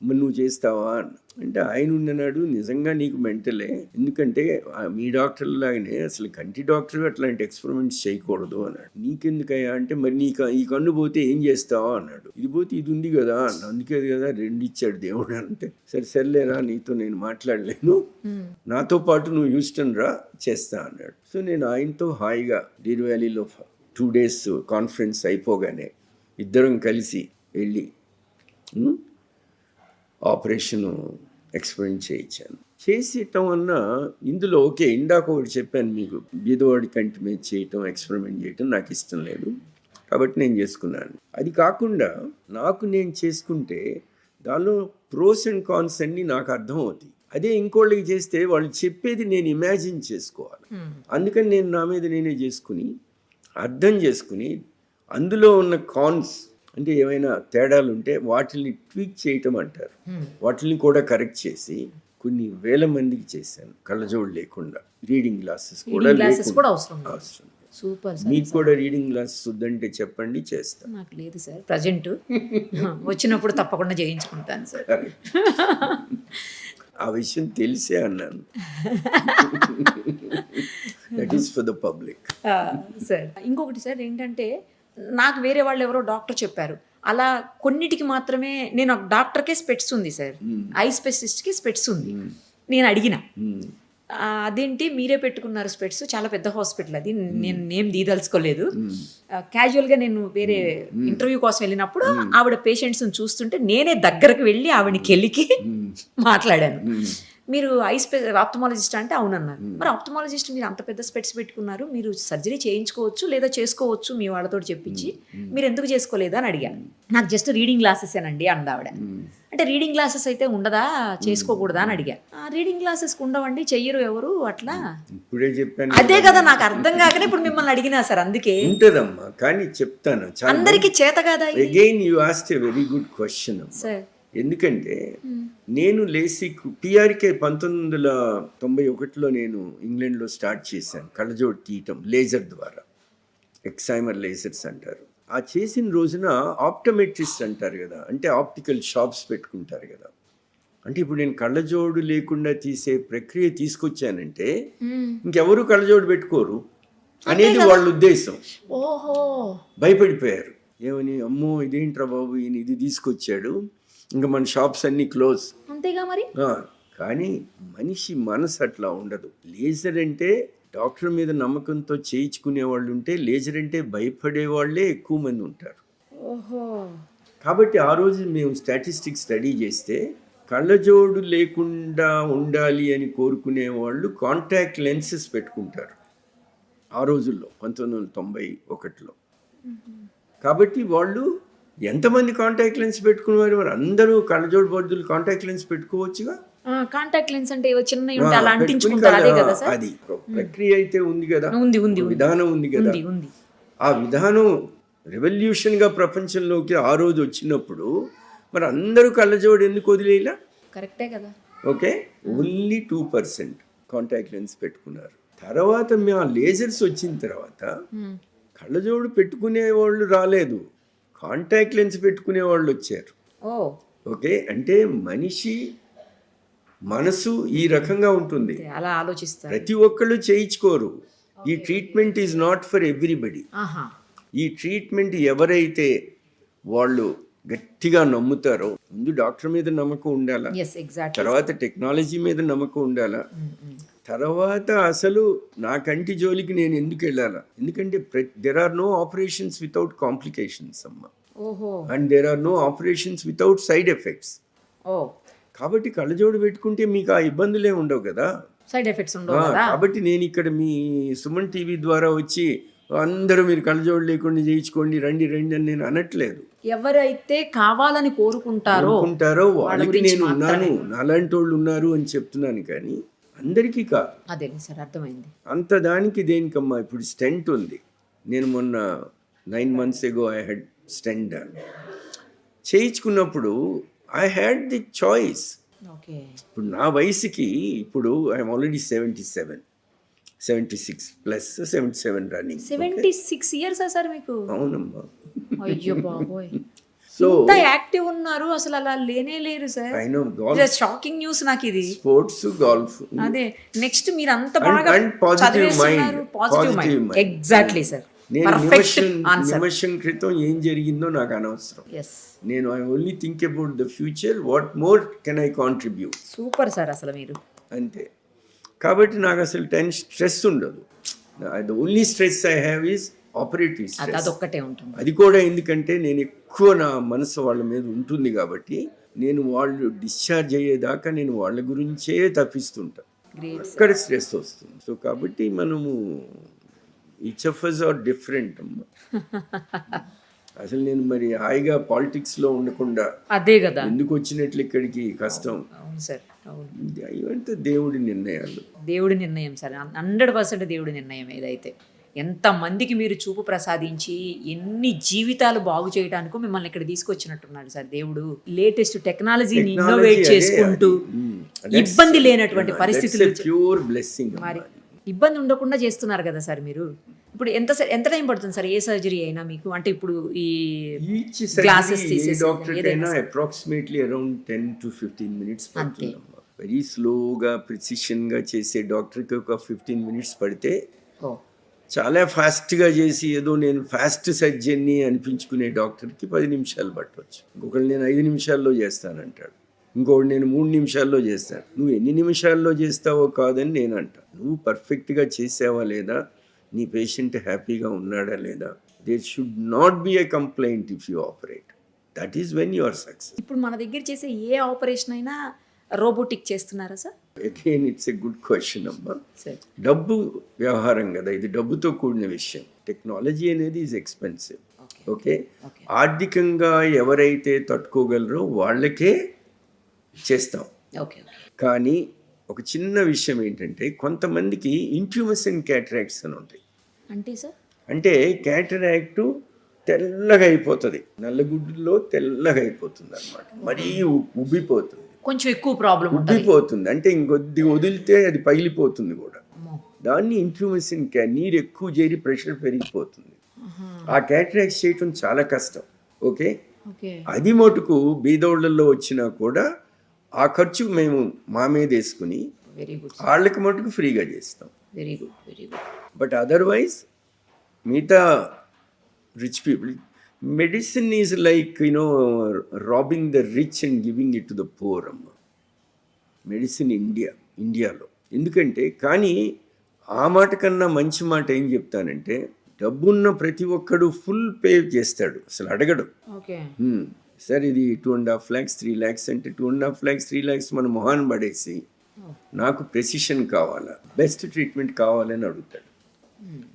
మరి నువ్వు చేస్తావా అంటే ఆయన ఉన్ననాడు, నిజంగా నీకు మెంటలే, ఎందుకంటే మీ డాక్టర్ లాగానే అసలు కంటి డాక్టర్ అట్లాంటి ఎక్స్పెరిమెంట్స్ చేయకూడదు అన్నాడు. నీకెందుకయ్యా అంటే, మరి ఈ కన్ను పోతే ఏం చేస్తావా అన్నాడు. ఇది పోతే ఇది ఉంది కదా, అందుకే కదా 2 ఇచ్చాడు దేవుడు అంటే, సర్లేరా నీతో నేను మాట్లాడలేను, నాతో పాటు నువ్వు హ్యూస్టన్ రా చేస్తా అన్నాడు. సో నేను ఆయనతో హాయిగా డీర్ వ్యాలీలో 2 days కాన్ఫరెన్స్ అయిపోగానే ఇద్దరం కలిసి వెళ్ళి ఆపరేషన్ ఎక్స్పెరిమెంట్ చేయించాను. చేసేయటం వల్ల ఇందులో ఓకే, ఇందాక ఒకటి చెప్పాను మీకు, బీదవాడి కంటి మీద చేయటం, ఎక్స్పెరిమెంట్ చేయటం నాకు ఇష్టం లేదు కాబట్టి నేను చేసుకున్నాను. అది కాకుండా నాకు నేను చేసుకుంటే దానిలో ప్రోస్ అండ్ కాన్స్ అన్ని నాకు అర్థం అవుతాయి. అదే ఇంకోళ్ళకి చేస్తే వాళ్ళు చెప్పేది నేను ఇమాజిన్ చేసుకోవాలి. అందుకని నేను నా మీద నేనే చేసుకుని అర్థం చేసుకుని అందులో ఉన్న కాన్స్ అంటే ఏమైనా తేడాలు ఉంటే వాటిని ట్వీక్ చేయటం అంటారు, వాటిని కూడా కరెక్ట్ చేసి కొన్ని వేల మందికి చేశాను కళ్ళజోడు లేకుండా. రీడింగ్ గ్లాసెస్ కూడా అవసరం. సూపర్. మీకు కూడా రీడింగ్ గ్లాసెస్ వద్దంటే చెప్పండి, చేస్తాను. నాకు లేదు సార్ ప్రజెంట్, వచ్చినప్పుడు తప్పకుండా చేయించుకుంటాను సార్. ఆ విషయం తెలిసే అన్నాను. That is for the public. Sir ఇంకొకటి సార్ ఏంటంటే, నాకు వేరే వాళ్ళు ఎవరో డాక్టర్ చెప్పారు, అలా కొన్నిటికి మాత్రమే, నేను డాక్టర్కే స్పెట్స్ ఉంది సార్, ఐ స్పెషలిస్ట్కి స్పెట్స్ ఉంది. నేను అడిగిన అదేంటి మీరే పెట్టుకున్నారు స్పెట్స్, చాలా పెద్ద హాస్పిటల్ అది, నేను నేమ్ దీదలుచుకోలేదు. క్యాజువల్గా నేను వేరే ఇంటర్వ్యూ కోసం వెళ్ళినప్పుడు ఆవిడ పేషెంట్స్ని చూస్తుంటే నేనే దగ్గరకు వెళ్ళి ఆవిడని కెలికి మాట్లాడాను. మీరు ఆప్థమాలజిస్ట్ అంటే అవునన్నారు. మరి ఆప్థమాలజిస్ట్ మీరు అంత పెద్ద స్పెట్స్ పెట్టుకున్నారు, మీరు సర్జరీ చేయించుకోవచ్చు లేదా చేసుకోవచ్చు మీ వాళ్ళతో చెప్పించి, మీరు ఎందుకు చేసుకోలేదు అని అడిగాను. నాకు జస్ట్ రీడింగ్ గ్లాసెస్ ఏనండి అంది ఆవిడ. అంటే రీడింగ్ గ్లాసెస్ అయితే ఉండదా, చేసుకోకూడదా అని అడిగా. రీడింగ్ గ్లాసెస్ ఉండవండి, చెయ్యరు ఎవరు అట్లా. ఇప్పుడే చెప్పాను అదే కదా నాకు అర్థం కాకనే ఇప్పుడు మిమ్మల్ని అడిగినా సార్. అందుకే ఉంటదమ్మా, కానీ చెప్తాను. అందరికి చేత కాదా? Again you asked a very good question sir. ఎందుకంటే నేను లేసిక్ పిఆర్కే 1991లో నేను ఇంగ్లాండ్లో స్టార్ట్ చేశాను కళ్ళజోడు తీయటం లేజర్ ద్వారా, ఎక్సైమర్ లేజర్స్ అంటారు. ఆ చేసిన రోజున ఆప్టోమెట్రిస్ట్ అంటారు కదా, అంటే ఆప్టికల్ షాప్స్ పెట్టుకుంటారు కదా. అంటే ఇప్పుడు నేను కళ్ళజోడు లేకుండా తీసే ప్రక్రియ తీసుకొచ్చానంటే ఇంకెవరు కళ్ళజోడు పెట్టుకోరు అనేది వాళ్ళ ఉద్దేశం. ఓహో, భయపడిపోయారు. ఏమని, అమ్మో ఇదేంట్రా బాబు ఈయన ఇది తీసుకొచ్చాడు, ఇంకా మన షాప్స్ అన్నీ క్లోజ్. అంతేగా మరి. కానీ మనిషి మనసు అట్లా ఉండదు. లేజర్ అంటే డాక్టర్ మీద నమ్మకంతో చేయించుకునే వాళ్ళు ఉంటే, లేజర్ అంటే భయపడే వాళ్ళే ఎక్కువ మంది ఉంటారు. ఓహో. కాబట్టి ఆ రోజు మేము స్టాటిస్టిక్స్ స్టడీ చేస్తే కళ్ళజోడు లేకుండా ఉండాలి అని కోరుకునే వాళ్ళు కాంటాక్ట్ లెన్సెస్ పెట్టుకుంటారు ఆ రోజుల్లో 1991లో. కాబట్టి వాళ్ళు ఎంతమంది కాంటాక్ట్ లెన్స్ పెట్టుకునేవారు? మరి అందరూ కళ్ళజోడు బదులు కాంటాక్ట్ లెన్స్ పెట్టుకోవచ్చుగా. కాంటాక్ట్ లెన్స్ అంటే చిన్న అలా అంటించుకుంటారు, అదే కదా సార్. అది ప్రక్రియ అయితే ఉంది కదా, ఉంది విధానం ఉంది కదా. ఆ విధానం రెవల్యూషన్ గా ప్రపంచంలోకి ఆ రోజు వచ్చినప్పుడు మరి అందరూ కళ్ళజోడు ఎందుకు వదిలేలా? కరెక్టే కదా. ఓకే, ఓన్లీ 2% కాంటాక్ట్ లెన్స్ పెట్టుకున్నారు. తర్వాత మేము ఆ లేజర్స్ వచ్చిన తర్వాత కళ్ళజోడు పెట్టుకునే వాళ్ళు రాలేదు, కాంటాక్ట్ లెన్స్ పెట్టుకునే వాళ్ళు వచ్చారు. ఓకే, అంటే మనిషి మనసు ఈ రకంగా ఉంటుంది, అలా ఆలోచిస్తారు. ప్రతి ఒక్కళ్ళు చేయించుకోరు. ఈ treatment is not for everybody. ఈ ట్రీట్మెంట్ ఎవరైతే వాళ్ళు గట్టిగా నమ్ముతారో, ముందు డాక్టర్ మీద నమ్మకం ఉండాలా, తర్వాత టెక్నాలజీ మీద నమ్మకం ఉండాలా, తర్వాత అసలు నా కంటి జోలికి నేను ఎందుకు వెళ్ళాలా. ఎందుకంటే there are no operations without complications అమ్మా, and there are no operations without side effects. కాబట్టి కళ్ళజోడు పెట్టుకుంటే మీకు ఆ ఇబ్బందులే ఉండవు కదా, సైడ్ ఎఫెక్ట్స్ ఉండవు. కాబట్టి నేను ఇక్కడ మీ సుమన్ టీవీ ద్వారా వచ్చి అందరూ మీరు కళ్ళజోడు లేకుండా చేయించుకోండి రండి రండి అని నేను అనట్లేదు. ఎవరైతే కావాలని కోరుకుంటారో వాళ్ళకి నేను ఉన్నాను, నాలాంటి వాళ్ళు ఉన్నారు అని చెప్తున్నాను, కానీ అందరికీ కాదు. అదే సార్, అర్థమైంది. అంత దానికి దేనికమ్మా. ఇప్పుడు స్టెంట్ ఉంది, నేను మొన్న 9 months ago I had stent done. చేయించుకున్నప్పుడు ఐ హ్యాడ్ ది చాయిస్. ఇప్పుడు నా వయసుకి ఇప్పుడు I'm already 76 plus 77 running. 76 years sir మీకు? అవునమ్మా. అయ్యో బాబోయ్, సో యాక్టివ్ ఉన్నారు, అసలు అలా లేనే లేరు sir. I know, shocking news నాకు ఇది. Sports, golf. అదే నెక్స్ట్ మీరు అంత బాగా పాజిటివ్ మైండ్. Exactly sir. నేను నిమిషం క్రితం ఏం జరిగిందో నాకు అనవసరం. నేను I only think about the future, what more can I contribute. Super sir అసలు మీరు. అంతే. కాబట్టి నాకు అసలు స్ట్రెస్ ఉండదు. The only stress I have is operative stress. అదొక్కటే ఉంటుంది. అది కూడా ఎందుకంటే నేను ఎక్కువ నా మనసు వాళ్ళ మీద ఉంటుంది కాబట్టి నేను వాళ్ళు డిశ్చార్జ్ అయ్యేదాకా నేను వాళ్ళ గురించే తప్పిస్తుంటా, అక్కడ స్ట్రెస్ వస్తుంది. సో కాబట్టి మనము each of us are different అమ్మా. అసలు నేను మరి హాయిగా పాలిటిక్స్ లో ఉండకుండా అదే కదా ఎందుకు వచ్చినట్లు ఇక్కడికి కష్టం. అవును సార్, అవును. ఇవంతా దేవుడి నిర్ణయాలు. దేవుడి నిర్ణయం సార్, 100% దేవుడి నిర్ణయం. ఏదైతే ఎంతమందికి మీరు చూపు ప్రసాదించి ఎన్ని జీవితాలు బాగు చేయడానికో మిమ్మల్ని ఇక్కడ తీసుకొచ్చినట్టున్నాడు సార్ దేవుడు. లేటెస్ట్ టెక్నాలజీని ఇన్నోవేట్ చేసుకుంటూ ఇబ్బంది లేనటువంటి పరిస్థితులు, ప్యూర్ బ్లెస్సింగ్. మరి ఇబ్బంది ఉండకుండా చేస్తున్నారు కదా సార్ మీరు. ఇప్పుడు ఎంత టైం పడుతుంది సార్ ఏ సర్జరీ అయినా మీకు? అంటే ఇప్పుడు ఈ గ్లాసెస్ తీసేసి అప్రాక్సిమేట్లీ అరౌండ్ 10 to 15 minutes పడుతుంది. వెరీ స్లోగా ప్రిసిషన్గా చేసే డాక్టర్కి ఒక 15 minutes పడితే, చాలా ఫాస్ట్గా చేసి ఏదో నేను ఫాస్ట్ సర్జన్ని అనిపించుకునే డాక్టర్కి 10 నిమిషాలు పట్టవచ్చు. ఇంకొకళ్ళు నేను 5 నిమిషాల్లో చేస్తానంటాడు. ఇంకోటి నేను 3 నిమిషాల్లో చేస్తాను. నువ్వు ఎన్ని నిమిషాల్లో చేస్తావో కాదని నేను అంట. నువ్వు పర్ఫెక్ట్గా చేసావా లేదా, నీ పేషెంట్ హ్యాపీగా ఉన్నాడా లేదా, there should not be a complaint if you operate. That is when you are success. ఇప్పుడు మన దగ్గర చేసే ఏ ఆపరేషన్ అయినా రోబోటిక్ చేస్తున్నారా sir? Again it's a good question అమ్మా. సార్ డబ్బు వ్యవహారం కదా, ఇది డబ్బుతో కూడిన విషయం. టెక్నాలజీ అనేది ఈజ్ ఎక్స్పెన్సివ్. ఓకే, ఆర్థికంగా ఎవరైతే తట్టుకోగలరో వాళ్ళకే చేస్తాం. ఓకే. కానీ ఒక చిన్న విషయం ఏంటంటే, కొంతమందికి ఇంట్యూమసెంట్ క్యాటరాక్ట్స్ అని ఉంటాయి. అంటే సార్ అంటే క్యాటరాక్టు తెల్లగా అయిపోతుంది, నల్లగుడ్డులో తెల్లగా అయిపోతుంది అనమాట, మరీ ఉబ్బిపోతుంది, కొంచెం ఎక్కువ ప్రాబ్లం ఉబ్బిపోతుంది. అంటే ఇంకొద్ది వదిలితే అది పగిలిపోతుంది కూడా. దాన్ని ఇంట్యూమసెంట్ నీరు ఎక్కువ చేరి ప్రెషర్ పెరిగిపోతుంది. ఆ క్యాటరాక్ట్స్ చేయటం చాలా కష్టం. ఓకే, అది మటుకు బీదోళ్లలో వచ్చినా కూడా ఆ ఖర్చు మేము మా మీద వేసుకుని వెరీ గుడ్ వాళ్ళకి మటుకు ఫ్రీగా చేస్తాం. Very good very good. But otherwise మిగతా rich people, medicine is like robbing the rich and giving it to the poor అమ్మ. మెడిసిన్ ఇండియాలో ఎందుకంటే, కానీ ఆ మాట కన్నా మంచి మాట ఏం చెప్తానంటే, డబ్బున్న ప్రతి ఒక్కడు ఫుల్ పే చేస్తాడు, అసలు అడగడు. ఓకే సార్ ఇది 2.5 lakhs 3 lakhs అంటే 2.5 lakhs 3 lakhs మన మొహాన్ని పడేసి నాకు ప్రెసిషన్ కావాలా, బెస్ట్ ట్రీట్మెంట్ కావాలని అడుగుతాడు.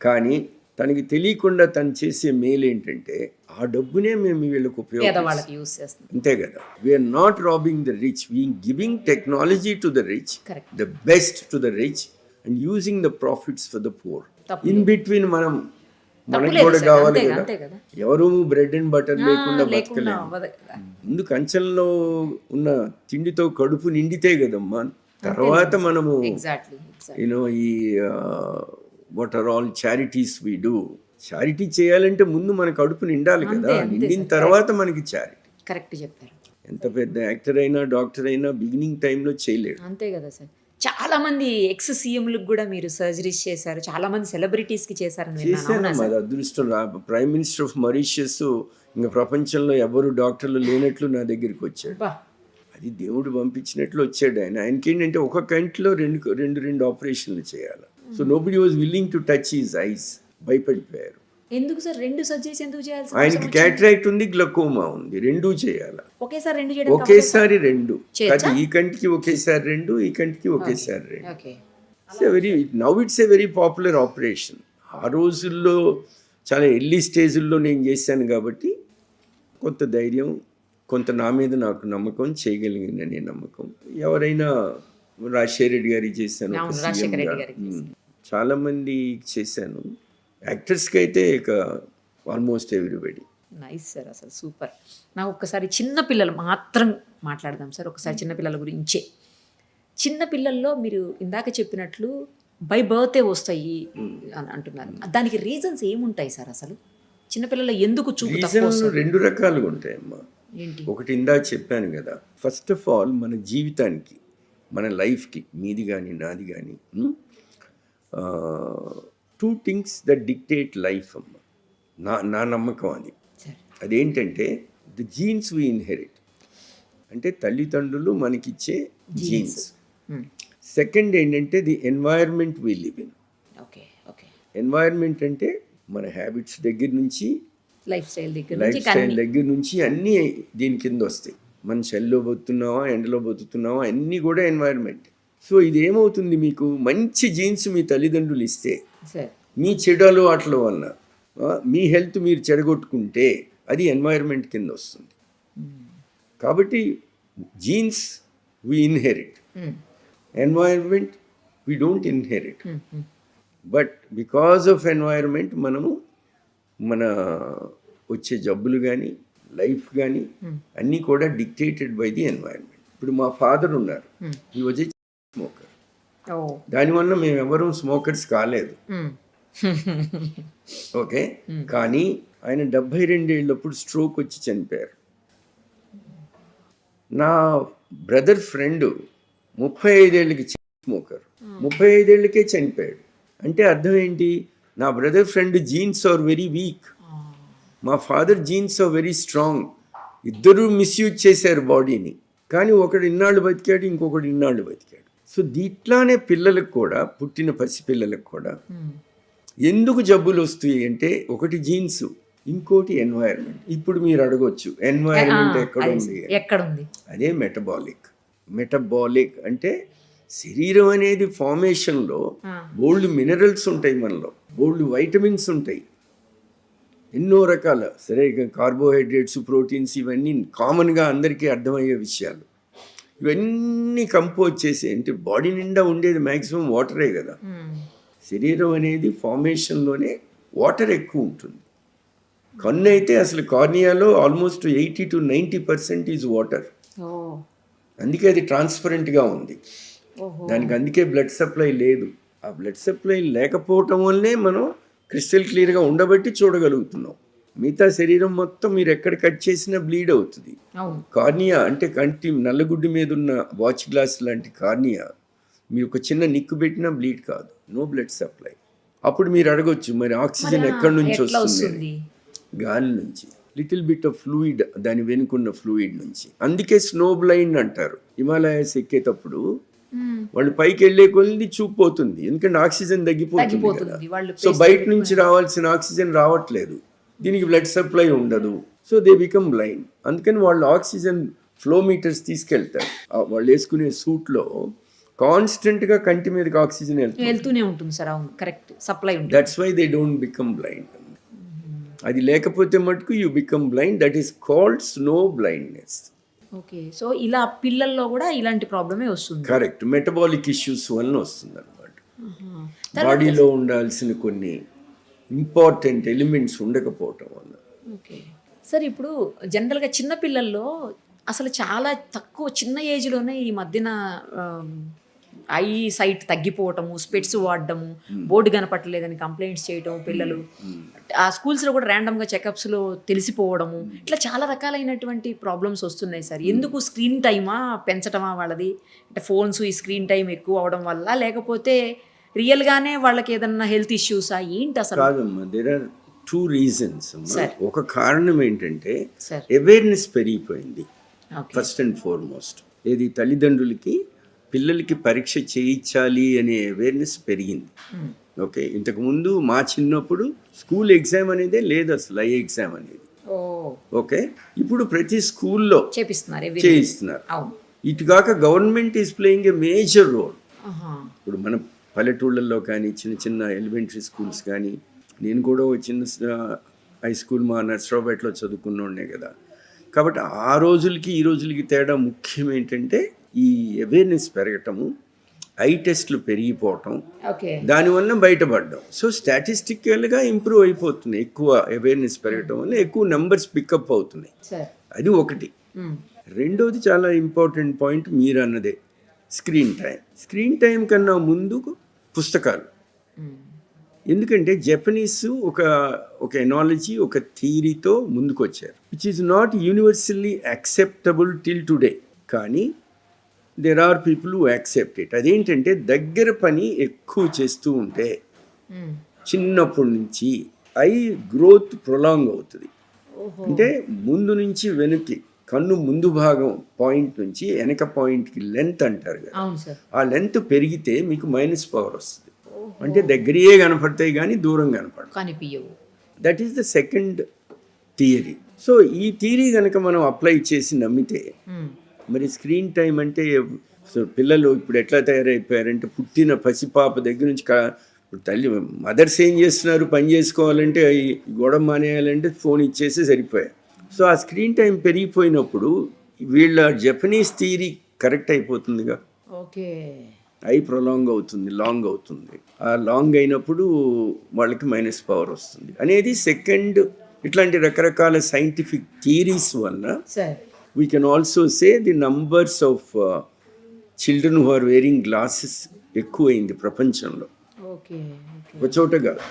కానీ తనకి తెలియకుండా తను చేసే మేలు ఏంటంటే, ఆ డబ్బునే మేము వీళ్ళకి ఉపయోగిస్తాం. అంతే కదా, we're not robbing the rich, we're giving technology to the rich, the best to the rich and using the profits for the poor. In between మనకు కూడా కావాలి కదా. ఎవరు బ్రెడ్ అండ్ బటర్ లేకుండా బతకలేము. ముందు కంచెంలో ఉన్న తిండితో కడుపు నిండితే కదమ్మా తర్వాత మనము ఈ what are all charities we do. Charity చేయాలంటే ముందు మన కడుపు నిండాలి కదా, నిండిన తర్వాత మనకి చారిటీ. కరెక్ట్ చెప్పారు. ఎంత పెద్ద యాక్టర్ అయినా డాక్టర్ అయినా బిగినింగ్ టైంలో చేయలేడు. అంతే కదా సార్. చాలా మంది ఎక్స్ సీఎంలకు కూడా మీరు సర్జరీస్ చేశారు, చాలా మంది సెలబ్రిటీస్ కి చేశారని చేశాను. అది అదృష్టం. ప్రైమ్ మినిస్టర్ ఆఫ్ మారిషియస్ ఇంకా ప్రపంచంలో ఎవరు డాక్టర్లు లేనట్లు నా దగ్గరికి వచ్చాడు. అది దేవుడు పంపించినట్లు వచ్చాడు ఆయన. ఆయనకి ఏంటంటే ఒక కంటిలో రెండు ఆపరేషన్లు చేయాలి. So nobody was willing to touch his eyes. భయపడిపోయారు. ఎందుకు సార్ 2 సర్జరీస్ ఎందుకు చేయాలి? ఆయనకి క్యాటరాక్ట్ ఉంది, గ్లకోమా ఉంది, రెండూ చేయాలి ఒకేసారి. రెండు అది ఈ కంటికి ఒకేసారి రెండు, ఈ కంటికి ఒకేసారి రెండు. Now it's a very popular operation. ఆ రోజుల్లో చాలా ఎర్లీ స్టేజ్లో నేను చేశాను కాబట్టి కొంత ధైర్యం, కొంత నా మీద నాకు నమ్మకం, చేయగలిగిననే నమ్మకం. ఎవరైనా రాజశేఖర రెడ్డి గారికి చేశాను, చాలా మంది చేశాను. యాక్టర్స్కి అయితే ఇక ఆల్మోస్ట్ ఎవ్రీబడి. నైస్ సార్, అసలు సూపర్. నాకు ఒక్కసారి చిన్నపిల్లలు మాత్రం మాట్లాడదాం సార్. ఒకసారి చిన్నపిల్లల గురించే. చిన్నపిల్లల్లో మీరు ఇందాక చెప్పినట్లు బై బర్తే వస్తాయి అని అంటున్నారు. దానికి రీజన్స్ ఏముంటాయి సార్? అసలు చిన్నపిల్లలు ఎందుకు చూపు తక్కువ? రెండు రకాలుగా ఉంటాయమ్మా. ఏంటి? ఒకటి ఇందాక చెప్పాను కదా, ఫస్ట్ ఆఫ్ ఆల్ మన జీవితానికి, మన లైఫ్కి, మీది కానీ నాది కానీ, 2 things that dictate life అమ్మ. నా నమ్మకం అది. అదేంటంటే ది జీన్స్ వీ ఇన్హెరిట్, అంటే తల్లిదండ్రులు మనకిచ్చే జీన్స్. సెకండ్ ఏంటంటే the environment we live in. Environment అంటే మన హ్యాబిట్స్ దగ్గర నుంచి, లైఫ్ స్టైల్ దగ్గర నుంచి అన్నీ దీని కింద వస్తాయి. మన చలిలో బతుకుతున్నావా, ఎండలో బతుకుతున్నావా, అన్నీ కూడా ఎన్వైర్న్మెంట్. సో ఇది ఏమవుతుంది, మీకు మంచి జీన్స్ మీ తల్లిదండ్రులు ఇస్తే మీ చెడు అలవాట్ల వల్ల మీ హెల్త్ మీరు చెడగొట్టుకుంటే అది ఎన్వైర్న్మెంట్ కింద వస్తుంది. కాబట్టి jeans we inherit, environment we don't inherit. But because of environment మనము మన వచ్చే జబ్బులు కానీ లైఫ్ కానీ అన్నీ కూడా డిక్టేటెడ్ బై ది ఎన్వైర్న్మెంట్. ఇప్పుడు మా ఫాదర్ ఉన్నారు, ఈ వచ్చే స్మోకర్. దానివల్ల మేము ఎవరూ స్మోకర్స్ కాలేదు. ఓకే, కానీ ఆయన 72 ఏళ్ళప్పుడు స్ట్రోక్ వచ్చి చనిపోయారు. నా బ్రదర్ ఫ్రెండ్ 35 ఏళ్ళకి స్మోకర్, 35 ఏళ్ళకే చనిపోయాడు. అంటే అర్థం ఏంటి, నా brother friend genes are very weak, మా father genes are very strong. ఇద్దరూ మిస్యూజ్ చేశారు బాడీని. కానీ ఒకడు ఇన్నాళ్ళు బతికాడు, ఇంకొకడు ఇన్నాళ్ళు బతికాడు. సో దీట్లానే పిల్లలకు కూడా, పుట్టిన పసిపిల్లలకు కూడా ఎందుకు జబ్బులు వస్తాయి అంటే, ఒకటి జీన్స్, ఇంకోటి ఎన్వైరన్మెంట్. ఇప్పుడు మీరు అడగొచ్చు ఎన్వైరన్మెంట్ ఎక్కడుంది? అదే మెటబాలిక్. మెటబాలిక్ అంటే శరీరం అనేది ఫార్మేషన్లో బోల్డ్ మినరల్స్ ఉంటాయి, మనలో బోల్డ్ వైటమిన్స్ ఉంటాయి, ఎన్నో రకాల. సరే, కార్బోహైడ్రేట్స్, ప్రోటీన్స్ ఇవన్నీ కామన్గా అందరికీ అర్థమయ్యే విషయాలు. ఇవన్నీ కంపోజ్ చేసి, అంటే బాడీ నిండా ఉండేది మ్యాక్సిమం వాటరే కదా. శరీరం అనేది ఫార్మేషన్లోనే వాటర్ ఎక్కువ ఉంటుంది. కన్ను అయితే అసలు కార్నియాలో ఆల్మోస్ట్ 80 to 90% ఈజ్ వాటర్. అందుకే అది ట్రాన్స్పరెంట్గా ఉంది. దానికి అందుకే బ్లడ్ సప్లై లేదు. ఆ బ్లడ్ సప్లై లేకపోవటం వల్లే మనం క్రిస్టల్ క్లియర్గా ఉండబట్టి చూడగలుగుతున్నాం. మిగతా శరీరం మొత్తం మీరు ఎక్కడ కట్ చేసినా బ్లీడ్ అవుతుంది. కార్నియా అంటే కంటి నల్లగుడ్డి మీద ఉన్న వాచ్ గ్లాస్ లాంటి కార్నియా, మీరు ఒక చిన్న నిక్కు పెట్టినా బ్లీడ్ కాదు, నో బ్లడ్ సప్లై. అప్పుడు మీరు అడగొచ్చు, మరి ఆక్సిజన్ ఎక్కడి నుంచి వస్తుంది? గాలి నుంచి, లిటిల్ బిట్ ఆఫ్ ఫ్లూయిడ్, దాని వెనుకున్న ఫ్లూయిడ్ నుంచి. అందుకే స్నో బ్లైండ్ అంటారు. హిమాలయాస్ ఎక్కేటప్పుడు వాళ్ళు పైకి వెళ్ళే కొద్ది చూపు పోతుంది, ఎందుకంటే ఆక్సిజన్ తగ్గిపోతుంది కదా. సో బయట నుంచి రావాల్సిన ఆక్సిజన్ రావట్లేదు, దీనికి బ్లడ్ సప్లై ఉండదు, సో దే బికమ్ బ్లైండ్. అందుకని వాళ్ళు ఆక్సిజన్ ఫ్లో మీటర్స్ తీసుకెళ్తారు. వాళ్ళు వేసుకునే సూట్లో కాన్స్టెంట్గా కంటి మీదకి ఆక్సిజన్ వెళ్తూనే ఉంటుంది సార్. అవును, కరెక్ట్, సప్లై ఉంటుంది. That's why they don't become blind. అది లేకపోతే మటుకు you become blind. That is called snow blindness. Okay, so ఇలా పిల్లల్లో కూడా ఇలాంటి ప్రాబ్లమే వస్తుంది. కరెక్ట్, మెటబాలిక్ ఇష్యూస్ వలన వస్తుంది అనమాట. బాడీలో ఉండాల్సిన కొన్ని ఇంపార్టెంట్ ఎలిమెంట్స్ ఉండకపోవటం వల్ల. ఓకే సార్, ఇప్పుడు జనరల్గా చిన్న పిల్లల్లో అసలు చాలా తక్కువ చిన్న ఏజ్లోనే ఈ మధ్యన ఐ సైట్ తగ్గిపోవటము, స్పెట్స్ వాడడము, బోర్డు కనపట్టలేదని కంప్లైంట్స్ చేయటం పిల్లలు, ఆ స్కూల్స్లో కూడా ర్యాండమ్గా చెకప్స్లో తెలిసిపోవడము, ఇట్లా చాలా రకాలైనటువంటి ప్రాబ్లమ్స్ వస్తున్నాయి సార్. ఎందుకు? స్క్రీన్ టైమా పెంచటమా వాళ్ళది? అంటే ఫోన్స్, ఈ స్క్రీన్ టైం ఎక్కువ అవడం వల్ల, లేకపోతే రియల్గానే వాళ్ళకి ఏదన్నా హెల్త్ ఇష్యూసా ఏంటి అసలు? కాదమ్మా, దేర్ ఆర్ 2 reasons. ఒక కారణం ఏంటంటే అవేర్నెస్ పెరిగిపోయింది ఫస్ట్ అండ్ ఫార్మోస్ట్. ఏది తల్లిదండ్రులకి పిల్లలకి పరీక్ష చేయించాలి అనే అవేర్నెస్ పెరిగింది. ఓకే, ఇంతకుముందు మా చిన్నప్పుడు స్కూల్ ఎగ్జామ్ అనేదే లేదు అసలు, ఐ ఎగ్జామ్ అనేది. ఓకే, ఇప్పుడు ప్రతి స్కూల్లో చేయిస్తున్నారు. ఇటుగాక government is playing a major role. ఇప్పుడు మన పల్లెటూళ్ళల్లో కానీ, చిన్న చిన్న ఎలిమెంటరీ స్కూల్స్ కానీ, నేను కూడా ఒక చిన్న హై స్కూల్ మా నర్సరావుపేటలో చదువుకున్నోడే కదా. కాబట్టి ఆ రోజులకి ఈ రోజులకి తేడా ముఖ్యం ఏంటంటే ఈ అవేర్నెస్ పెరగటము, ఐ టెస్ట్లు పెరిగిపోవటం, దానివల్ల బయటపడడం. సో స్టాటిస్టికల్గా ఇంప్రూవ్ అయిపోతుంది. ఎక్కువ అవేర్నెస్ పెరగటం వల్ల ఎక్కువ నెంబర్స్ పికప్ అవుతున్నాయి. అది ఒకటి. రెండోది చాలా ఇంపార్టెంట్ పాయింట్ మీరు అన్నదే, స్క్రీన్ టైం. స్క్రీన్ టైం కన్నా ముందు పుస్తకాలు. ఎందుకంటే జపనీస్ ఒక ఎనాలజీ, ఒక థియరీతో ముందుకు వచ్చారు, which is not universally acceptable till today. కానీ there are people who accept it. అదేంటంటే దగ్గర పని ఎక్కువ చేస్తూ ఉంటే చిన్నప్పటి నుంచి ఐ గ్రోత్ ప్రొలాంగ్ అవుతుంది. అంటే ముందు నుంచి వెనక్కి, కన్ను ముందు భాగం పాయింట్ నుంచి వెనక పాయింట్కి లెంత్ అంటారు కదా, ఆ లెంత్ పెరిగితే మీకు మైనస్ పవర్ వస్తుంది. అంటే దగ్గరే కనపడతాయి కానీ దూరం కనిపించవు. That is the second theory. So ఈ థియరీ కనుక మనం అప్లై చేసి నమ్మితే, మరి స్క్రీన్ టైం అంటే పిల్లలు ఇప్పుడు ఎట్లా తయారైపోయారంటే, పుట్టిన పసిపాప దగ్గర నుంచి తల్లి మదర్స్ ఏం చేస్తున్నారు, పని చేసుకోవాలంటే గొడవ మానేయాలంటే ఫోన్ ఇచ్చేసి సరిపోయాయి. సో ఆ స్క్రీన్ టైం పెరిగిపోయినప్పుడు వీళ్ళ జపనీస్ థియరీ కరెక్ట్ అయిపోతుందిగా. ఓకే, ఐ ప్రొలాంగ్ అవుతుంది, లాంగ్ అవుతుంది. ఆ లాంగ్ అయినప్పుడు వాళ్ళకి మైనస్ పవర్ వస్తుంది అనేది సెకండ్. ఇట్లాంటి రకరకాల సైంటిఫిక్ థియరీస్ వల్ల we can also say the numbers of children who are wearing glasses ఎక్కువైంది ప్రపంచంలో. ఒక చోట కాదు,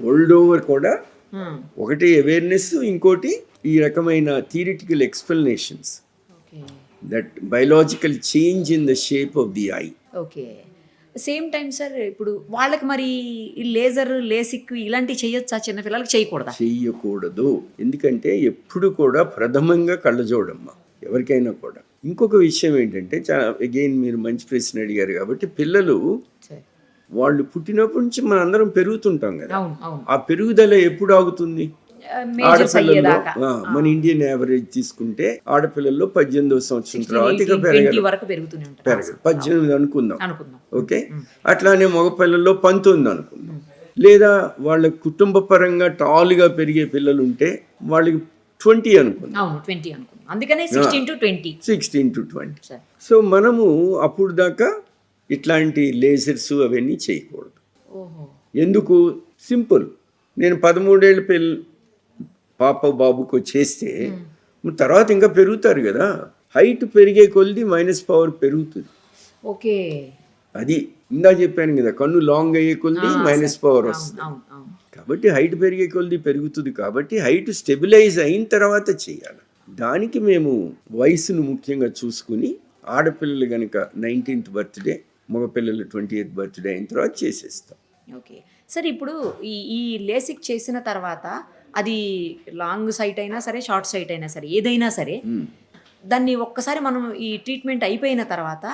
వరల్డ్ ఓవర్ కూడా. ఒకటి అవేర్నెస్, ఇంకోటి ఈ రకమైన theoretical explanations that biological change in the shape of the I. Okay, same time sir, ఇప్పుడు వాళ్ళకి మరి లేజర్, లేసిక్ ఇలాంటివి చేయొచ్చా? చిన్నపిల్లలకి చేయకూడదు. ఎందుకంటే ఎప్పుడు కూడా ప్రథమంగా కళ్ళజోడమ్మ. ఎవరికైనా కూడా. ఇంకొక విషయం ఏంటంటే అగైన్ మీరు మంచి ప్రశ్న అడిగారు కాబట్టి, పిల్లలు వాళ్ళు పుట్టినప్పటి నుంచి మన అందరం పెరుగుతుంటాం కదా, ఆ పెరుగుదల ఎప్పుడు ఆగుతుంది? ఆడపిల్లల్లో మన ఇండియన్ యావరేజ్ తీసుకుంటే ఆడపిల్లల్లో 18వ సంవత్సరం తర్వాత ఇక పెరగదు, 18 అనుకుందాం, ఓకే. అట్లానే మగపిల్లల్లో 19 అనుకుందాం. లేదా వాళ్ళ కుటుంబ పరంగా టాల్గా పెరిగే పిల్లలు ఉంటే వాళ్ళకి 20 అనుకుందాం. అందుకనే 16 to 20. సో మనము అప్పుడు దాకా ఇట్లాంటి లేజర్స్ అవన్నీ చేయకూడదు. ఎందుకు? సింపుల్. నేను 13 ఏళ్ళ పాప బాబుకు చేస్తే తర్వాత ఇంకా పెరుగుతారు కదా, హైట్ పెరిగే కొద్ది మైనస్ పవర్ పెరుగుతుంది. ఓకే, అది ఇందా చెప్పాను కదా, కన్ను లాంగ్ అయ్యే కొద్ది మైనస్ పవర్ వస్తుంది. కాబట్టి హైట్ పెరిగే కొద్ది పెరుగుతుంది. కాబట్టి హైట్ స్టెబిలైజ్ అయిన తర్వాత చేయాలి. దానికి మేము వయసును ముఖ్యంగా చూసుకుని, ఆడపిల్లలు కనుక 19th బర్త్డే, మగపిల్లలు 20th బర్త్డే అయిన తర్వాత చేసేస్తాం. ఓకే సార్, ఇప్పుడు ఈ లేసిక్ చేసిన తర్వాత అది లాంగ్ సైట్ అయినా సరే, షార్ట్ సైట్ అయినా సరే, ఏదైనా సరే, దాన్ని ఒక్కసారి మనం ఈ ట్రీట్మెంట్ అయిపోయిన తర్వాత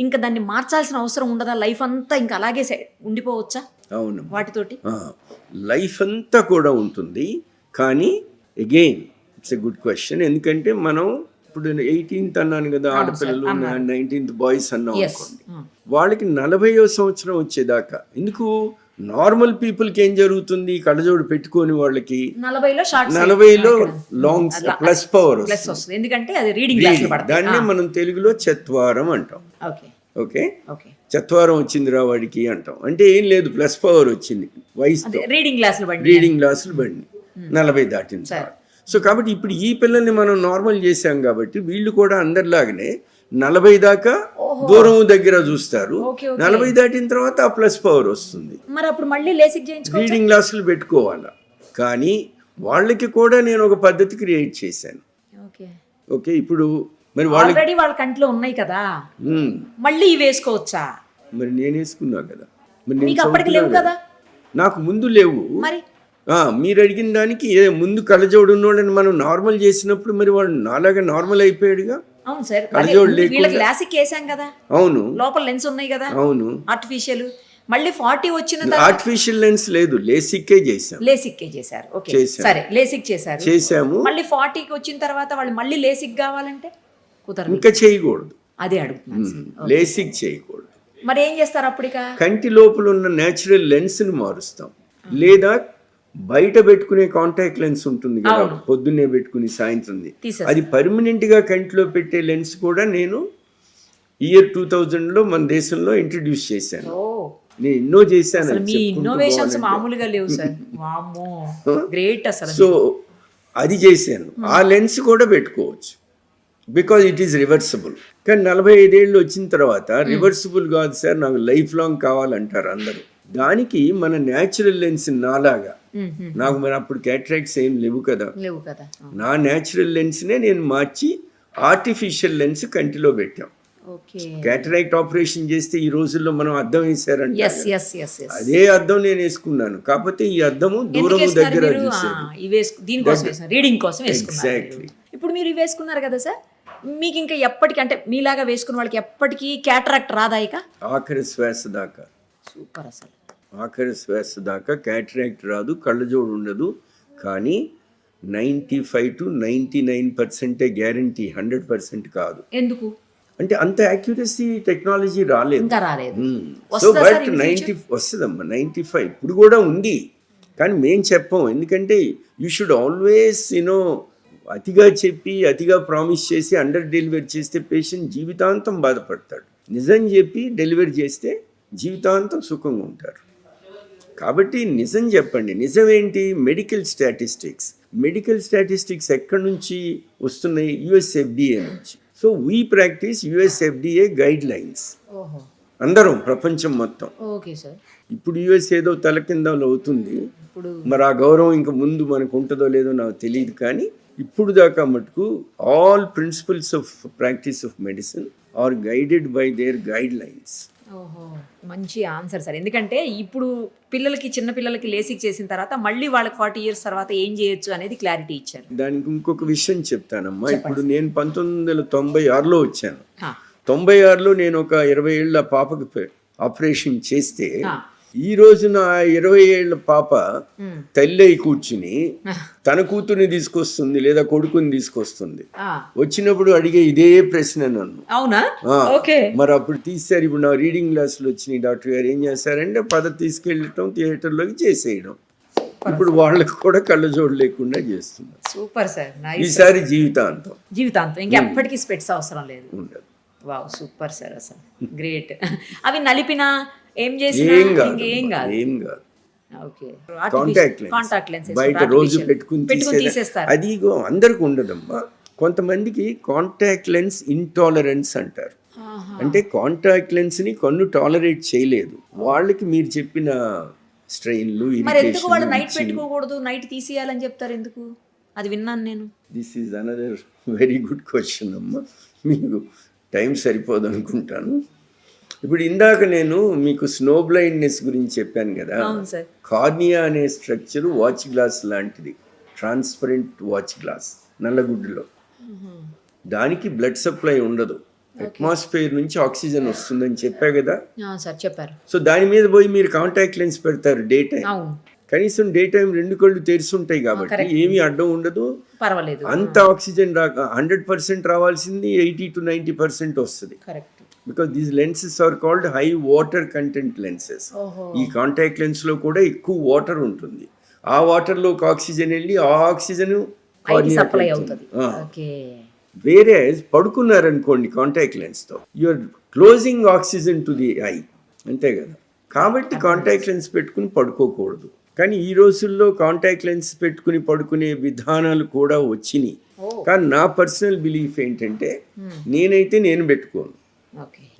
ఇంకా దాన్ని మార్చాల్సిన అవసరం ఉండదా? లైఫ్ అంతా ఇంకా అలాగే ఉండిపోవచ్చా? అవును, వాటితోటి లైఫ్ అంతా కూడా ఉంటుంది. కానీ again it's a good question. ఎందుకంటే మనం ఇప్పుడు 18th అన్నాను కదా ఆడపిల్లలు, 19th బాయ్స్ అన్నాం అనుకోండి, వాళ్ళకి 40వ సంవత్సరం వచ్చేదాకా. ఎందుకు? నార్మల్ పీపుల్కి ఏం జరుగుతుంది, కళ్ళజోడు పెట్టుకొని వాళ్ళకి 40లో లాంగ్ ప్లస్ పవర్ వస్తుంది. ఎందుకంటే అది రీడింగ్, దాన్నే మనం తెలుగులో చత్వారం అంటాం. ఓకే, చత్వారం వచ్చిందిరా వాడికి అంటాం. అంటే ఏం లేదు, ప్లస్ పవర్ వచ్చింది వయసు, రీడింగ్ గ్లాసులు బండి 40 దాటిన తర్వాత. సో కాబట్టి ఇప్పుడు ఈ పిల్లల్ని మనం నార్మల్ చేసాం కాబట్టి వీళ్ళు కూడా అందరిలాగానే 40 దాకా దూరం దగ్గర చూస్తారు. 40 దాటిన తర్వాత ఆ ప్లస్ పవర్ వస్తుంది. మరి అప్పుడు మళ్ళీ లేసిక్ చేయించుకోవాలి, రీడింగ్ గ్లాసులు పెట్టుకోవాలా. కానీ వాళ్ళకి కూడా నేను ఒక పద్ధతి క్రియేట్ చేశాను. ఓకే, ఇప్పుడు మరి ఆల్రెడీ వాళ్ళ కంట్లో ఉన్నాయి కదా, మళ్ళీ వేసుకోవచ్చా? మరి నేను వేసుకున్నా కదా, అప్పటికి లేవు కదా, నాకు ముందు లేవు. మరి మీరు అడిగిన దానికి ముందు కళ్ళజోడు ఉన్నోళ్ళని మనం నార్మల్ చేసినప్పుడు మరి వాడు నాలాగా నార్మల్ అయిపోయాడుగా. అవును సార్, లాసిక్ వేసాం కదా, అవును, లోపల లెన్స్ ఉన్నాయి కదా, అవును, ఆర్టిఫిషియల్. మళ్ళీ 40 వచ్చిన ఆర్టిఫిషియల్ లెన్స్ లేదు, లేసిక్కే చేసాం. చేశారు. ఓకే సరే, లేసిక్ చేసాము. మళ్ళీ 40కి వచ్చిన తర్వాత వాళ్ళు మళ్ళీ లేసిక్ కావాలంటే కుదరదు, ఇంకా చేయకూడదు. అదే అడుగుతున్నాను, లేసిక్ చేయకూడదు. మరి ఏం చేస్తారు అప్పుడు? కంటి లోపల ఉన్న నేచురల్ లెన్స్ ని మారుస్తాం. లేదా బయట పెట్టుకునే కాంటాక్ట్ లెన్స్ ఉంటుంది కదా, పొద్దున్నే పెట్టుకుని సాయంత్రం, అది పర్మనెంట్ గా కంటిలో పెట్టే లెన్స్ కూడా నేను ఇయర్ 2000లో మన దేశంలో ఇంట్రడ్యూస్ చేశాను. నేను ఎన్నో చేశాను. సో అది చేశాను. ఆ లెన్స్ కూడా పెట్టుకోవచ్చు, బికాజ్ ఇట్ ఈస్ రివర్సిబుల్. కానీ 45 ఏళ్ళు వచ్చిన తర్వాత రివర్సిబుల్ కాదు సార్, నాకు లైఫ్ లాంగ్ కావాలంటారు అందరూ. దానికి మన న్యాచురల్ లెన్స్ నాలాగా, నాకు మరి అప్పుడు క్యాటరాక్ట్స్ ఏం లేవు కదా, నా న్యాచురల్ లెన్స్నే నేను మార్చి ఆర్టిఫిషియల్ లెన్స్ కంటిలో పెట్టాం. క్యాటరాక్ట్ ఆపరేషన్ చేస్తే ఈ రోజుల్లో మనం అద్దం వేసారంటే అదే అద్దం నేను వేసుకున్నాను. కాకపోతే ఈ అద్దము దూరం దగ్గర రీడింగ్ కోసం. ఎగ్జాక్ట్లీ. ఇప్పుడు మీరు ఇవి వేసుకున్నారు కదా సార్, మీకు ఇంకా ఎప్పటికీ, అంటే మీలాగా వేసుకున్న వాళ్ళకి ఎప్పటికీ క్యాటరాక్ట్ రాదా? ఇక ఆఖరి శ్వాస దాకా. సూపర్. అసలు ఆఖరి శ్వాస దాకా క్యాటరాక్ట్ రాదు, కళ్ళజోడు ఉండదు. కానీ 95 to 99% గ్యారంటీ, 100% కాదు. ఎందుకు అంటే అంత యాక్యురసీ టెక్నాలజీ రాలేదు. సో బట్ 90 వస్తుందమ్మా, 95 ఇప్పుడు కూడా ఉంది. కానీ మేం చెప్పాం, ఎందుకంటే యూ షుడ్ ఆల్వేస్ అతిగా చెప్పి అతిగా ప్రామిస్ చేసి అండర్ డెలివరీ చేస్తే పేషెంట్ జీవితాంతం బాధపడతాడు. నిజం చెప్పి డెలివరీ చేస్తే జీవితాంతం సుఖంగా ఉంటారు. కాబట్టి నిజం చెప్పండి. నిజం ఏంటి? మెడికల్ స్టాటిస్టిక్స్ ఎక్కడి నుంచి వస్తున్నాయి? USFDA నుంచి. So we practice USFDA guide lines, అందరం ప్రపంచం మొత్తం. ఇప్పుడు US ఏదో తల కింద అవుతుంది, మరి ఆ గౌరవం ఇంకా ముందు మనకు ఉంటుందో లేదో నాకు తెలియదు. కానీ ఇప్పుడు దాకా మటుకు all principles of practice of medicine are guided by their guidelines. ఓహో, మంచి ఆన్సర్ సార్. ఎందుకంటే ఇప్పుడు చిన్న పిల్లలకి లేసిక్ చేసిన తర్వాత మళ్ళీ వాళ్ళకి 40 years తర్వాత ఏం చేయొచ్చు అనేది క్లారిటీ ఇచ్చారు. దానికి ఇంకొక విషయం చెప్తానమ్మా. ఇప్పుడు నేను 1996లో వచ్చాను. ఆ, 96లో నేను ఒక 20 ఏళ్ల పాపకి ఆపరేషన్ చేస్తే ఆ, ఈ రోజున 20 ఏళ్ల పాప ఉమ్, తల్లి అయి కూర్చుని తన కూతుర్ని తీసుకొస్తుంది లేదా కొడుకుని తీసుకొస్తుంది. ఆ, వచ్చినప్పుడు అడిగే ఇదే ప్రశ్న నన్ను. అవునా? ఆ, ఓకే. మరి అప్పుడు తీశారు. ఇప్పుడు నా రీడింగ్ క్లాసులు వచ్చినాయి. డాక్టర్ గారు ఏం చేస్తారంటే తీసుకెళ్ళటం థియేటర్లోకి చేసేయడం. ఇప్పుడు వాళ్ళకి కూడా కళ్ళజోడు లేకుండా చేస్తున్నారు. Super sir, nice. ఈసారి జీవితాంతం జీవితాంతం ఇంకెప్పటికీ స్పెట్స్ అవసరం లేదు. ఉండదు. వావ్, సూపర్ సార్, అసలు గ్రేట్. అవి నలిపినా ఏం చేసినా ఏం కాదు, ఇంకేం కాదు. ఏం కాదు. ఓకే. కాంటాక్ట్ లెన్స్ బయట రోజు పెట్టుకుని తీసేస్తారు. అది అందరికి ఉండదమ్మా. కొంతమందికి కాంటాక్ట్ లెన్స్ ఇంటాలరెన్స్ అంటారు. అంటే కాంటాక్ట్ లెన్స్ ని కన్ను టాలరేట్ చేయలేదు. వాళ్ళకి మీరు చెప్పిన స్ట్రెయిన్లు, మరి ఎందుకు వాళ్ళు నైట్ పెట్టుకోకూడదు, నైట్ తీసేయాలని చెప్తారు ఎందుకు? అది విన్నాను నేను. This is another very good question అమ్మా. మీకు టైం సరిపోదు అనుకుంటాను. ఇప్పుడు ఇందాక నేను మీకు స్నో బ్లైండ్నెస్ గురించి చెప్పాను కదా. అవును సార్. కార్నియా అనే స్ట్రక్చర్ వాచ్ గ్లాస్ లాంటిది, ట్రాన్స్పరెంట్ వాచ్ గ్లాస్ నల్లగుడ్డులో. దానికి బ్లడ్ సప్లై ఉండదు. అట్మాస్ఫియర్ నుంచి ఆక్సిజన్ వస్తుందని చెప్పా కదా సార్, చెప్పారు. సో దాని మీద పోయి మీరు కాంటాక్ట్ లెన్స్ పెడతారు డే టైం. అవును, కనీసం డే టైం 2 కళ్ళు తెరిచుంటాయి కాబట్టి ఏమీ అడ్డం ఉండదు. పర్వాలేదు. అంత ఆక్సిజన్ 100% రావాల్సింది 80 to 90% వస్తుంది. Correct. Because these lenses are called high water content lenses. ఈ కాంటాక్ట్ లెన్స్ లో కూడా ఎక్కువ వాటర్ ఉంటుంది. ఆ వాటర్ లో ఆక్సిజన్ వెళ్ళి ఆ ఆక్సిజన్ సప్లై అవుతుంది. ఓకే. వేరే పడుకున్నారనుకోండి కాంటాక్ట్ లెన్స్ తో, you're closing oxygen to the eye, అంతే కదా. కాబట్టి కాంటాక్ట్ లెన్స్ పెట్టుకుని పడుకోకూడదు. కానీ ఈ రోజుల్లో కాంటాక్ట్ లెన్స్ పెట్టుకుని పడుకునే విధానాలు కూడా వచ్చినాయి. కానీ నా పర్సనల్ బిలీఫ్ ఏంటంటే నేను పెట్టుకోను.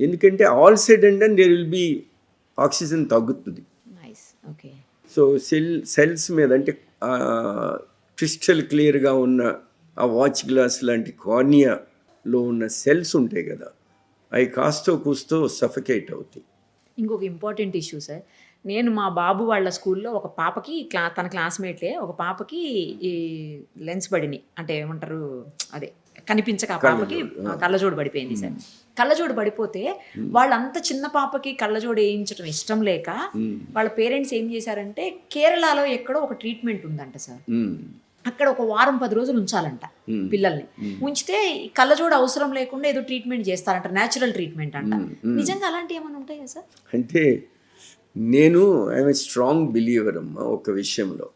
ఎందుకంటే all said and done there will be oxygen తగ్గుతుంది. సో సెల్స్ మీద అంటే క్రిస్టల్ క్లియర్గా ఉన్న ఆ వాచ్ గ్లాస్ లాంటి కార్నియాలో ఉన్న సెల్స్ ఉంటాయి కదా, అవి కాస్తో కూస్తో సఫకేట్ అవుతాయి. ఇంకొక ఇంపార్టెంట్ ఇష్యూ సార్, నేను మా బాబు వాళ్ళ స్కూల్లో ఒక పాపకి తన క్లాస్మేట్లే ఒక పాపకి ఈ లెన్స్ పడినాయి, అంటే ఏమంటారు అదే కనిపించక ఆ పాపకి కళ్ళజోడు పడిపోయింది సార్. కళ్ళజోడు పడిపోతే వాళ్ళంత చిన్న పాపకి కళ్ళజోడు వేయించడం ఇష్టం లేక వాళ్ళ పేరెంట్స్ ఏం చేశారంటే కేరళలో ఎక్కడో ఒక ట్రీట్మెంట్ ఉందంట సార్. అక్కడ ఒక వారం 10 రోజులు ఉంచాలంట పిల్లల్ని. ఉంచితే కళ్ళజోడు అవసరం లేకుండా ఏదో ట్రీట్మెంట్ చేస్తారంట, న్యాచురల్ ట్రీట్మెంట్ అంట. నిజంగా అలాంటివి ఏమైనా ఉంటాయా సార్? అంటే నేను ఐఎమ్ ఏ స్ట్రాంగ్ బిలీవర్ అమ్మా ఒక విషయంలో.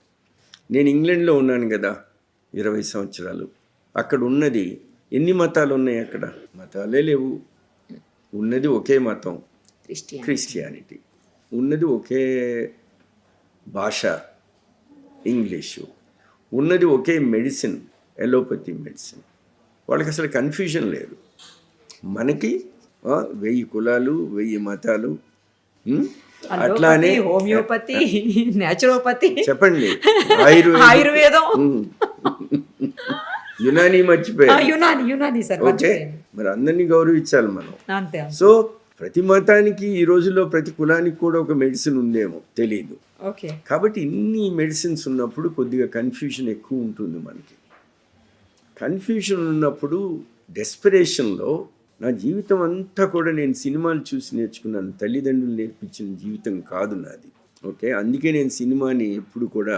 నేను ఇంగ్లాండ్లో ఉన్నాను కదా 20 సంవత్సరాలు. అక్కడ ఉన్నది ఎన్ని మతాలు ఉన్నాయి? అక్కడ మతాలే లేవు. ఉన్నది ఒకే మతం, క్రిస్టియానిటీ. ఉన్నది ఒకే భాష, ఇంగ్లీషు. ఉన్నది ఒకే మెడిసిన్, ఎలోపతి మెడిసిన్. వాళ్ళకి అసలు కన్ఫ్యూజన్ లేదు. మనకి 1000 కులాలు, 1000 మతాలు. అట్లానే హోమియోపతి, న్యాచురోపతి, చెప్పండి, ఆయుర్వేదం, యునాని మర్చిపోయారు. యునాని సార్. ఓకే, మరి అందరినీ గౌరవించాలి మనం. అంతే. సో ప్రతి మతానికి ఈ రోజుల్లో ప్రతి కులానికి కూడా ఒక మెడిసిన్ ఉందేమో తెలియదు. ఓకే. కాబట్టి ఇన్ని మెడిసిన్స్ ఉన్నప్పుడు కొద్దిగా కన్ఫ్యూజన్ ఎక్కువ ఉంటుంది మనకి. కన్ఫ్యూజన్ ఉన్నప్పుడు డెస్పిరేషన్లో నా జీవితం అంతా కూడా నేను సినిమాలు చూసి నేర్చుకున్నాను. తల్లిదండ్రులు నేర్పించిన జీవితం కాదు నాది. ఓకే, అందుకే నేను సినిమాని ఎప్పుడు కూడా,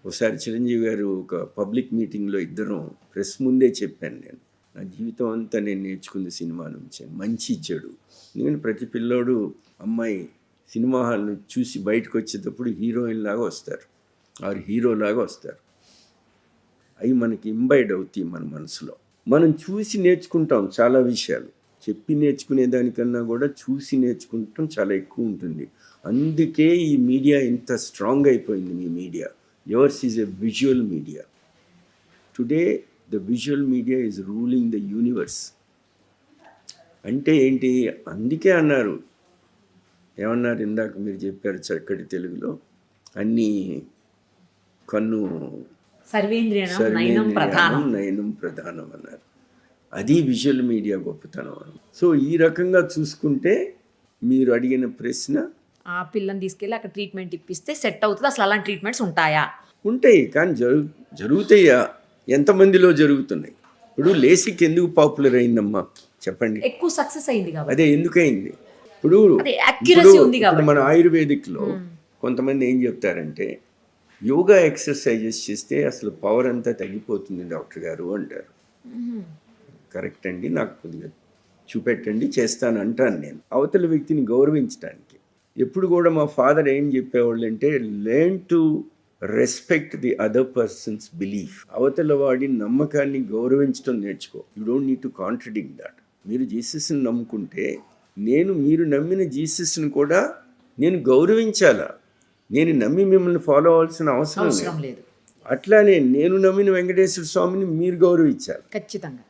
ఒకసారి చిరంజీవి గారు ఒక పబ్లిక్ మీటింగ్లో ఇద్దరం ప్రెస్ ముందే చెప్పాను, నేను నా జీవితం అంతా నేను నేర్చుకుంది సినిమా నుంచి, మంచి చెడు. ఎందుకంటే ప్రతి పిల్లోడు అమ్మాయి సినిమా హాల్ని చూసి బయటకు వచ్చేటప్పుడు హీరోయిన్ లాగా వస్తారు, ఆరు హీరోలాగా వస్తారు. అవి మనకి ఇంబైడ్ అవుతాయి మన మనసులో. మనం చూసి నేర్చుకుంటాం చాలా విషయాలు. చెప్పి నేర్చుకునే దానికన్నా కూడా చూసి నేర్చుకుంటాం చాలా ఎక్కువ ఉంటుంది. అందుకే ఈ మీడియా ఇంత స్ట్రాంగ్ అయిపోయింది. మీ media, yours is a visual media. Today the visual media is ruling the universe. అంటే ఏంటి? అందుకే అన్నారు, ఏమన్నారు ఇందాక మీరు చెప్పారు చక్కటి తెలుగులో, అన్నీ కన్ను సర్వేంద్రియం నయనం ప్రధానం అన్నారు. అది విజువల్ మీడియా గొప్పతనం. సో ఈ రకంగా చూసుకుంటే మీరు అడిగిన ప్రశ్న ఆ పిల్లని తీసుకెళ్ళి అక్కడ ట్రీట్మెంట్ ఇప్పిస్తే సెట్ అవుతుంది, అసలు అలాంటి ట్రీట్మెంట్స్ ఉంటాయా? ఉంటాయి, కానీ జరుగుతాయా? ఎంతమందిలో జరుగుతున్నాయి? ఇప్పుడు లేసిక్ ఎందుకు పాపులర్ అయిందమ్మా చెప్పండి? ఎక్కువ సక్సెస్ అయింది కాబట్టి. అదే ఎందుకయింది? ఇప్పుడు అదే accuracy ఉంది కాబట్టి. మన ఆయుర్వేదిక్లో కొంతమంది ఏం చెప్తారంటే యోగా ఎక్సర్సైజెస్ చేస్తే అసలు పవర్ అంతా తగ్గిపోతుంది డాక్టర్ గారు అంటారు. కరెక్ట్ అండి, నాకు కొద్దిగా చూపెట్టండి, చేస్తాను అంటాను నేను, అవతల వ్యక్తిని గౌరవించడానికి. ఎప్పుడు కూడా మా ఫాదర్ ఏం చెప్పేవాళ్ళు అంటే learn to respect the other persons belief. అవతల వాడి నమ్మకాన్ని గౌరవించడం నేర్చుకో. You don't need to contradict that. మీరు జీసస్ని నమ్ముకుంటే మీరు నమ్మిన జీసస్ని కూడా నేను గౌరవించాలా? నేను నమ్మి మిమ్మల్ని ఫాలో అవ్వాల్సిన అవసరం లేదు. అట్లానే నేను నమ్మిన వెంకటేశ్వర స్వామిని మీరు గౌరవించాలి ఖచ్చితంగా.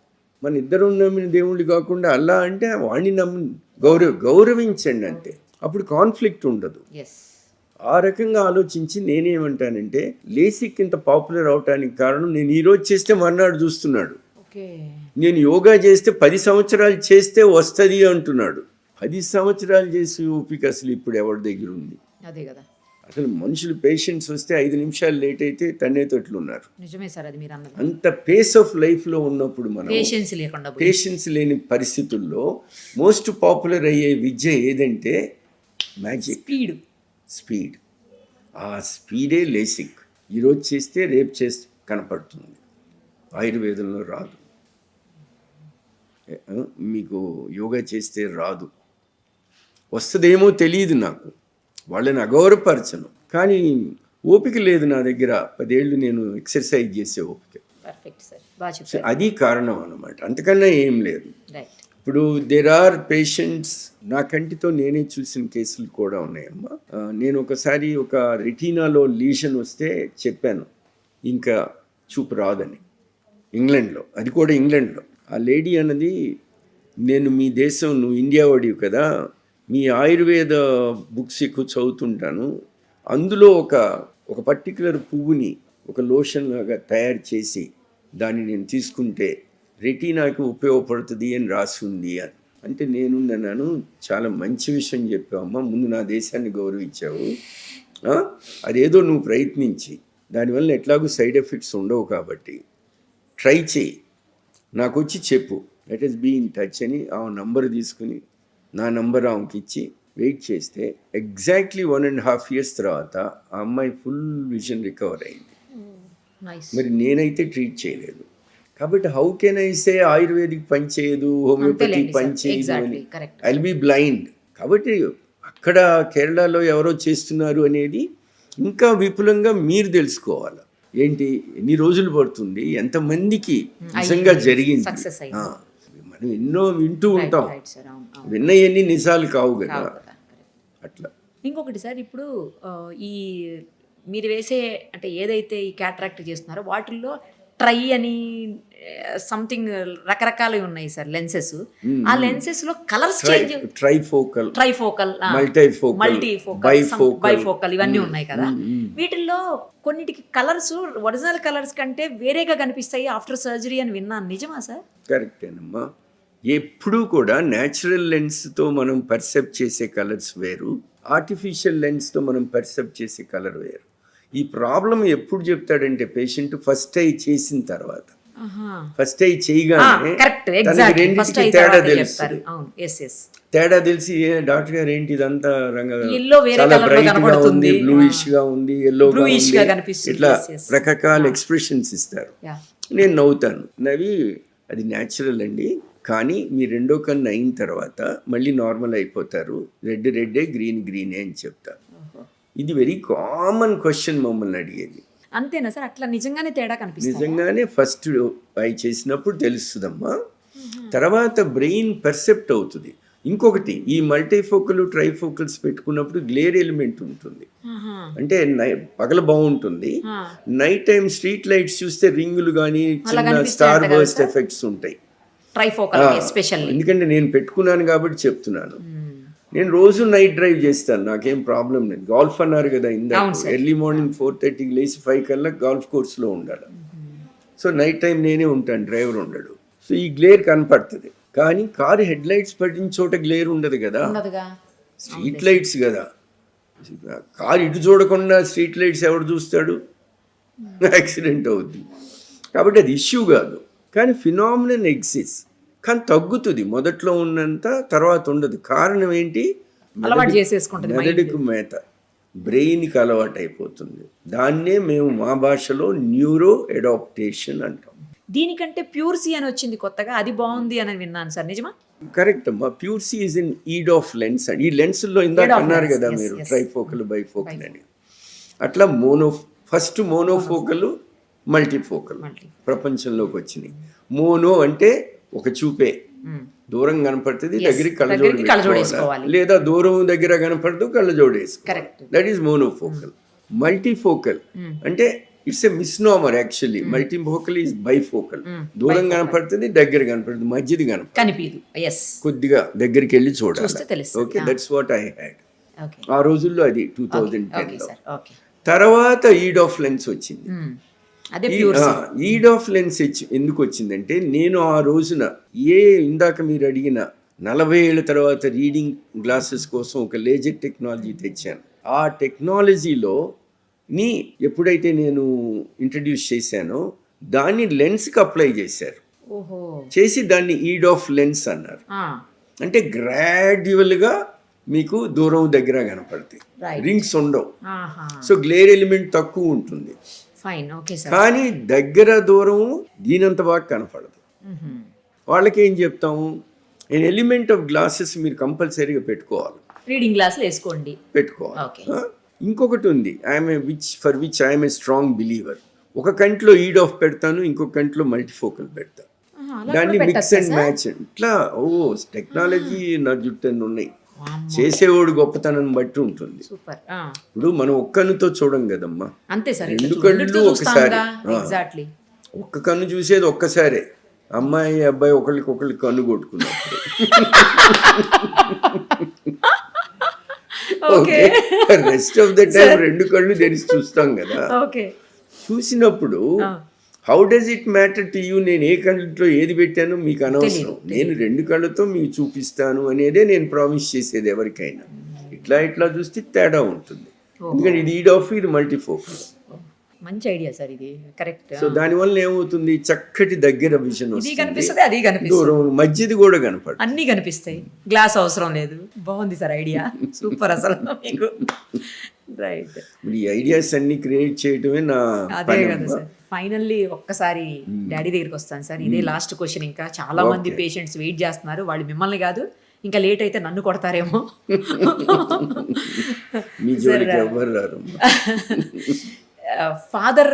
మన ఇద్దరు నమ్మిన దేవుళ్ళు కాకుండా అల్లా అంటే వాడిని గౌరవించండి అంతే. అప్పుడు కాన్ఫ్లిక్ట్ ఉండదు. ఆ రకంగా ఆలోచించి నేనేమంటానంటే లేసిక్ ఇంత పాపులర్ అవటానికి కారణం నేను ఈరోజు చేస్తే మర్నాడు చూస్తున్నాడు. నేను యోగా చేస్తే 10 సంవత్సరాలు చేస్తే వస్తుంది అంటున్నాడు. 10 సంవత్సరాలు చేసి ఓపిక అసలు ఇప్పుడు ఎవరి దగ్గర ఉంది? అదే కదా. అసలు మనుషులు పేషెంట్స్ వస్తే 5 నిమిషాలు లేట్ అయితే తన్నేతోట్లు ఉన్నారు. నిజమే సార్, అది మీరు అన్నది. అంత పేస్ ఆఫ్ లైఫ్లో ఉన్నప్పుడు మనం పేషెన్స్ లేని పరిస్థితుల్లో మోస్ట్ పాపులర్ అయ్యే విద్య ఏదంటే మ్యాజిక్, స్పీడ్. ఆ స్పీడే లేసిక్. ఈరోజు చేస్తే రేపు చేస్తే కనపడుతుంది. ఆయుర్వేదంలో రాదు. మీకు యోగా చేస్తే రాదు, వస్తుందేమో తెలియదు నాకు, వాళ్ళని అగౌరవపరచను, కానీ ఓపిక లేదు నా దగ్గర. 10 ఏళ్ళు నేను ఎక్సర్సైజ్ చేసే ఓపిక. అది కారణం అన్నమాట, అంతకన్నా ఏం లేదు. ఇప్పుడు దేర్ ఆర్ పేషెంట్స్, నా కంటితో నేనే చూసిన కేసులు కూడా ఉన్నాయమ్మా. నేను ఒకసారి ఒక రెటీనాలో లీషన్ వస్తే చెప్పాను ఇంకా చూపు రాదని, ఇంగ్లాండ్లో, అది కూడా ఇంగ్లాండ్లో. ఆ లేడీ అన్నది, నేను మీ దేశం, నువ్వు ఇండియా వాడివి కదా, మీ ఆయుర్వేద బుక్స్ ఎక్కువ చదువుతుంటాను, అందులో ఒక పర్టికులర్ పువ్వుని ఒక లోషన్ లాగా తయారు చేసి దాన్ని నేను తీసుకుంటే రెటీనాకి ఉపయోగపడుతుంది అని రాసి ఉంది అని అంటే నేను అన్నాను, చాలా మంచి విషయం చెప్పావమ్మా, ముందు నా దేశాన్ని గౌరవించావు, అదేదో నువ్వు ప్రయత్నించి దానివల్ల ఎట్లాగూ సైడ్ ఎఫెక్ట్స్ ఉండవు కాబట్టి ట్రై చేయి, నాకు వచ్చి చెప్పు, let us be in touch అని ఆ నంబర్ తీసుకుని నా నంబర్ ఆమెకి ఇచ్చి వెయిట్ చేస్తే ఎగ్జాక్ట్లీ 1.5 years తర్వాత ఆ అమ్మాయి ఫుల్ విజన్ రికవర్ అయింది. మరి నేనైతే ట్రీట్ చేయలేదు కాబట్టి how can I say ayurvedic పని చేయదు, హోమియోపతి పని చేయదు అని? I will be blind. కాబట్టి అక్కడ కేరళలో ఎవరో చేస్తున్నారు అనేది ఇంకా విపులంగా మీరు తెలుసుకోవాలి. ఏంటి, ఎన్ని రోజులు పడుతుంది, ఎంతమందికి నిజంగా జరిగింది. మనం ఎన్నో వింటూ ఉంటాం, విన్నయన్ని నిజాలు కావు కదా. అట్లా ఇంకొకటి సార్, ఇప్పుడు ఈ మీరు వేసే అంటే ఏదైతే ఈ క్యాటరాక్ట్ చేస్తున్నారో వాటిల్లో ట్రై అని సంథింగ్ రకరకాలు ఉన్నాయి సార్ లెన్సెస్. ఆ లెన్సెస్ లో కలర్స్ చేంజ్, ట్రైఫోకల్, బైఫోకల్ ఇవన్నీ ఉన్నాయి కదా. వీటిల్లో కొన్నిటికి కలర్స్ ఒరిజినల్ కలర్స్ కంటే వేరేగా కనిపిస్తాయి ఆఫ్టర్ సర్జరీ అని విన్నాను, నిజమా సార్? కరెక్టేనమ్మా. ఎప్పుడూ కూడా న్యాచురల్ లెన్స్తో మనం పర్సెప్ట్ చేసే కలర్స్ వేరు, ఆర్టిఫిషియల్ లెన్స్తో మనం పర్సెప్ట్ చేసే కలర్ వేరు. ఈ ప్రాబ్లం ఎప్పుడు చెప్తాడంటే పేషెంట్ ఫస్ట్ ఐ చేసిన తర్వాత, ఫస్ట్ ఐ చేయగానే రెండింటికి తేడా తెలుస్తుంది. తేడా తెలిసి డాక్టర్ గారు ఏంటి ఇదంతా చాలా బ్రైట్ గా ఉంది, బ్లూయిష్ గా ఉంది, ఎల్లోగా ఉంది, ఇట్లా రకరకాల ఎక్స్ప్రెషన్స్ ఇస్తారు. నేను నవ్వుతాను, నవ్వి అది న్యాచురల్ అండి, కానీ మీ రెండో కన్ను అయిన తర్వాత మళ్ళీ నార్మల్ అయిపోతారు, రెడ్డే గ్రీనే అని చెప్తారు. ఇది వెరీ కామన్ క్వశ్చన్ మమ్మల్ని అడిగేది. అంతేనా సార్? అట్లా నిజంగానే తేడా కనిపిస్తుంది? నిజంగానే ఫస్ట్ ఐ చేసినప్పుడు తెలుస్తుందమ్మా, తర్వాత బ్రెయిన్ పర్సెప్ట్ అవుతుంది. ఇంకొకటి, ఈ మల్టీఫోకల్ ట్రైఫోకల్స్ పెట్టుకున్నప్పుడు గ్లేర్ ఎలిమెంట్ ఉంటుంది, అంటే పగల బాగుంటుంది, నైట్ టైం స్ట్రీట్ లైట్స్ చూస్తే రింగులు కానీ చిన్న స్టార్ బర్స్ట్ ఎఫెక్ట్స్ ఉంటాయి. ఎందుకంటే నేను పెట్టుకున్నాను కాబట్టి చెప్తున్నాను. నేను రోజు నైట్ డ్రైవ్ చేస్తాను, నాకేం ప్రాబ్లం లేదు. గోల్ఫ్ అన్నారు కదా ఇందాక, ఎర్లీ మార్నింగ్ 4:30 లేచి 5 కల్లా గోల్ఫ్ కోర్స్లో ఉండాలి. సో నైట్ టైం నేనే ఉంటాను, డ్రైవర్ ఉండడు. సో ఈ గ్లేర్ కనపడుతుంది, కానీ కారు హెడ్ లైట్స్ పడిన చోట గ్లేర్ ఉండదు కదా. స్ట్రీట్ లైట్స్ కదా, కారు ఇటు చూడకుండా స్ట్రీట్ లైట్స్ ఎవడు చూస్తాడు, యాక్సిడెంట్ అవుద్ది. కాబట్టి అది ఇష్యూ కాదు, కానీ ఫినామినన్ ఎగ్జిస్ట్, కానీ తగ్గుతుంది, మొదట్లో ఉన్నంత తర్వాత ఉండదు. కారణం ఏంటి? అలవాటు చేసేసుకుంటుంది మెదడుకు మేత, బ్రెయిన్కి అలవాటు అయిపోతుంది. దాన్నే మేము మా భాషలో న్యూరో అడాప్టేషన్ అంటాం. దీనికంటే ప్యూర్ సి అని వచ్చింది కొత్తగా, అది బాగుంది అని విన్నాను సార్, నిజమా? కరెక్ట్ అమ్మా. Pure see is instead of lens అండి. ఈ లెన్స్లో ఇందాక అన్నారు కదా మీరు, ట్రైఫోకల్ బైఫోకల్ అని. అట్లా ఫస్ట్ మోనోఫోకల్ మల్టీఫోకల్ ప్రపంచంలోకి వచ్చినాయి. మోనో అంటే ఒక చూపే, దూరం కనపడుతుంది, దగ్గరికి కళ్ళజోడు వేసుకోవాలి, లేదా దూరం దగ్గర కనపడుతూ కళ్ళజోడు వేసుకోవాలి. That is monofocal. మల్టీఫోకల్ అంటే it's a misnomer actually. Multifocal is bifocal. దూరం కనపడుతుంది, దగ్గర కనపడుతుంది, మధ్యది కనపడుతుంది, కొద్దిగా దగ్గరికి వెళ్ళి చూడాలి. Okay, that's what I had ఆ రోజుల్లో. అది 2010లో. తర్వాత ఈడ్ ఆఫ్ లెన్స్ వచ్చింది. ఈడ్ ఆఫ్ లెన్స్ ఎందుకు వచ్చిందంటే, నేను ఆ రోజున ఇందాక మీరు అడిగిన 40 ఏళ్ళ తర్వాత రీడింగ్ గ్లాసెస్ కోసం ఒక లేజర్ టెక్నాలజీ తెచ్చాను. ఆ టెక్నాలజీలో ఎప్పుడైతే నేను ఇంట్రడ్యూస్ చేశానో దాన్ని లెన్స్కి అప్లై చేశారు. చేసి దాన్ని ఈడ్ ఆఫ్ లెన్స్ అన్నారు. అంటే గ్రాడ్యువల్గా మీకు దూరం దగ్గర కనపడతాయి, రింగ్స్ ఉండవు, సో గ్లేర్ ఎలిమెంట్ తక్కువ ఉంటుంది, కానీ దగ్గర దూరం దీనంత బాగా కనపడదు. వాళ్ళకి ఏం చెప్తాము, ఎలిమెంట్ ఆఫ్ గ్లాసెస్ మీరు కంపల్సరీగా పెట్టుకోవాలి, రీడింగ్ గ్లాసులు వేసుకోండి, పెట్టుకోవాలి. ఇంకొకటి ఉంది, for which I'm a strong believer. ఒక కంట్లో ఈడ్ ఆఫ్ పెడతాను, ఇంకొక కంట్లో మల్టీఫోకల్ పెడతాను, దాన్ని మిక్స్ అండ్ మ్యాచ్. ఇట్లా టెక్నాలజీ నా జుట్టు ఉన్నాయి, చేసేవాడు గొప్పతనం బట్టి ఉంటుంది. ఇప్పుడు మనం ఒక్కనుతో చూడం కదమ్మా, రెండు కళ్ళు ఒకసారి, ఒక్క కన్ను చూసేది ఒక్కసారే. అమ్మాయి అబ్బాయి ఒకళ్ళకి కన్ను కొట్టుకున్నప్పుడు రెస్ట్ ఆఫ్ ద టైం రెండు కళ్ళు తెరిచి చూస్తాం కదా. చూసినప్పుడు how does it matter to you? నేను ఏ కళ్ళతో ఏది పెట్టానో మీకు అనవసరం, నేను రెండు కళ్ళతో మీకు చూపిస్తాను అనేదే నేను ప్రామిస్ చేసేది ఎవరికైనా. ఇట్లా చూస్తే తేడా ఉంటుంది, ఎందుకంటే ఇది ఈడ్ ఆఫ్, ఇది మల్టీఫోకల్. మంచి ఐడియా సార్ ఇది, కరెక్ట్. సో దానివల్ల ఏమవుతుంది, చక్కటి దగ్గర విజన్ కనిపిస్తుంది, అది కనిపిస్తుంది, దూరం మధ్యది కూడా కనపడు, అన్ని కనిపిస్తాయి, గ్లాస్ అవసరం లేదు. బాగుంది సార్ ఐడియా, సూపర్ అసలు మీకు. రైట్, ఈ ఐడియాస్ అన్ని క్రియేట్ చేయటమే నా అదే కదా సార్. ఫైనల్లీ ఒక్కసారి డాడీ దగ్గరికి వస్తాను సార్, ఇదే లాస్ట్ క్వశ్చన్. ఇంకా చాలా మంది పేషెంట్స్ వెయిట్ చేస్తున్నారు, వాళ్ళు మిమ్మల్ని కాదు, ఇంకా లేట్ అయితే నన్ను కొడతారేమో. ఫాదర్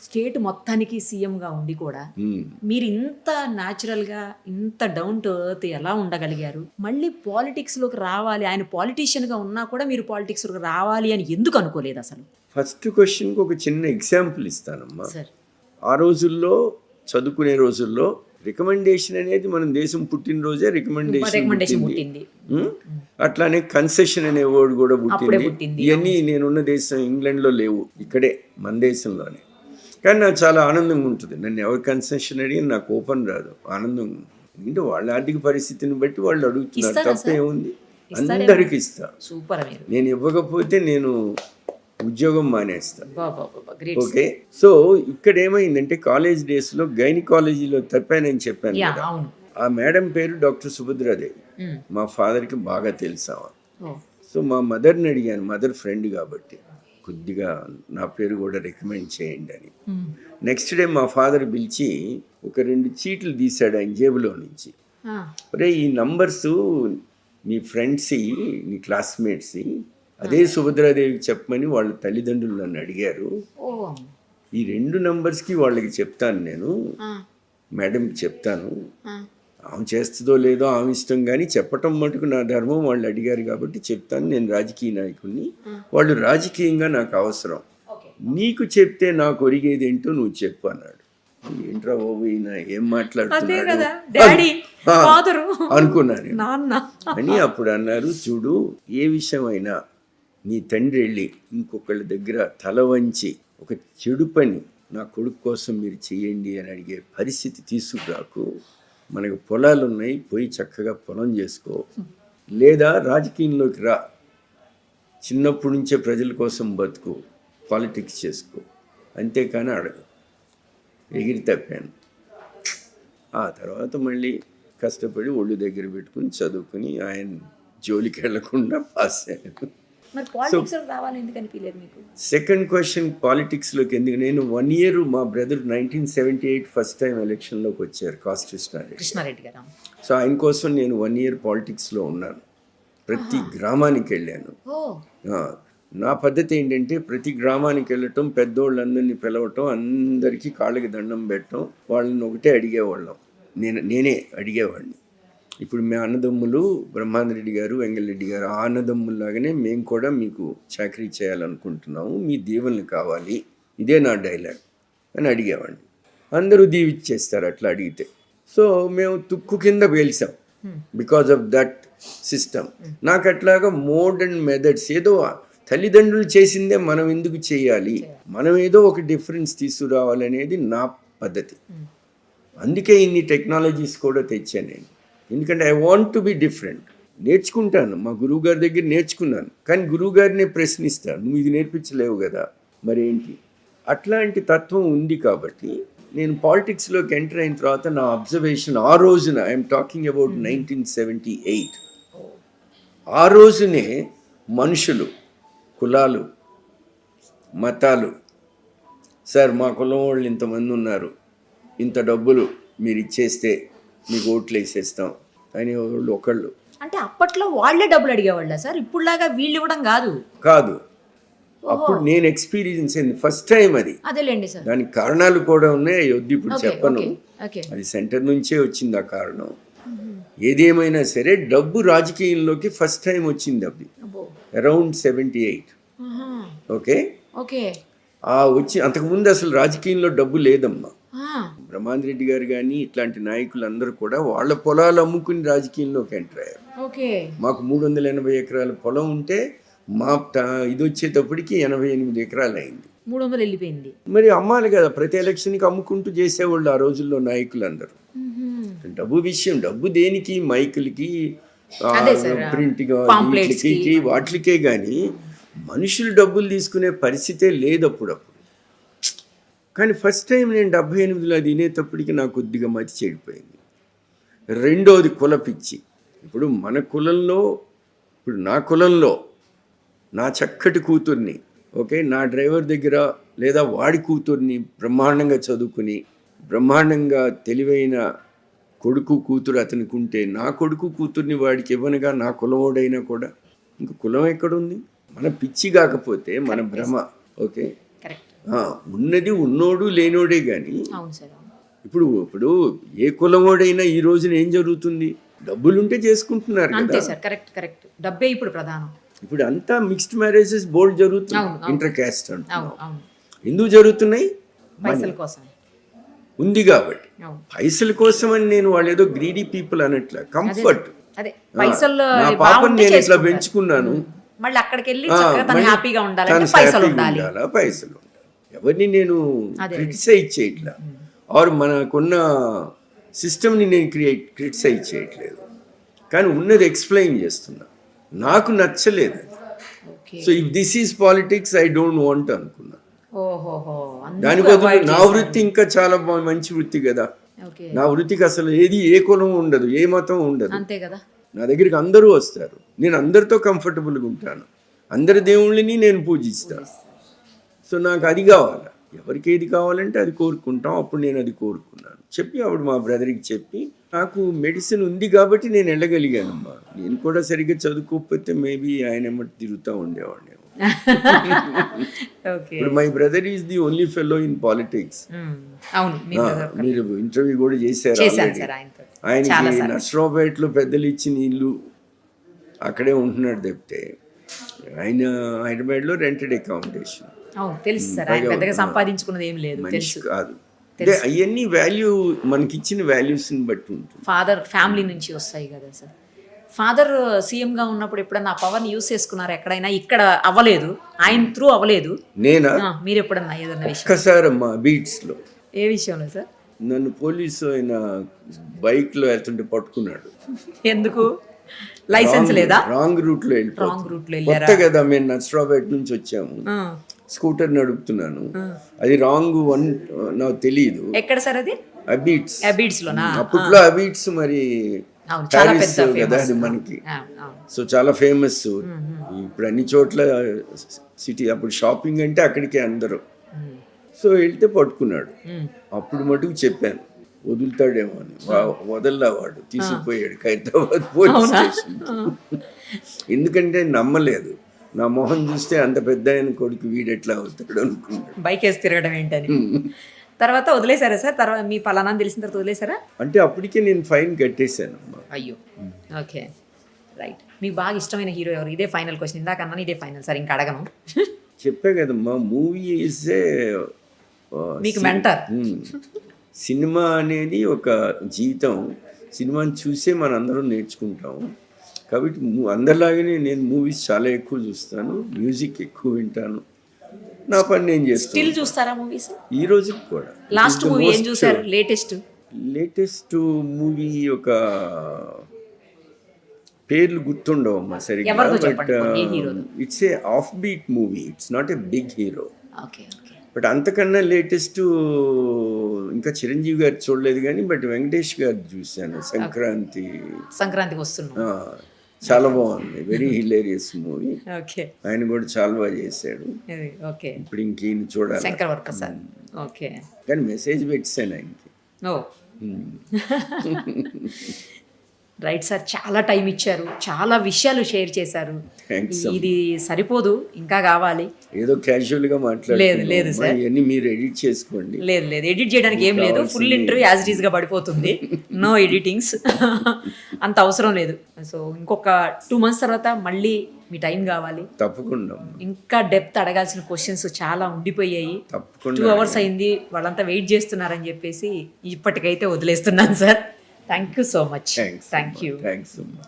స్టేట్ మొత్తానికి సీఎంగా ఉండి కూడా మీరు ఇంత న్యాచురల్గా, ఇంత డౌన్ టు ఎర్త్ ఎలా ఉండగలిగారు? మళ్ళీ పాలిటిక్స్లోకి రావాలి, ఆయన పాలిటీషియన్గా ఉన్నా కూడా మీరు పాలిటిక్స్లోకి రావాలి అని ఎందుకు అనుకోలేదు అసలు? ఫస్ట్ క్వశ్చన్కి ఒక చిన్న ఎగ్జాంపుల్ ఇస్తానమ్మా. ఆ రోజుల్లో, చదువుకునే రోజుల్లో రికమెండేషన్ అనేది మనం దేశం పుట్టినరోజే రికమెండేషన్ పుట్టింది. అట్లానే కన్సెషన్ అనే వర్డ్ కూడా పుట్టింది. ఇవన్నీ నేనున్న దేశం ఇంగ్లాండ్లో లేవు, ఇక్కడే మన దేశంలోనే. కానీ నాకు చాలా ఆనందంగా ఉంటుంది, నన్ను ఎవరు కన్సెషన్ అడిగి నాకు ఓపెన్ రాదు, ఆనందంగా ఉంటుంది. ఎందుకంటే వాళ్ళ ఆర్థిక పరిస్థితిని బట్టి వాళ్ళు అడుగుతున్నారు, తప్పేముంది, అందరికి ఇస్తా. నేను ఇవ్వకపోతే నేను ఉద్యోగం మానేస్తా. ఓకే, సో ఇక్కడ ఏమైందంటే కాలేజ్ డేస్లో గైనకాలజీలో తప్పానని చెప్పాను కదా, ఆ మేడం పేరు డాక్టర్ సుభద్రాదేవి. మా ఫాదర్కి బాగా తెలుసావా. సో మా మదర్ని అడిగాను, మదర్ ఫ్రెండ్ కాబట్టి కొద్దిగా నా పేరు కూడా రికమెండ్ చేయండి అని. నెక్స్ట్ డే మా ఫాదర్ పిలిచి ఒక 2 చీట్లు తీశాడు ఆయన జేబులో నుంచి. అరే ఈ నంబర్స్ నీ ఫ్రెండ్స్, నీ క్లాస్మేట్స్, అదే సుభద్రాదేవికి చెప్పమని వాళ్ళ తల్లిదండ్రులు నన్ను అడిగారు. ఈ 2 నంబర్స్కి వాళ్ళకి చెప్తాను, నేను మేడంకి చెప్తాను, ఆమె చేస్తుందో లేదో ఆమె ఇష్టం, కానీ చెప్పటం మటుకు నా ధర్మం, వాళ్ళు అడిగారు కాబట్టి చెప్తాను, నేను రాజకీయ నాయకుడిని, వాళ్ళు రాజకీయంగా నాకు అవసరం, నీకు చెప్తే నాకు ఒరిగేది ఏంటో నువ్వు చెప్పు అన్నాడు. ఏంట్రా బాబు ఈయన ఏం మాట్లాడుతున్నాడు అనుకున్నాను. అని అప్పుడు అన్నారు, చూడు ఏ విషయమైనా నీ తండ్రి వెళ్ళి ఇంకొకళ్ళ దగ్గర తల వంచి ఒక చెడు పని నా కొడుకు కోసం మీరు చేయండి అని అడిగే పరిస్థితి తీసుకురాకు. మనకు పొలాలు ఉన్నాయి, పోయి చక్కగా పొలం చేసుకో, లేదా రాజకీయంలోకి రా, చిన్నప్పటి నుంచే ప్రజల కోసం బతుకు, పాలిటిక్స్ చేసుకో, అంతేకాని అడగ. ఎగిరి తప్పాను. ఆ తర్వాత మళ్ళీ కష్టపడి ఒళ్ళు దగ్గర పెట్టుకుని చదువుకుని ఆయన జోలికి వెళ్లకుండా పాస్ అయ్యాను. మరి పాలిటిక్స్ రావాలి ఎందుకు అనిపించలేదు మీకు? సెకండ్ క్వశ్చన్, పాలిటిక్స్లోకి ఎందుకు? నేను 1 year, మా బ్రదర్ 1978 ఫస్ట్ టైం ఎలక్షన్లోకి వచ్చారు, కాస్ట్ కృష్ణారెడ్డి గారు. సో ఆయన కోసం నేను 1 year పాలిటిక్స్లో ఉన్నాను. ప్రతి గ్రామానికి వెళ్ళాను. నా పద్ధతి ఏంటంటే ప్రతి గ్రామానికి వెళ్ళటం, పెద్దోళ్ళందరినీ పిలవటం, అందరికీ కాళ్ళకి దండం పెట్టడం, వాళ్ళని ఒకటే అడిగేవాళ్ళం. నేనే అడిగేవాడిని. ఇప్పుడు మీ అన్నదమ్ములు బ్రహ్మాందరెడ్డి గారు, వెంగళరెడ్డి గారు, ఆ అన్నదమ్ముల్లాగానే మేము కూడా మీకు చాకరీ చేయాలనుకుంటున్నాము, మీ దీవెనలు కావాలి, ఇదే నా డైలాగ్ అని అడిగేవాడిని. అందరూ దీవిచ్చేస్తారు అట్లా అడిగితే. సో మేము తుక్కు కింద పేల్చాం బికాజ్ ఆఫ్ దట్ సిస్టమ్. నాకు అట్లాగా మోడర్న్ మెథడ్స్, ఏదో తల్లిదండ్రులు చేసిందే మనం ఎందుకు చేయాలి, మనం ఏదో ఒక డిఫరెన్స్ తీసుకురావాలనేది నా పద్ధతి. అందుకే ఇన్ని టెక్నాలజీస్ కూడా తెచ్చాను నేను. ఎందుకంటే I want to be different. నేర్చుకుంటాను, మా గురువు గారి దగ్గర నేర్చుకున్నాను, కానీ గురువు గారినే ప్రశ్నిస్తాను, నువ్వు ఇది నేర్పించలేవు కదా మరేంటి. అట్లాంటి తత్వం ఉంది కాబట్టి నేను పాలిటిక్స్లోకి ఎంటర్ అయిన తర్వాత నా అబ్జర్వేషన్ ఆ రోజున, ఐఎమ్ టాకింగ్ అబౌట్ 1978, ఆ రోజునే మనుషులు, కులాలు, మతాలు, సార్ మా కులం వాళ్ళు ఇంతమంది ఉన్నారు, ఇంత డబ్బులు మీరు ఇచ్చేస్తే మీకు ఓట్లు వేసేస్తాం అని ఒకళ్ళు. అంటే అప్పట్లో వాళ్ళే డబ్బులు అడిగేవాళ్ళ సార్? ఇప్పుడులాగా వీళ్ళు ఇవ్వడం కాదు. అప్పుడు నేను ఎక్స్పీరియన్స్ అయింది ఫస్ట్ టైం అది. అదేలేండి సార్. దానికి కారణాలు కూడా ఉన్నాయి, వద్దు ఇప్పుడు చెప్పను. అది సెంటర్ నుంచే వచ్చింది ఆ కారణం. ఏదేమైనా సరే డబ్బు రాజకీయంలోకి ఫస్ట్ టైం వచ్చింది అది అరౌండ్ 78. ఓకే, వచ్చి అంతకుముందు అసలు రాజకీయంలో డబ్బు లేదమ్మా. బ్రహ్మాందరెడ్డి గారు కానీ ఇట్లాంటి నాయకులందరూ కూడా వాళ్ళ పొలాలు అమ్ముకుని రాజకీయంలోకి ఎంటర్ అయ్యారు. మాకు 380 ఎకరాల పొలం ఉంటే మా ఇది వచ్చేటప్పటికి 88 ఎకరాలు అయింది. 300 వెళ్ళిపోయింది. మరి అమ్మాలి కదా, ప్రతి ఎలక్షన్కి అమ్ముకుంటూ చేసేవాళ్ళు ఆ రోజుల్లో నాయకులందరూ. డబ్బు విషయం, డబ్బు దేనికి, మైకులకి, ప్రింటింగ్ వాటికే కానీ మనుషులు డబ్బులు తీసుకునే పరిస్థితే లేదు అప్పుడప్పుడు. కానీ ఫస్ట్ టైం నేను 78లో అది వినేటప్పటికి నాకు కొద్దిగా మతి చెడిపోయింది. రెండోది కుల పిచ్చి. ఇప్పుడు మన కులంలో, ఇప్పుడు నా కులంలో నా చక్కటి కూతుర్ని, నా డ్రైవర్ దగ్గర లేదా వాడి కూతుర్ని బ్రహ్మాండంగా చదువుకుని బ్రహ్మాండంగా తెలివైన కొడుకు కూతురు అతనికి ఉంటే, నా కొడుకు కూతుర్ని వాడికి ఇవ్వనుగా నా కులమోడైనా కూడా ఇంక కులం ఎక్కడుంది? మన పిచ్చి కాకపోతే మన భ్రమ. ఉన్నది ఉన్నోడు లేనోడే కానీ ఇప్పుడు ఏ కులమోడైనా ఈ రోజున ఏం జరుగుతుంది? డబ్బులుంటే చేసుకుంటున్నారు కదా. డబ్బే ఇప్పుడు ప్రధానం. ఇప్పుడు అంతా మిక్స్డ్ మ్యారేజెస్ బోల్డ్ జరుగుతున్నాయి, ఇంటర్ క్యాస్ట్ అంటున్నాం. ఎందుకు జరుగుతున్నాయి? పైసల కోసం ఉంది కాబట్టి. పైసల కోసం అని నేను వాళ్ళు ఏదో గ్రీడీ పీపుల్ అనట్లే, కంఫర్ట్. నా పాపని నేను ఇట్లా పెంచుకున్నాను, మళ్ళీ అక్కడికి వెళ్ళి హ్యాపీగా ఉండాలి, పైసలు ఉండాలి. ఎవరిని నేను క్రిటిసైజ్ చేయట్లా, ఆర్ మనకున్న సిస్టమ్ని నేను క్రిటిసైజ్ చేయట్లేదు, కానీ ఉన్నది ఎక్స్ప్లెయిన్ చేస్తున్నా. నాకు నచ్చలేదు. So if this is politics I don't want అనుకున్నా. దాని బదులు నా వృత్తి ఇంకా చాలా మంచి వృత్తి కదా. నా వృత్తికి అసలు ఏ కులం ఉండదు, ఏ మతం ఉండదు. నా దగ్గరికి అందరూ వస్తారు, నేను అందరితో కంఫర్టబుల్గా ఉంటాను, అందరి దేవుళ్ళని నేను పూజిస్తాను. సో నాకు అది కావాలి. ఎవరికి ఏది కావాలంటే అది కోరుకుంటాం. అప్పుడు నేను అది కోరుకున్నాను. చెప్పి అప్పుడు మా బ్రదర్కి చెప్పి, నాకు మెడిసిన్ ఉంది కాబట్టి నేను వెళ్ళగలిగానమ్మా. నేను కూడా సరిగ్గా చదువుకోకపోతే మేబీ ఆయన ఎమ్మటి తిరుగుతూ ఉండేవాడిని. ఇప్పుడు my brother is the only fellow in politics. మీరు ఇంటర్వ్యూ కూడా చేశారు. ఆయనకి నర్సరావుపేటలో పెద్దలు ఇచ్చిన ఇల్లు అక్కడే ఉంటున్నాడు తప్పితే ఆయన హైదరాబాద్లో రెంటెడ్ అకామిడేషన్. సంపాదించుకున్నది ఏం లేదు, మనిషి కాదు. అవన్నీ వాల్యూ మనకి ఇచ్చిన వాల్యూస్ని బట్టి ఉంటుంది. ఫాదర్ ఫ్యామిలీ నుంచి వస్తాయి కదా సార్. ఫాదర్ సీఎంగా ఉన్నప్పుడు ఎప్పుడన్నా ఆ పవర్ని యూస్ చేసుకున్నారు ఎక్కడైనా? ఇక్కడ అవ్వలేదు, ఆయన త్రూ అవ్వలేదు. నేనా? మీరు ఎప్పుడన్నా ఏదన్నా విషయం? ఒక్కసారమ్మా బీట్స్లో. ఏ విషయంలో సార్? నన్ను పోలీసు ఆయన బైక్లో వెళ్తుంటే పట్టుకున్నాడు. ఎందుకు? లైసెన్స్ లేదా? రాంగ్ రూట్ లో రాంగ్ రూట్ లో వెళ్ళిపోతుంది. కొత్త కదా, మేము నర్సరావుపేట నుంచి వచ్చాము, స్కూటర్ నడుపుతున్నాను, అది రాంగ్ వన్ నాకు తెలియదు. ఎక్కడ సార్ అది? అబీడ్స్ లోనా? అప్పట్లో అబీడ్స్ మరి ప్యారిస్ కదా అది మనకి, సో చాలా ఫేమస్. ఇప్పుడు అన్ని చోట్ల సిటీ, అప్పుడు షాపింగ్ అంటే అక్కడికే అందరూ. సో వెళ్తే పట్టుకున్నాడు. అప్పుడు మటుకు చెప్పాను వదులుతాడేమో అని, వదల్లా వాడు తీసుకుపోయాడు ఖైరతాబాద్ పోలీస్ స్టేషన్. ఎందుకంటే నమ్మలేదు, నా మొహం చూస్తే అంత పెద్ద ఆయన కొడుకు వీడెట్లా అవుతాడు అనుకున్నాడు. బైక్ వేసి తిరగడం ఏంటని. తర్వాత వదిలేసారా సార్? తర్వాత మీ పలానా తెలిసిన తర్వాత వదిలేసారా? అంటే అప్పటికే నేను ఫైన్ కట్టేశాను. అయ్యో, ఓకే, రైట్. మీకు బాగా ఇష్టమైన హీరో ఎవరు? ఇదే ఫైనల్ క్వశ్చన్. ఇందాక అన్నాను ఇదే ఫైనల్ సార్, ఇంకా అడగను. చెప్పా కదమ్మా, మూవీ ఈజ్ ఏ మీకు మెంటర్. సినిమా అనేది ఒక జీవితం. సినిమాని చూసే మనందరం నేర్చుకుంటాం. కాబట్టి అందరిలాగానే నేను మూవీస్ చాలా ఎక్కువ చూస్తాను, మ్యూజిక్ ఎక్కువ వింటాను, నా పని నేను చేస్తాను. స్టిల్ చూస్తారా మూవీస్? ఈ రోజుకి కూడా. లాస్ట్ మూవీ ఏం చూసారు? లేటెస్ట్ మూవీ ఒక పేర్లు గుర్తుండవమ్మా సరిగ్గా, but it's a off beat movie, it's not a big hero. But అంతకన్నా లేటెస్ట్ ఇంకా చిరంజీవి గారు చూడలేదు కానీ, బట్ వెంకటేష్ గారు చూశాను, సంక్రాంతికి వస్తున్నా. చాలా బాగుంది, వెరీ హిలేరియస్ మూవీ. ఆయన కూడా చాలా బాగా చేశాడు. ఇప్పుడు ఇంకేం చూడాలి, శంకర్ వరప్రసాద్. కానీ మెసేజ్ పెట్టాను ఆయనకి. రైట్ సార్, చాలా టైం ఇచ్చారు, చాలా విషయాలు షేర్ చేశారు. ఇది సరిపోదు, ఇంకా కావాలి. ఏదో క్యాజువల్ గా మాట్లాడలేదు. లేదు సార్, ఇవన్నీ మీరు ఎడిట్ చేసుకోండి. లేదు ఎడిట్ చేయడానికి ఏం లేదు, full interview as it is గా పడిపోతుంది, నో ఎడిటింగ్స్. అంత అవసరం లేదు. సో ఇంకొక 2 months తర్వాత మళ్ళీ మీ టైం కావాలి తప్పకుండా. ఇంకా డెప్త్ అడగాల్సిన క్వశ్చన్స్ చాలా ఉండిపోయాయి. 2 hours అయింది, వాళ్ళంతా వెయిట్ చేస్తున్నారని చెప్పేసి ఇప్పటికైతే వదిలేస్తున్నాను sir. Thank you so much. Thanks. Thank you. Thanks so much.